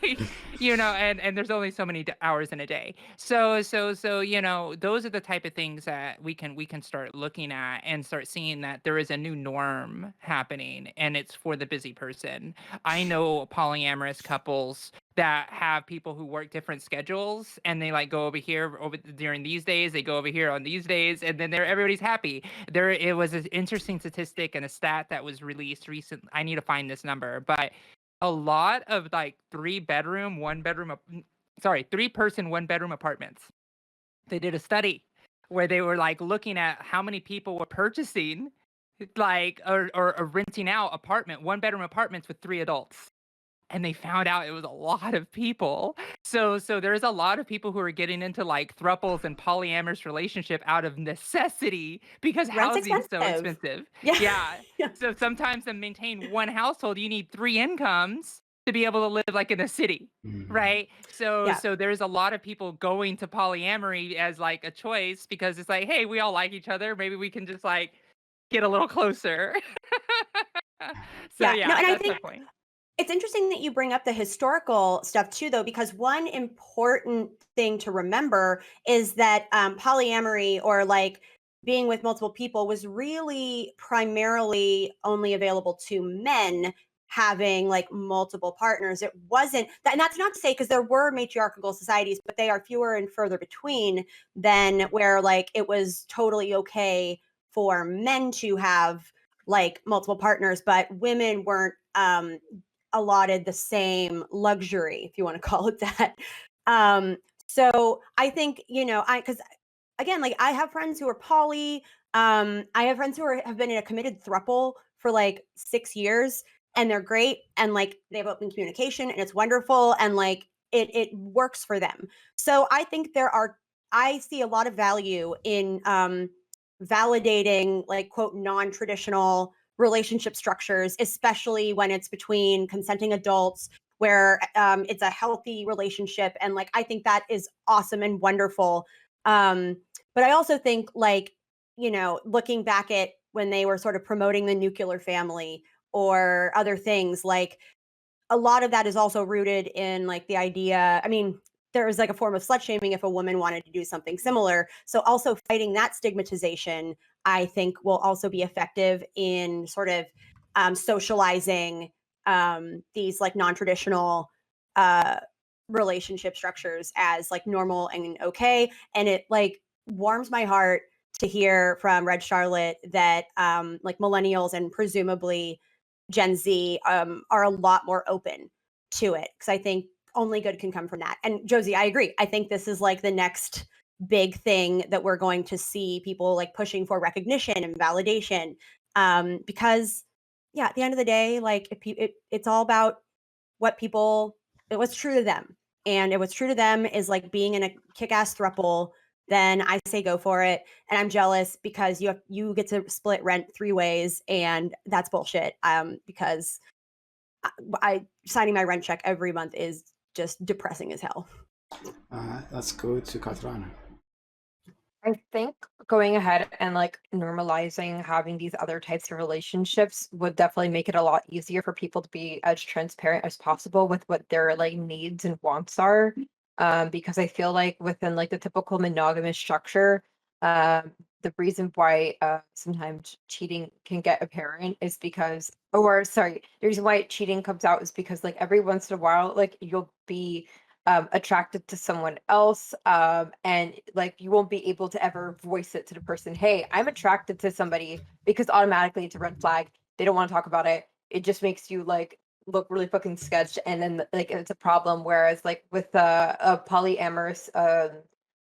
like and there's only so many hours in a day, so those are the type of things that we can start looking at and start seeing that there is a new norm happening, and it's for the busy person. I know polyamorous couples that have people who work different schedules, and they like go over here over during these days, they go over here on these days, and then everybody's happy. It was an interesting statistic and a stat that was released recently. I need to find this number, but a lot of like 3-person 1-bedroom apartments. They did a study where they were like looking at how many people were purchasing like or renting out 1-bedroom apartments with 3 adults, and they found out it was a lot of people. So there's a lot of people who are getting into like thruples and polyamorous relationship out of necessity, because Rent's housing's so expensive. expensive. Yeah. Yeah. Yeah. So sometimes to maintain one household, you need 3 incomes to be able to live like in a city. Right. So Yeah. so there's a lot of people going to polyamory as like a choice, because it's like, hey, we all like each other. Maybe we can just like get a little closer. So Yeah. No, and I that's think the point. it's interesting that you bring up the historical stuff too, though, because one important thing to remember is that polyamory, or like being with multiple people, was really primarily only available to men having like multiple partners. It wasn't that, and that's not to say, because there were matriarchal societies, but they are fewer and further between than where like it was totally okay for men to have like multiple partners, but women weren't allotted the same luxury, if you want to call it that. So I think, because again, like I have friends who are poly. I have friends who have been in a committed throuple for like 6 years, and they're great, and like they have open communication, and it's wonderful, and like it works for them. So I think I see a lot of value in validating like quote non-traditional relationship structures, especially when it's between consenting adults, where it's a healthy relationship. And like, I think that is awesome and wonderful. But I also think like, looking back at when they were sort of promoting the nuclear family or other things, like a lot of that is also rooted in like the idea, I mean, there is like a form of slut shaming if a woman wanted to do something similar. So also fighting that stigmatization, I think, will also be effective in sort of socializing these like non-traditional relationship structures as like normal and okay. And it like warms my heart to hear from Red Charlotte that like millennials and presumably Gen Z are a lot more open to it, because I think only good can come from that. And Josie, I agree. I think this is like the next big thing that we're going to see people like pushing for recognition and validation, because at the end of the day, like it's all about what's true to them. and if what's true to them is like being in a kick-ass throuple, then I say go for it. And I'm jealous because you get to split rent 3 ways, and that's bullshit. Because I signing my rent check every month is just depressing as hell. Let's go to Katrana. I think going ahead and like normalizing having these other types of relationships would definitely make it a lot easier for people to be as transparent as possible with what their like needs and wants are. Because I feel like within like the typical monogamous structure, the reason why sometimes cheating can get apparent is because, or sorry, the reason why cheating comes out is because like every once in a while, like you'll be attracted to someone else, and like you won't be able to ever voice it to the person, hey, I'm attracted to somebody, because automatically it's a red flag. They don't want to talk about it. It just makes you like look really fucking sketched, and then like it's a problem. Whereas like with a polyamorous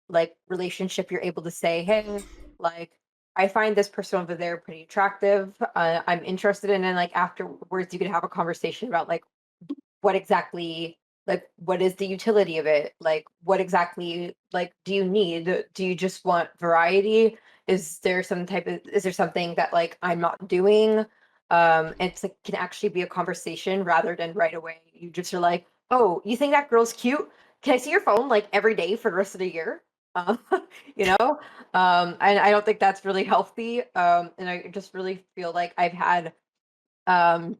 like relationship, you're able to say, hey, like I find this person over there pretty attractive, I'm interested in, and like afterwards you can have a conversation about like what exactly, like what is the utility of it, like what exactly like do you need, do you just want variety, is there something that like I'm not doing, it's like can actually be a conversation rather than right away you just are like, oh, you think that girl's cute, can I see your phone like every day for the rest of the year? um, you know, and I don't think that's really healthy, and I just really feel like I've had um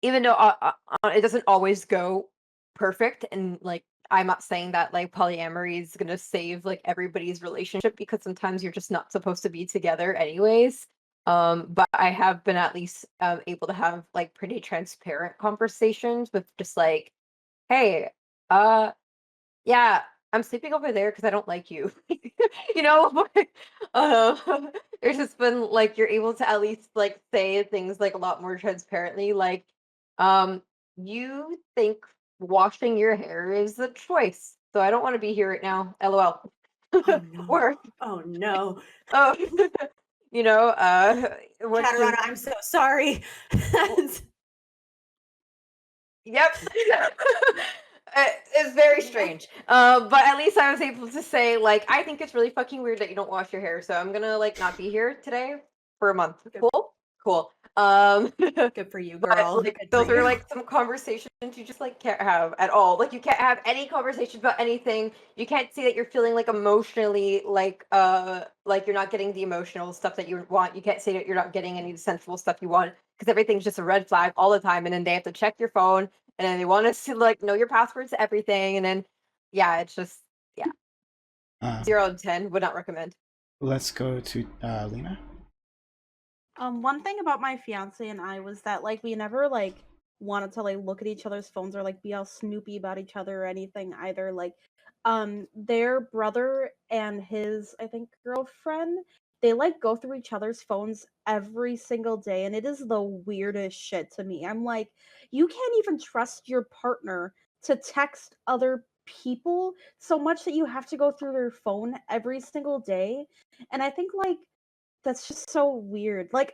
even though it doesn't always go perfect, and like I'm not saying that like polyamory is going to save like everybody's relationship, because sometimes you're just not supposed to be together anyways, but I have been at least able to have like pretty transparent conversations with just like, hey, uh yeah, I'm sleeping over there because I don't like you. You know, uh, there's just been like you're able to at least like say things like a lot more transparently. Like, um, you think washing your hair is a choice, so I don't want to be here right now. LOL. Oh no. Or Oh no. oh, you know, which Katarana, is I'm so sorry. yep. It's very strange. But at least I was able to say, like, I think it's really fucking weird that you don't wash your hair, so I'm gonna like not be here today for a month. Good. Cool? Cool. Good for you, But girl. like Good for those are you. like some conversations you just like can't have at all. Like you can't have any conversations about anything. You can't say that you're feeling like emotionally like you're not getting the emotional stuff that you want. You can't say that you're not getting any of the sensual stuff you want, because everything's just a red flag all the time, and then they have to check your phone, and then they want us to like know your passwords to everything, and then yeah, it's just yeah. 0 to 10 would not recommend. Let's go to Lena. One thing about my fiance and I was that like we never like wanted to like look at each other's phones or like be all snoopy about each other or anything either. Like, their brother and his, I think, girlfriend, they like go through each other's phones every single day, and it is the weirdest shit to me. I'm like, you can't even trust your partner to text other people so much that you have to go through their phone every single day. And I think like that's just so weird. Like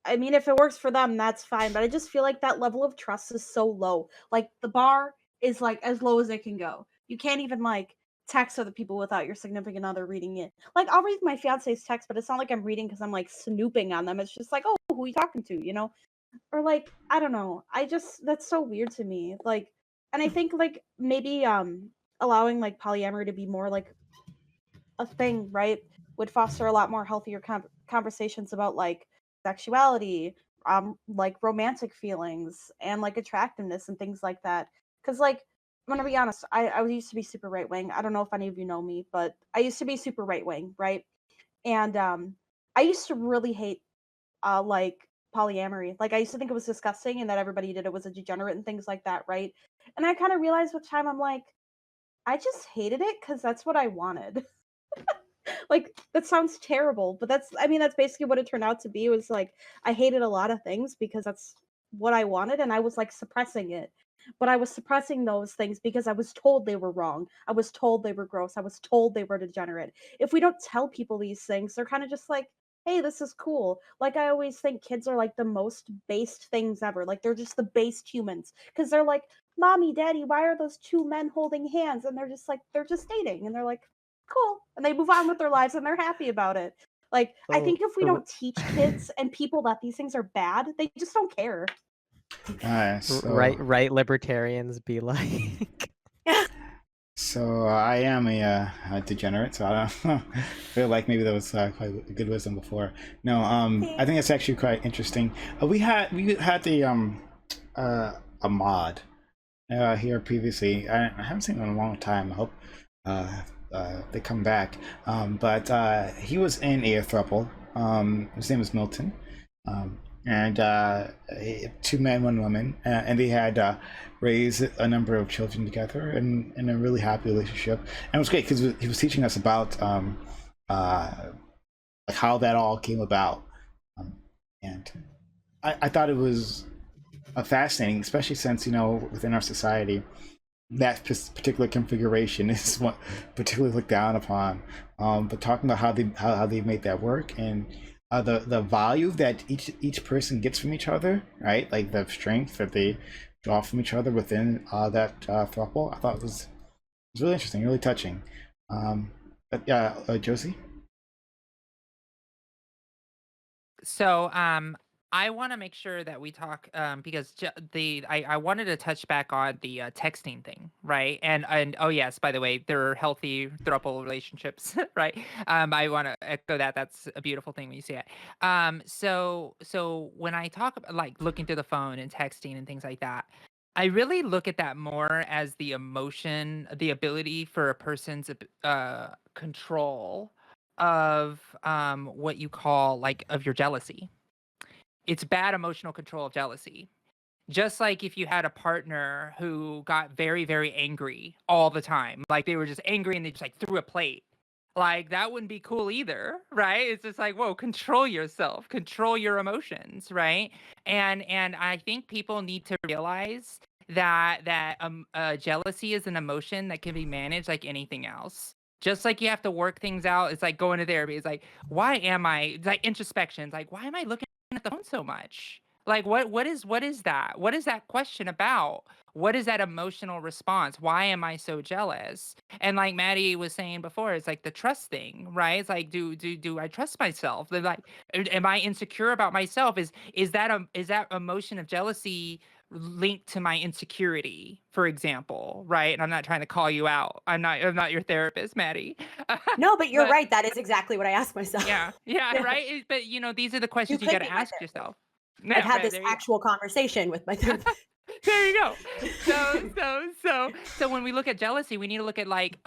I mean, if it works for them, that's fine. But I just feel like that level of trust is so low. Like the bar is like as low as it can go. You can't even like text other people without your significant other reading it. Like I'll read my fiance's text, but it's not like I'm reading because I'm like snooping on them. It's just like, oh, who are you talking to? You know? Or like I don't know. I just that's so weird to me. Like, and I think like maybe allowing like polyamory to be more like a thing, right, would foster a lot more healthier conversations about like sexuality, like romantic feelings and like attractiveness and things like that. Because like I'm gonna be honest, I used to be super right wing. I don't know if any of you know me, but I used to be super right wing, right? And I used to really hate like polyamory. Like I used to think it was disgusting and that everybody did it was a degenerate and things like that, right? And I kind of realized with time I'm like, I just hated it because that's what I wanted. Like that sounds terrible, but that's I mean that's basically what it turned out to be. It was like I hated a lot of things because that's what I wanted and I was like suppressing it. But I was suppressing those things because I was told they were wrong. I was told they were gross. I was told they were degenerate. If we don't tell people these things, they're kind of just like, "Hey, this is cool." Like I always think kids are like the most based things ever. Like they're just the based humans because they're like, "Mommy, Daddy, why are those two men holding hands?" And they're just like, they're just dating, and they're like, "Cool," and they move on with their lives, and they're happy about it. Like, I think if we don't teach kids and people that these things are bad, they just don't care. Right, libertarians be like. So I am a degenerate, so I don't feel like maybe that was quite good wisdom before. No, I think it's actually quite interesting. We had the a mod here previously. I haven't seen him in a long time. I hope they come back. But he was in a throuple. His name was Milton. And 2 men, 1 woman, and they had raised a number of children together in a really happy relationship. And it was great because he was teaching us about like how that all came about. And I thought it was fascinating, especially since, you know, within our society, that particular configuration is what particularly looked down upon. But talking about how they made that work, and the value that each person gets from each other, right? Like the strength that they draw from each other within that throuple, I thought it was really interesting, really touching. But yeah, Josie. So I want to make sure that we talk because I wanted to touch back on the texting thing, right? And oh yes, by the way, there are healthy throuple relationships, right? I want to echo that. That's a beautiful thing when you see it. So when I talk about like looking through the phone and texting and things like that, I really look at that more as the emotion, the ability for a person's control of what you call like of your jealousy. It's bad emotional control of jealousy. Just like if you had a partner who got very, very angry all the time, like they were just angry and they just like threw a plate. Like that wouldn't be cool either, right? It's just like, whoa, control yourself, control your emotions, right? And I think people need to realize that jealousy is an emotion that can be managed like anything else. Just like you have to work things out, it's like going to therapy. It's like, why am I? It's like introspection. It's like, why am I looking at the phone so much? Like what is that? What is that question about? What is that emotional response? Why am I so jealous? And like Maddie was saying before, it's like the trust thing, right? It's like do I trust myself? They're like, am I insecure about myself? Is that emotion of jealousy linked to my insecurity, for example, right? And I'm not trying to call you out. I'm not your therapist, Maddie. No, but you're But right. That is exactly what I ask myself. yeah, right. But you know, these are the You questions you could got be to my ask therapist. yourself. I've Yeah, had right, this there you go. actual conversation with my therapist. There you go. So when we look at jealousy, we need to look at like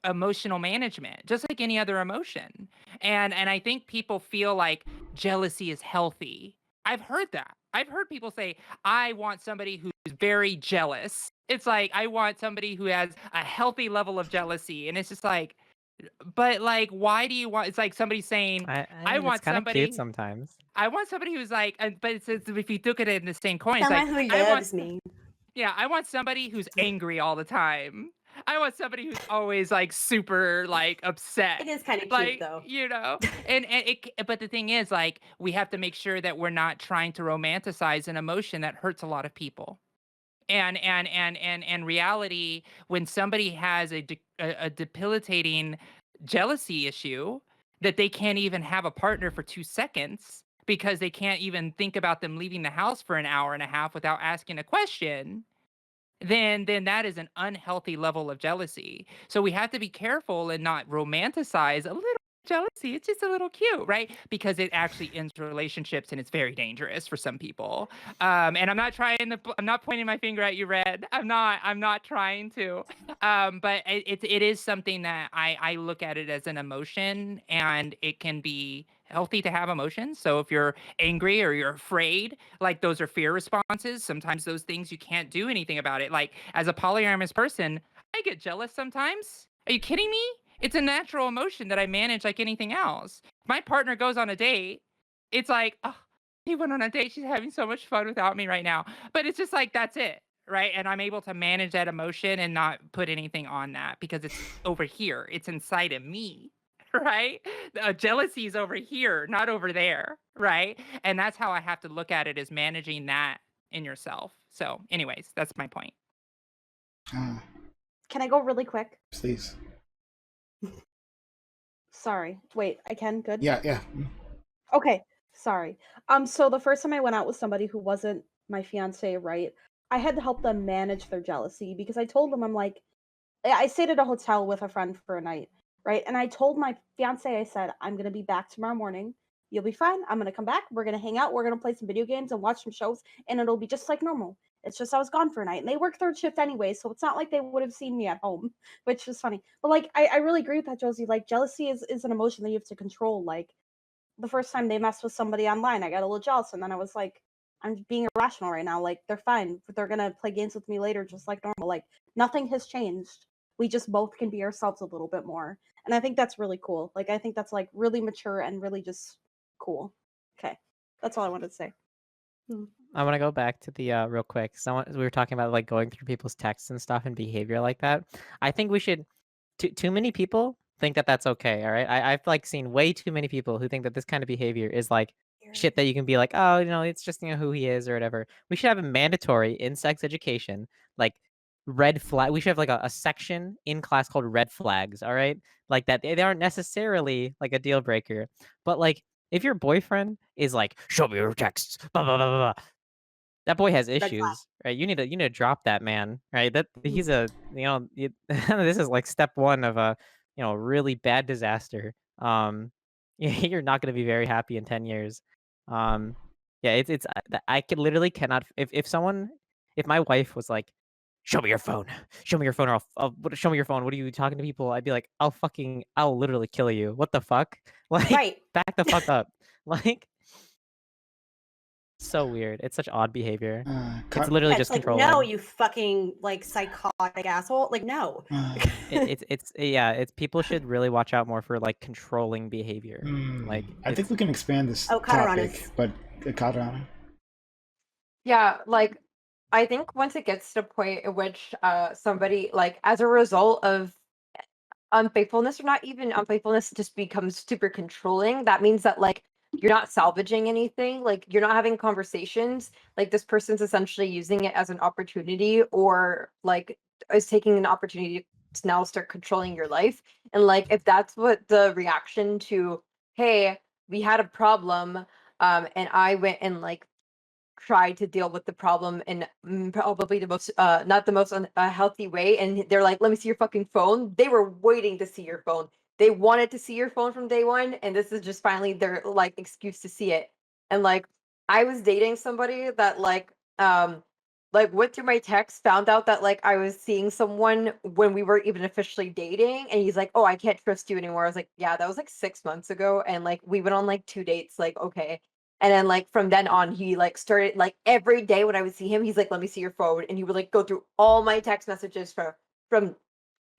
emotional management, just like any other emotion. And I think people feel like jealousy is healthy. I've heard that. I've heard people say, I want somebody who's very jealous. It's like I want somebody who has a healthy level of jealousy. And it's just like, but like, why do you want? It's like somebody saying, I I mean, it's want kind of cute somebody. sometimes. I want somebody who's like, but it's if you took it in the same coin, it's Someone like who I want, loves me. yeah, I want somebody who's angry all the time. I want somebody who's always like super like upset. It is kind of cute, Like, though. you know, but the thing is, like, we have to make sure that we're not trying to romanticize an emotion that hurts a lot of people. And reality, when somebody has a debilitating jealousy issue that they can't even have a partner for 2 seconds because they can't even think about them leaving the house for an hour and a half without asking a question, then that is an unhealthy level of jealousy. So we have to be careful and not romanticize a little jealousy. It's just a little cute, right? Because it actually ends relationships and it's very dangerous for some people. And I'm not pointing my finger at you, Red. I'm not trying to. But it is something that I look at it as an emotion, and it can be healthy to have emotions. So if you're angry or you're afraid, like those are fear responses. Sometimes those things you can't do anything about it. Like as a polyamorous person, I get jealous sometimes. Are you kidding me? It's a natural emotion that I manage like anything else. If my partner goes on a date, it's like, oh, he went on a date. She's having so much fun without me right now. But it's just like, that's it. Right. And I'm able to manage that emotion and not put anything on that because it's over here. It's inside of me. Right. Jealousy is over here, not over there. Right. And that's how I have to look at it, is managing that in yourself. So, anyways, that's my point. Can I go really quick? Please. Sorry. Wait, I can? Good? Yeah. Okay. Sorry. So the first time I went out with somebody who wasn't my fiance, right? I had to help them manage their jealousy because I told them, I'm like, I stayed at a hotel with a friend for a night, right? And I told my fiance, I said, I'm gonna be back tomorrow morning. You'll be fine. I'm gonna come back. We're gonna hang out. We're gonna play some video games and watch some shows, and it'll be just like normal. It's just I was gone for a night, and they work third shift anyway, so it's not like they would have seen me at home, which is funny. But like, I really agree with that, Josie. Like, jealousy is an emotion that you have to control. Like, the first time they messed with somebody online, I got a little jealous, and then I was like, I'm being irrational right now. Like, they're fine. They're gonna play games with me later, just like normal. Like, nothing has changed. We just both can be ourselves a little bit more, and I think that's really cool. Like, I think that's like really mature and really just cool. Okay, that's all I wanted to say. I want to go back to the real quick. We were talking about like going through people's texts and stuff and behavior like that. I think we should. Too many people think that that's okay. All right, I've like seen way too many people who think that this kind of behavior is like shit that you can be like, oh, it's just who he is or whatever. We should have a mandatory in sex education, like red flag. We should have like a section in class called red flags. All right, like that they aren't necessarily like a deal breaker, but like if your boyfriend is like, show me your texts, blah blah blah blah, blah, that boy has flag. issues, right? You need to drop that man, right? That he's a this is like step one of a really bad disaster. You're not going to be very happy in 10 years. Yeah, it's I could literally cannot if my wife was like, show me your phone, or show me your phone. What are you talking to people? I'd be like, I'll literally kill you. What the fuck? Like, Right. back the fuck up. Like, so weird. It's such odd behavior. It's literally Yeah, just it's like, controlling. no, you fucking like psychotic asshole. Like, no. It's people should really watch out more for like controlling behavior. Like, I think we can expand this Katarana's. topic, but Katarana. Yeah, like I think once it gets to a point in which somebody like as a result of unfaithfulness or not even unfaithfulness just becomes super controlling, that means that like you're not salvaging anything, like you're not having conversations, like this person's essentially using it as an opportunity or like is taking an opportunity to now start controlling your life. And like if that's what the reaction to, hey, we had a problem, and I went and like tried to deal with the problem in probably the most not the most healthy way, and they're like, let me see your fucking phone. They were waiting to see your phone. They wanted to see your phone from day one, and this is just finally their like excuse to see it. And like I was dating somebody that like went through my text, found out that like I was seeing someone when we weren't even officially dating, and he's like, oh, I can't trust you anymore. I was like, yeah, that was like 6 months ago, and like we went on like 2 dates, like okay. And then like from then on, he like started like every day when I would see him, he's like, let me see your phone. And he would like go through all my text messages from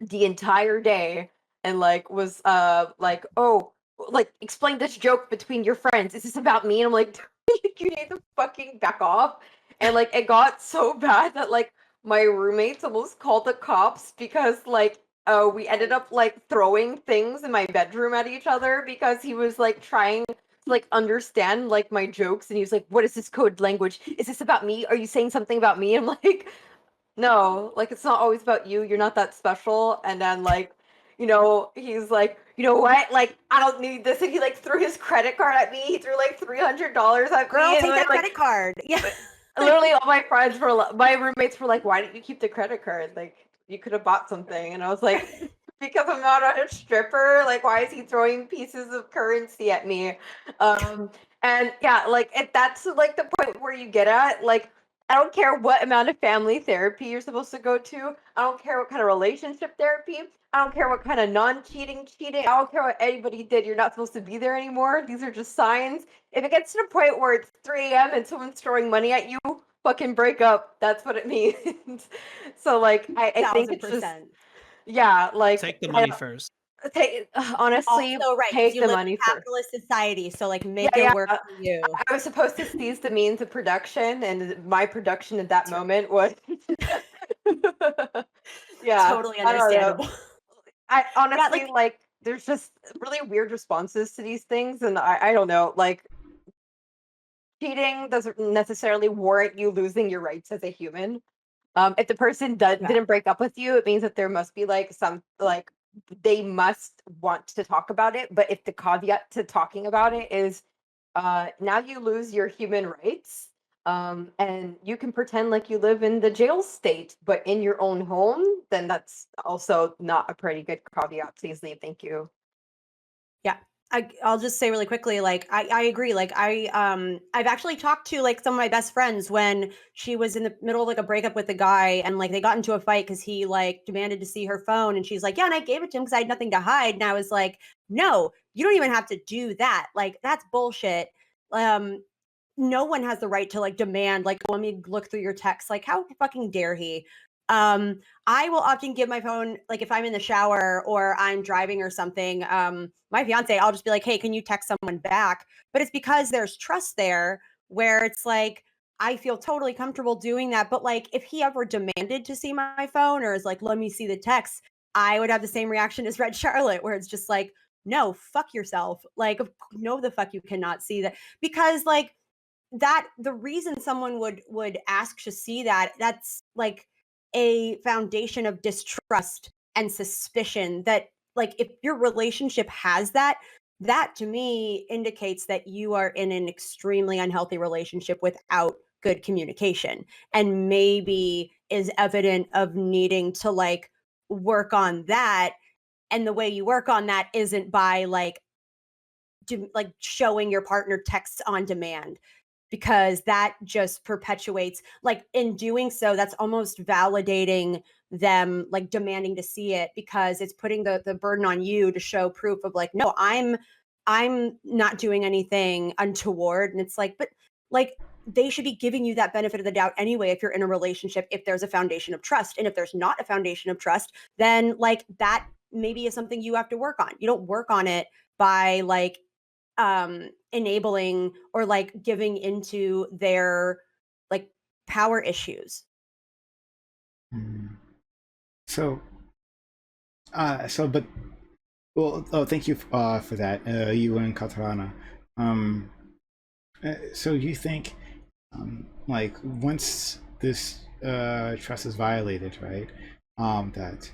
the entire day and like was like, oh, like explain this joke between your friends. Is this about me? And I'm like, you need to fucking back off. And like it got so bad that like my roommates almost called the cops because like we ended up like throwing things in my bedroom at each other because he was like trying like understand like my jokes, and he was like, what is this code language? Is this about me? Are you saying something about me? I'm like, no, like it's not always about you. You're not that special. And then like, he's like, you know what? Like, I don't need this. And he like threw his credit card at me. He threw like $300 at Girl, me. take And, that like, credit card. Yeah. literally all my roommates were like, why didn't you keep the credit card? Like, you could have bought something. And I was like, because I'm not a stripper. Like, why is he throwing pieces of currency at me? And yeah, like if that's like the point where you get at, like I don't care what amount of family therapy you're supposed to go to. I don't care what kind of relationship therapy. I don't care what kind of non-cheating cheating. I don't care what anybody did. You're not supposed to be there anymore. These are just signs. If it gets to the point where it's 3 a.m. and someone's throwing money at you, fucking break up. That's what it means. So like I think it's just 1,000%. yeah, like Take the money first. honestly, Also, right, 'cause take you the live in money a first. capitalist society, so like make Yeah, it work yeah. for you. I was supposed to seize the means of production, and my production at that moment was yeah, Totally I don't know. understandable. I honestly like- like there's just really weird responses to these things, and I don't know, like cheating doesn't necessarily warrant you losing your rights as a human. If the person didn't break up with you, it means that there must be like some like they must want to talk about it. But if the caveat to talking about it is now you lose your human rights, and you can pretend like you live in the jail state, but in your own home, then that's also not a pretty good caveat. Please leave. Thank you. Yeah. I'll just say really quickly, like I agree. Like I've actually talked to like some of my best friends when she was in the middle of like a breakup with a guy, and like they got into a fight because he like demanded to see her phone, and she's like, yeah, and I gave it to him because I had nothing to hide. And I was like, no, you don't even have to do that. Like that's bullshit. No one has the right to like demand like, let me look through your text. Like how fucking dare he? I will often give my phone, like if I'm in the shower or I'm driving or something, my fiance, I'll just be like, hey, can you text someone back? But it's because there's trust there where it's like, I feel totally comfortable doing that. But like, if he ever demanded to see my phone or is like, let me see the text, I would have the same reaction as Red Charlotte, where it's just like, no, fuck yourself. Like, no, the fuck you cannot see that. Because like, that the reason someone would ask to see that, that's like a foundation of distrust and suspicion that like if your relationship has that, that to me indicates that you are in an extremely unhealthy relationship without good communication, and maybe is evident of needing to like work on that. And the way you work on that isn't by like like showing your partner texts on demand, because that just perpetuates, like in doing so, that's almost validating them like demanding to see it, because it's putting the burden on you to show proof of like, no, I'm not doing anything untoward. And it's like, but like they should be giving you that benefit of the doubt anyway if you're in a relationship, if there's a foundation of trust. And if there's not a foundation of trust, then like that maybe is something you have to work on. You don't work on it by like enabling or like giving into their like power issues. Mm. So, but well, oh, thank you for that, you and Katarana. Um, so you think, like once this trust is violated, right? That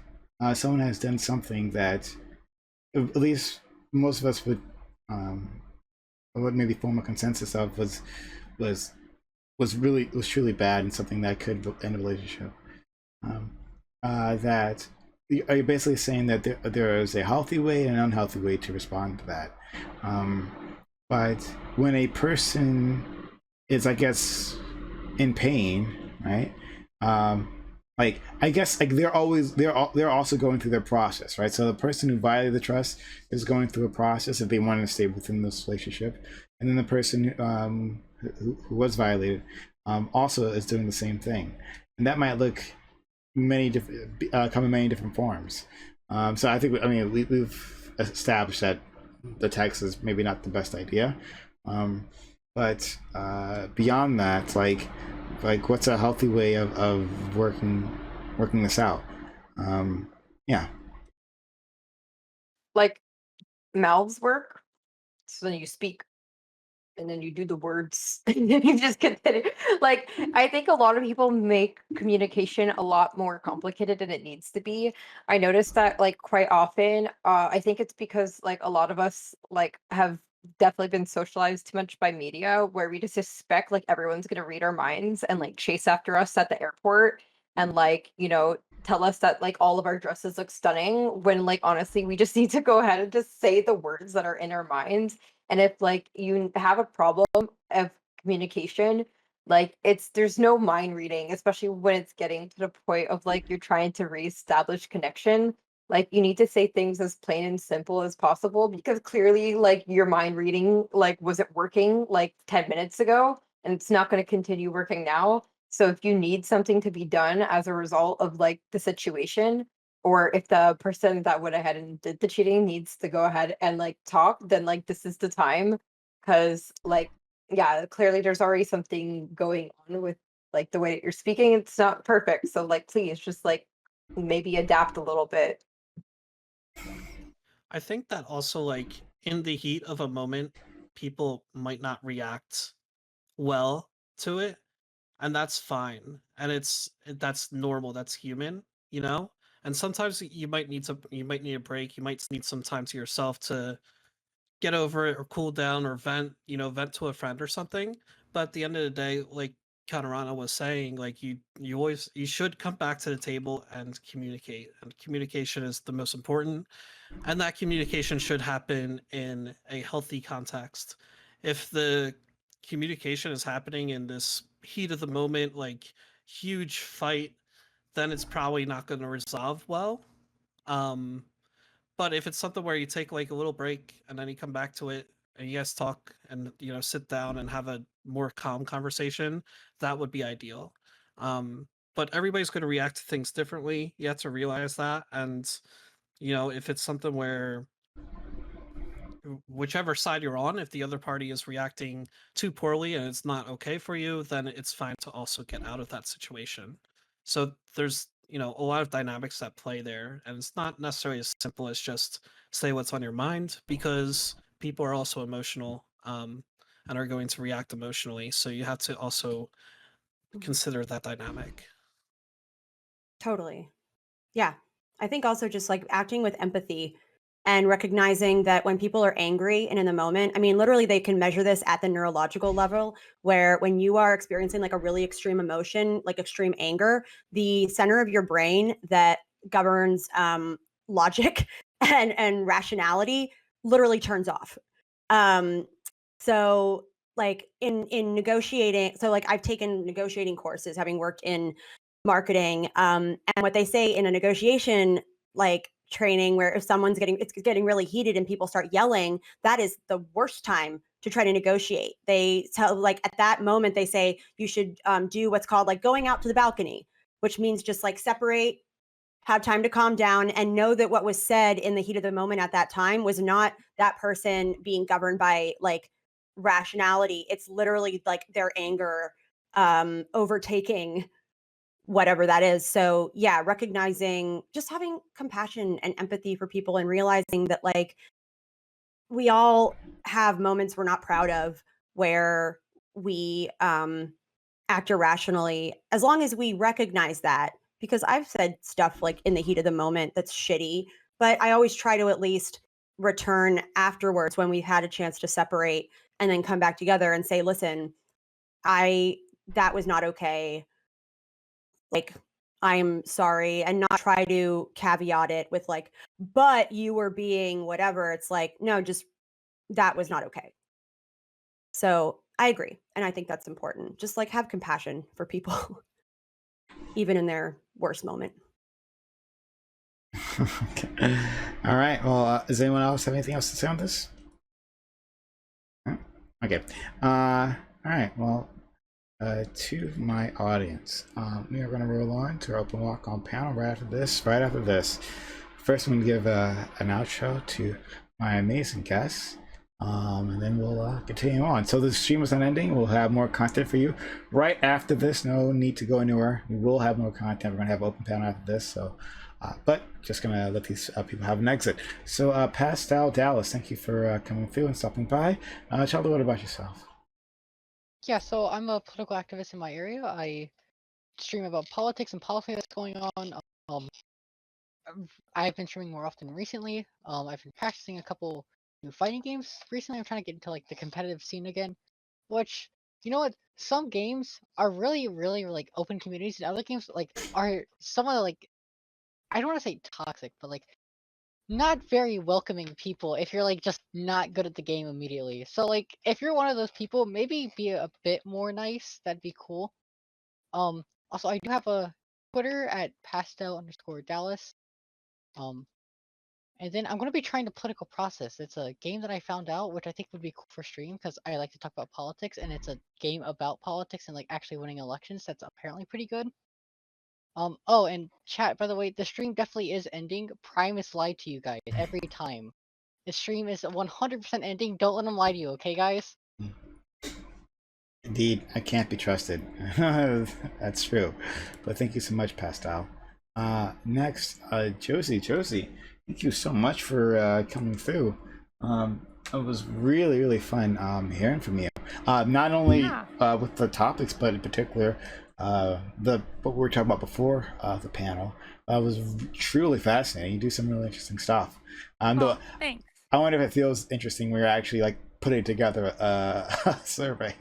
someone has done something that at least most of us would maybe form a consensus of was was truly bad and something that could end a relationship. Um, that are you basically saying that there is a healthy way and an unhealthy way to respond to that? But when a person is, I guess, in pain, right? Like I guess like they're also going through their process, right? So the person who violated the trust is going through a process if they want to stay within this relationship, and then the person who was violated also is doing the same thing, and that might look many different come in many different forms. So I think we've established that the text is maybe not the best idea, but beyond that, like what's a healthy way of working this out? Yeah. Like mouths work, so then you speak and then you do the words and then you just continue. Like I think a lot of people make communication a lot more complicated than it needs to be. I noticed that like quite often. I think it's because like a lot of us like have definitely been socialized too much by media, where we just suspect like everyone's gonna read our minds and like chase after us at the airport and like tell us that like all of our dresses look stunning, when like honestly we just need to go ahead and just say the words that are in our minds. And if like you have a problem of communication, like there's no mind reading, especially when it's getting to the point of like you're trying to reestablish connection. Like you need to say things as plain and simple as possible, because clearly like your mind reading like wasn't working like 10 minutes ago, and it's not going to continue working now. So if you need something to be done as a result of like the situation, or if the person that went ahead and did the cheating needs to go ahead and like talk, then like this is the time. Because like yeah, clearly there's already something going on with like the way that you're speaking. It's not perfect, so like please just like maybe adapt a little bit. I think that also, like, in the heat of a moment, people might not react well to it, and that's fine, and that's normal, that's human, you know. And sometimes you might need a break, you might need some time to yourself to get over it or cool down or vent, vent to a friend or something. But at the end of the day, like Katarana was saying, like you should come back to the table and communicate, and communication is the most important, and that communication should happen in a healthy context. If the communication is happening in this heat of the moment, like huge fight, then it's probably not going to resolve well. Um, but if it's something where you take like a little break and then you come back to it and you guys talk and sit down and have a more calm conversation, that would be ideal. But everybody's going to react to things differently. You have to realize that, and if it's something where whichever side you're on, if the other party is reacting too poorly and it's not okay for you, then it's fine to also get out of that situation. So there's a lot of dynamics that play there, and it's not necessarily as simple as just say what's on your mind, because people are also emotional, and are going to react emotionally, so you have to also consider that dynamic. Totally. Yeah. I think also just like acting with empathy and recognizing that when people are angry and in the moment, I mean, literally, they can measure this at the neurological level, where when you are experiencing like a really extreme emotion, like extreme anger, the center of your brain that governs logic and rationality literally turns off. So like in negotiating, so like I've taken negotiating courses, having worked in marketing, and what they say in a negotiation like training, where if it's getting really heated and people start yelling, that is the worst time to try to negotiate. They tell, like, at that moment they say you should do what's called like going out to the balcony, which means just like separate, have time to calm down, and know that what was said in the heat of the moment at that time was not that person being governed by like rationality. It's literally like their anger overtaking whatever that is. So yeah, recognizing, just having compassion and empathy for people, and realizing that like we all have moments we're not proud of, where we act irrationally, as long as we recognize that. Because I've said stuff like in the heat of the moment that's shitty, but I always try to at least return afterwards when we've had a chance to separate, and then come back together and say, listen, that was not okay. Like, I'm sorry, and not try to caveat it with like, but you were being whatever. It's like, no, just that was not okay. So I agree. And I think that's important. Just like have compassion for people, even in their worst moment. Okay. All right. Well, does anyone else have anything else to say on this? Okay. All right. Well, to my audience, we are going to roll on to our open walk on panel right after this. First, I'm going to give an outro to my amazing guests, and then we'll continue on. So the stream is not ending. We'll have more content for you right after this. No need to go anywhere. We will have more content. We're going to have open panel after this. So, but just going to let these people have an exit. So, Pastel Dallas, thank you for coming through and stopping by. Tell me, what about yourself? Yeah, so I'm a political activist in my area. I stream about politics and policy that's going on. I've been streaming more often recently. I've been practicing a couple new fighting games recently. I'm trying to get into like the competitive scene again, which, you know what? Some games are really, really like open communities, and other games like are somewhat like, I don't want to say toxic, but like not very welcoming people if you're like just not good at the game immediately. So like if you're one of those people, maybe be a bit more nice. That'd be cool. Also, I do have a Twitter at pastel_Dallas. And then I'm going to be trying the political process. It's a game that I found out, which I think would be cool for stream, because I like to talk about politics, and it's a game about politics and like actually winning elections. That's apparently pretty good. Oh, and chat, by the way, the stream definitely is ending. Prime is lied to you guys every time. The stream is 100% ending. Don't let them lie to you, okay, guys? Indeed, I can't be trusted. That's true. But thank you so much, Pastel. Next, Josie. Josie, thank you so much for coming through. It was really, really fun hearing from you. not only Yeah. with the topics, but in particular, the what we were talking about before the panel was truly fascinating. You do some really interesting stuff. Though Thanks. I wonder if it feels interesting. We're actually like putting together a survey,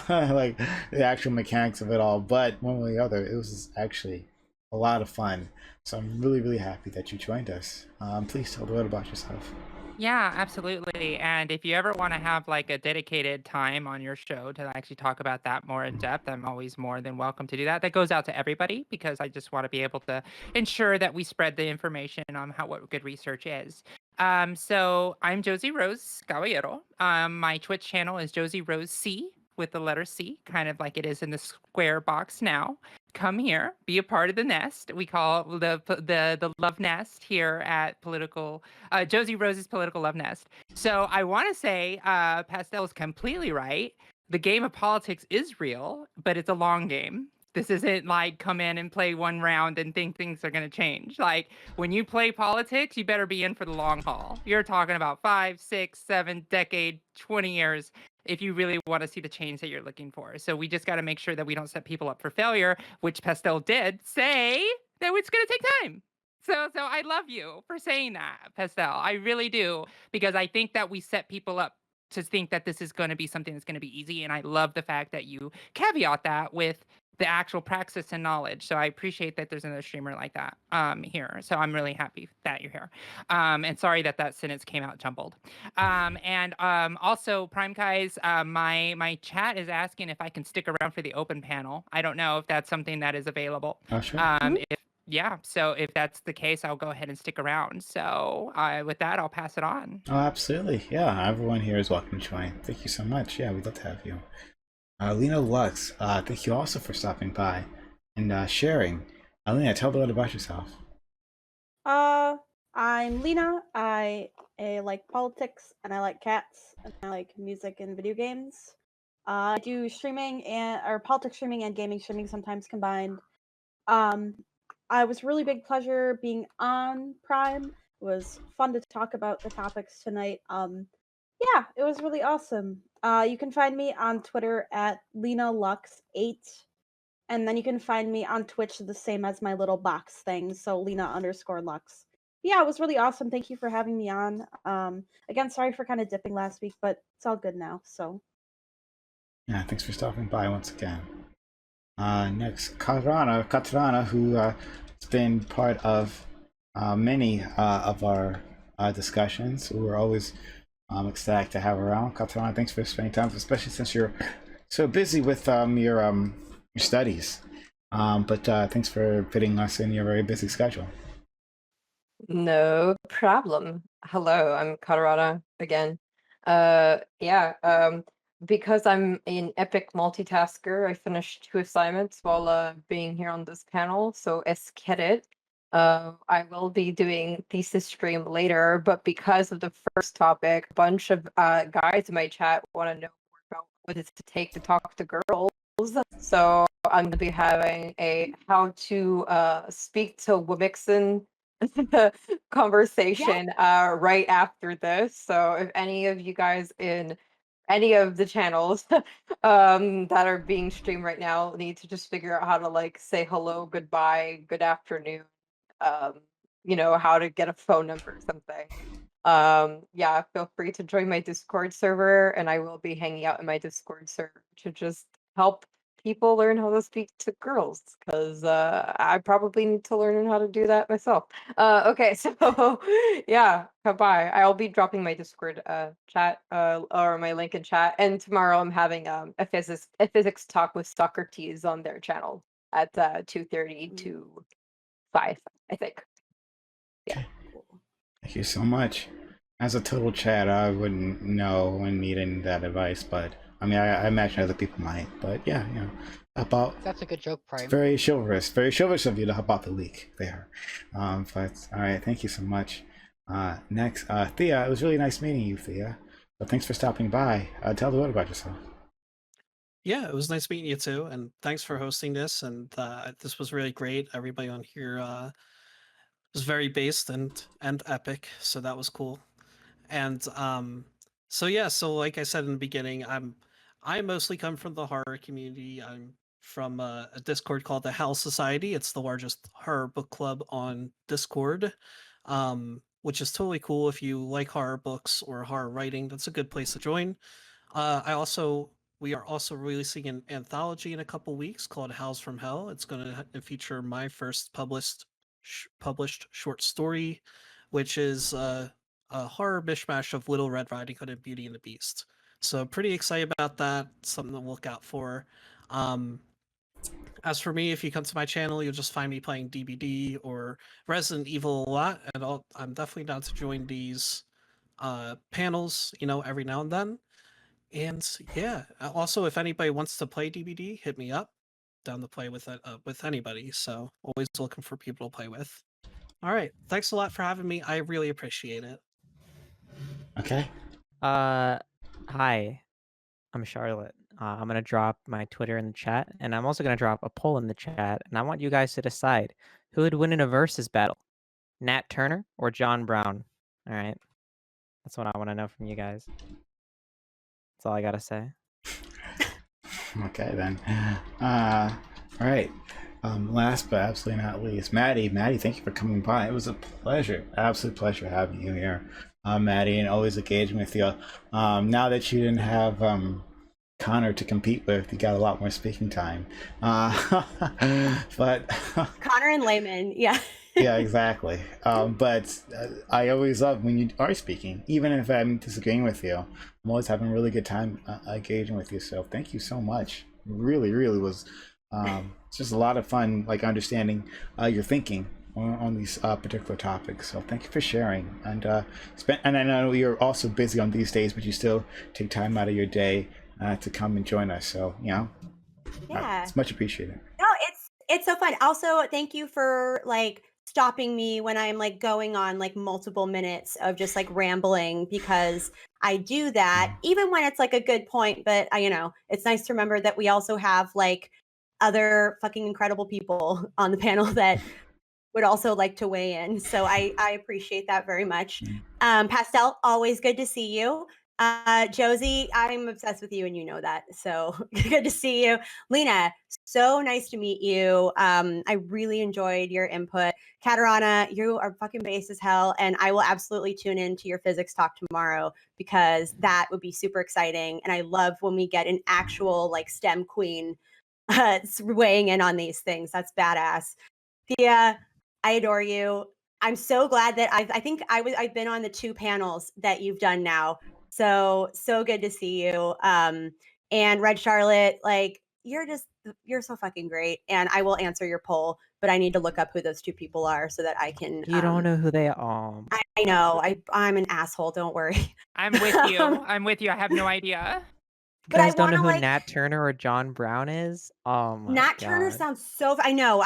like the actual mechanics of it all. But one way or the other, it was actually a lot of fun. So I'm really, really happy that you joined us. Please tell the world about yourself. Yeah, absolutely. And if you ever want to have like a dedicated time on your show to actually talk about that more in depth, I'm always more than welcome to do that. That goes out to everybody because I just want to be able to ensure that we spread the information on what good research is. So I'm Josie Rose Caballero. My Twitch channel is Josie Rose C with the letter C, kind of like it is in the square box now. Come here, be a part of the nest. We call the love nest here at Josie Rose's Political Love Nest. So I want to say Pastel is completely right. The game of politics is real, but it's a long game. This isn't like come in and play one round and think things are going to change. Like when you play politics, you better be in for the long haul. You're talking about 5, 6, 7 decade, 20 years if you really want to see the change that you're looking for. So we just got to make sure that we don't set people up for failure, which Pastel did say that it's going to take time. So I love you for saying that, Pastel. I really do, because I think that we set people up to think that this is going to be something that's going to be easy. And I love the fact that you caveat that with the actual praxis and knowledge. So I appreciate that there's another streamer like that here. So I'm really happy that you're here. And sorry that sentence came out jumbled. And also, PrimeCayes, my chat is asking if I can stick around for the open panel. I don't know if that's something that is available. Oh, sure. So if that's the case, I'll go ahead and stick around. So with that, I'll pass it on. Oh, absolutely. Yeah, everyone here is welcome to join. Thank you so much. Yeah, we'd love to have you. Lena Lux, thank you also for stopping by and sharing. Lena, tell a bit about yourself. I'm Lena. I like politics and I like cats and I like music and video games. I do streaming or politics streaming and gaming streaming sometimes combined. I was really big pleasure being on Prime. It was fun to talk about the topics tonight. Yeah, it was really awesome. You can find me on Twitter at LenaLux8. And then you can find me on Twitch the same as my little box thing. So Lena_Lux. Yeah, it was really awesome. Thank you for having me on. Again, sorry for kind of dipping last week, but it's all good now. So Yeah, thanks for stopping by once again. Next, Katrana, who has been part of many of our discussions. We're always ecstatic to have her around. Katrana, thanks for spending time, especially since you're so busy with your studies. But thanks for fitting us in your very busy schedule. No problem. Hello, I'm Katarana again. Because I'm an epic multitasker, I finished 2 assignments while being here on this panel, so it. I will be doing thesis stream later, but because of the first topic, a bunch of guys in my chat want to know more about what it's to take to talk to girls. So I'm going to be having a how to speak to Wimixon conversation right after this. So if any of you guys in any of the channels that are being streamed right now need to just figure out how to like say hello, goodbye, good afternoon, how to get a phone number or something. Yeah, feel free to join my Discord server, and I will be hanging out in my Discord server to just help people learn how to speak to girls, because I probably need to learn how to do that myself. Okay, so yeah, bye. I'll be dropping my Discord chat or my link in chat, and tomorrow I'm having a physics talk with Socrates on their channel at 2:30 to 5, I think. Yeah. Thank you so much. As a total chat, I wouldn't know when needing that advice, but I mean, I imagine other people might. But yeah, about That's a good joke, it's Prime. very chivalrous of you to help out the leak there. But all right, thank you so much. Next, Thea, it was really nice meeting you, Thea. So thanks for stopping by. Tell the world about yourself. Yeah, it was nice meeting you too, and thanks for hosting this. And this was really great. Everybody on here was very based and epic, so that was cool. And So yeah, so like I said in the beginning, I mostly come from the horror community. I'm from a Discord called the Howl Society. It's the largest horror book club on Discord, which is totally cool if you like horror books or horror writing. That's a good place to join. We are also releasing an anthology in a couple weeks called Howls from Hell. It's going to feature my first published short story, which is a horror mishmash of Little Red Riding Hood and Beauty and the Beast. So pretty excited about that. Something to look out for. As for me, if you come to my channel, you'll just find me playing DBD or Resident Evil a lot, and I'm definitely down to join these panels, every now and then. And yeah, also if anybody wants to play DBD, hit me up. Down to play with anybody. So always looking for people to play with. All right, thanks a lot for having me. I really appreciate it. Okay. Hi, I'm Charlotte. I'm gonna drop my Twitter in the chat, and I'm also gonna drop a poll in the chat, and I want you guys to decide who would win in a versus battle, Nat Turner or John Brown. All right, that's what I want to know from you guys. That's all I gotta say. Okay then. All right. Last but absolutely not least, Maddie. Maddie, thank you for coming by. It was a pleasure, absolute pleasure having you here, Maddie, and always engaging with you. Now that you didn't have Connor to compete with, you got a lot more speaking time. But Connor and Layman, yeah. yeah, exactly. But I always love when you are speaking, even if I'm disagreeing with you. I'm always having a really good time engaging with you. So thank you so much. Really, really was it's just a lot of fun, like understanding your thinking on these particular topics. So thank you for sharing. And and I know you're also busy on these days, but you still take time out of your day to come and join us. So yeah, it's much appreciated. No, it's so fun. Also, thank you for like stopping me when I'm like going on like multiple minutes of just like rambling, because I do that even when it's like a good point. But it's nice to remember that we also have like other fucking incredible people on the panel that would also like to weigh in. So I appreciate that very much. Pastel, always good to see you. Josie, I'm obsessed with you and you know that. So good to see you. Lena, so nice to meet you. I really enjoyed your input. Katarana, you are fucking base as hell. And I will absolutely tune in to your physics talk tomorrow, because that would be super exciting. And I love when we get an actual like STEM queen weighing in on these things. That's badass. Thea, I adore you. I'm so glad that I've been on the 2 panels that you've done now. So good to see you. And Red Charlotte, like you're so fucking great. And I will answer your poll, but I need to look up who those 2 people are so that I can. You don't know who they are. I know. I'm an asshole. Don't worry. I'm with you. I'm with you. I have no idea. You guys don't know who Nat Turner or John Brown is? Oh my Nat God. Turner sounds so. I know.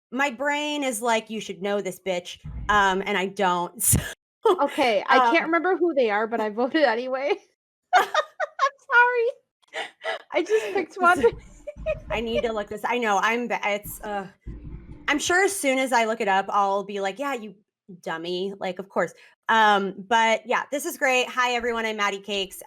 My brain is like, you should know this bitch, and I don't. So, Okay, I can't remember who they are, but I voted anyway. I'm sorry. I just picked one. I need to look this. I know. I'm sure as soon as I look it up, I'll be like, yeah, you dummy. Like, of course. But yeah, this is great. Hi everyone. I'm Maddie Cakes.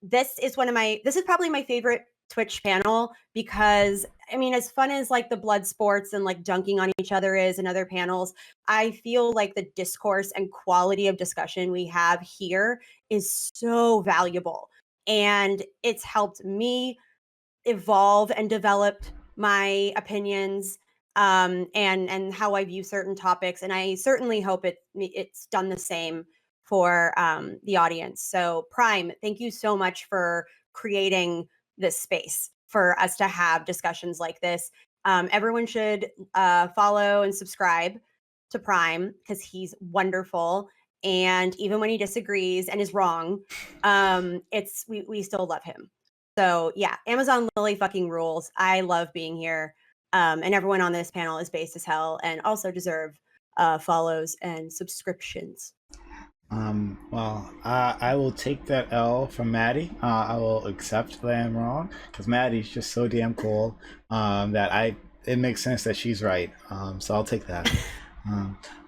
This is probably my favorite Twitch panel, because I mean, as fun as like the blood sports and like dunking on each other is in other panels, I feel like the discourse and quality of discussion we have here is so valuable, and it's helped me evolve and develop my opinions and how I view certain topics, and I certainly hope it's done the same for the audience. So Prime, thank you so much for creating this space for us to have discussions like this. Everyone should follow and subscribe to Prime, because he's wonderful. And even when he disagrees and is wrong, we still love him. So yeah, Amazon Lily fucking rules. I love being here. And everyone on this panel is based as hell and also deserve follows and subscriptions. Well, I will take that L from Maddie. I will accept that I'm wrong, because Maddie's just so damn cool that it makes sense that she's right. So I'll take that.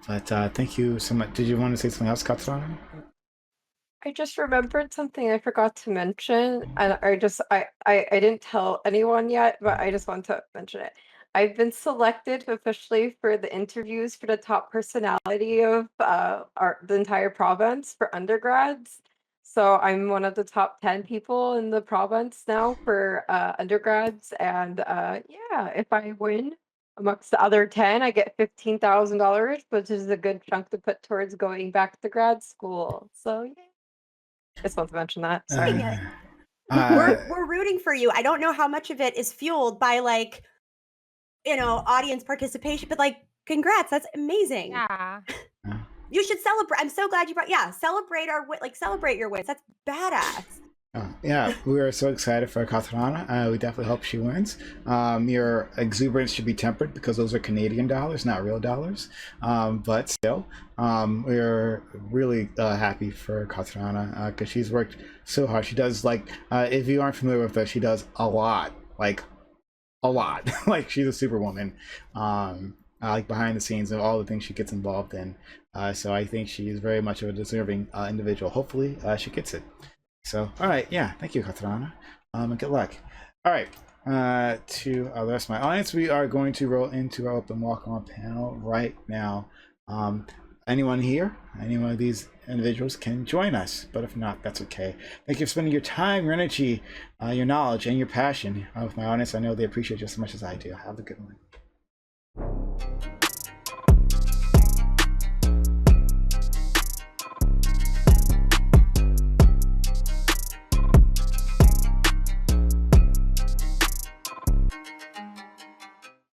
But thank you so much. Did you want to say something else, Katsurana? I just remembered something I forgot to mention, and I didn't tell anyone yet, but I just want to mention it. I've been selected officially for the interviews for the top personality of the entire province for undergrads. So I'm one of the top 10 people in the province now for undergrads, and yeah, if I win amongst the other 10, I get $15,000, which is a good chunk to put towards going back to grad school. So yeah. Just want to mention that. Sorry. Dang it. Uh, We're rooting for you. I don't know how much of it is fueled by like, audience participation, but like, congrats, that's amazing. Yeah. You should celebrate. I'm so glad you celebrate celebrate your wins. That's badass. Yeah, we are so excited for Katarana. We definitely hope she wins. Your exuberance should be tempered because those are Canadian dollars, not real dollars. But still, we're really happy for Katarana because she's worked so hard. She does if you aren't familiar with her, she does a lot, like a lot. Like she's a superwoman. Like behind the scenes and all the things she gets involved in. So I think she is very much of a deserving individual. Hopefully, she gets it. So, all right, yeah, thank you, Katarana, and good luck. All right, to the rest of my audience, we are going to roll into our open walk-on panel right now. Anyone here, any one of these individuals can join us, but if not, that's okay. Thank you for spending your time, your energy, your knowledge, and your passion with my audience. I know they appreciate it just as much as I do. Have a good one.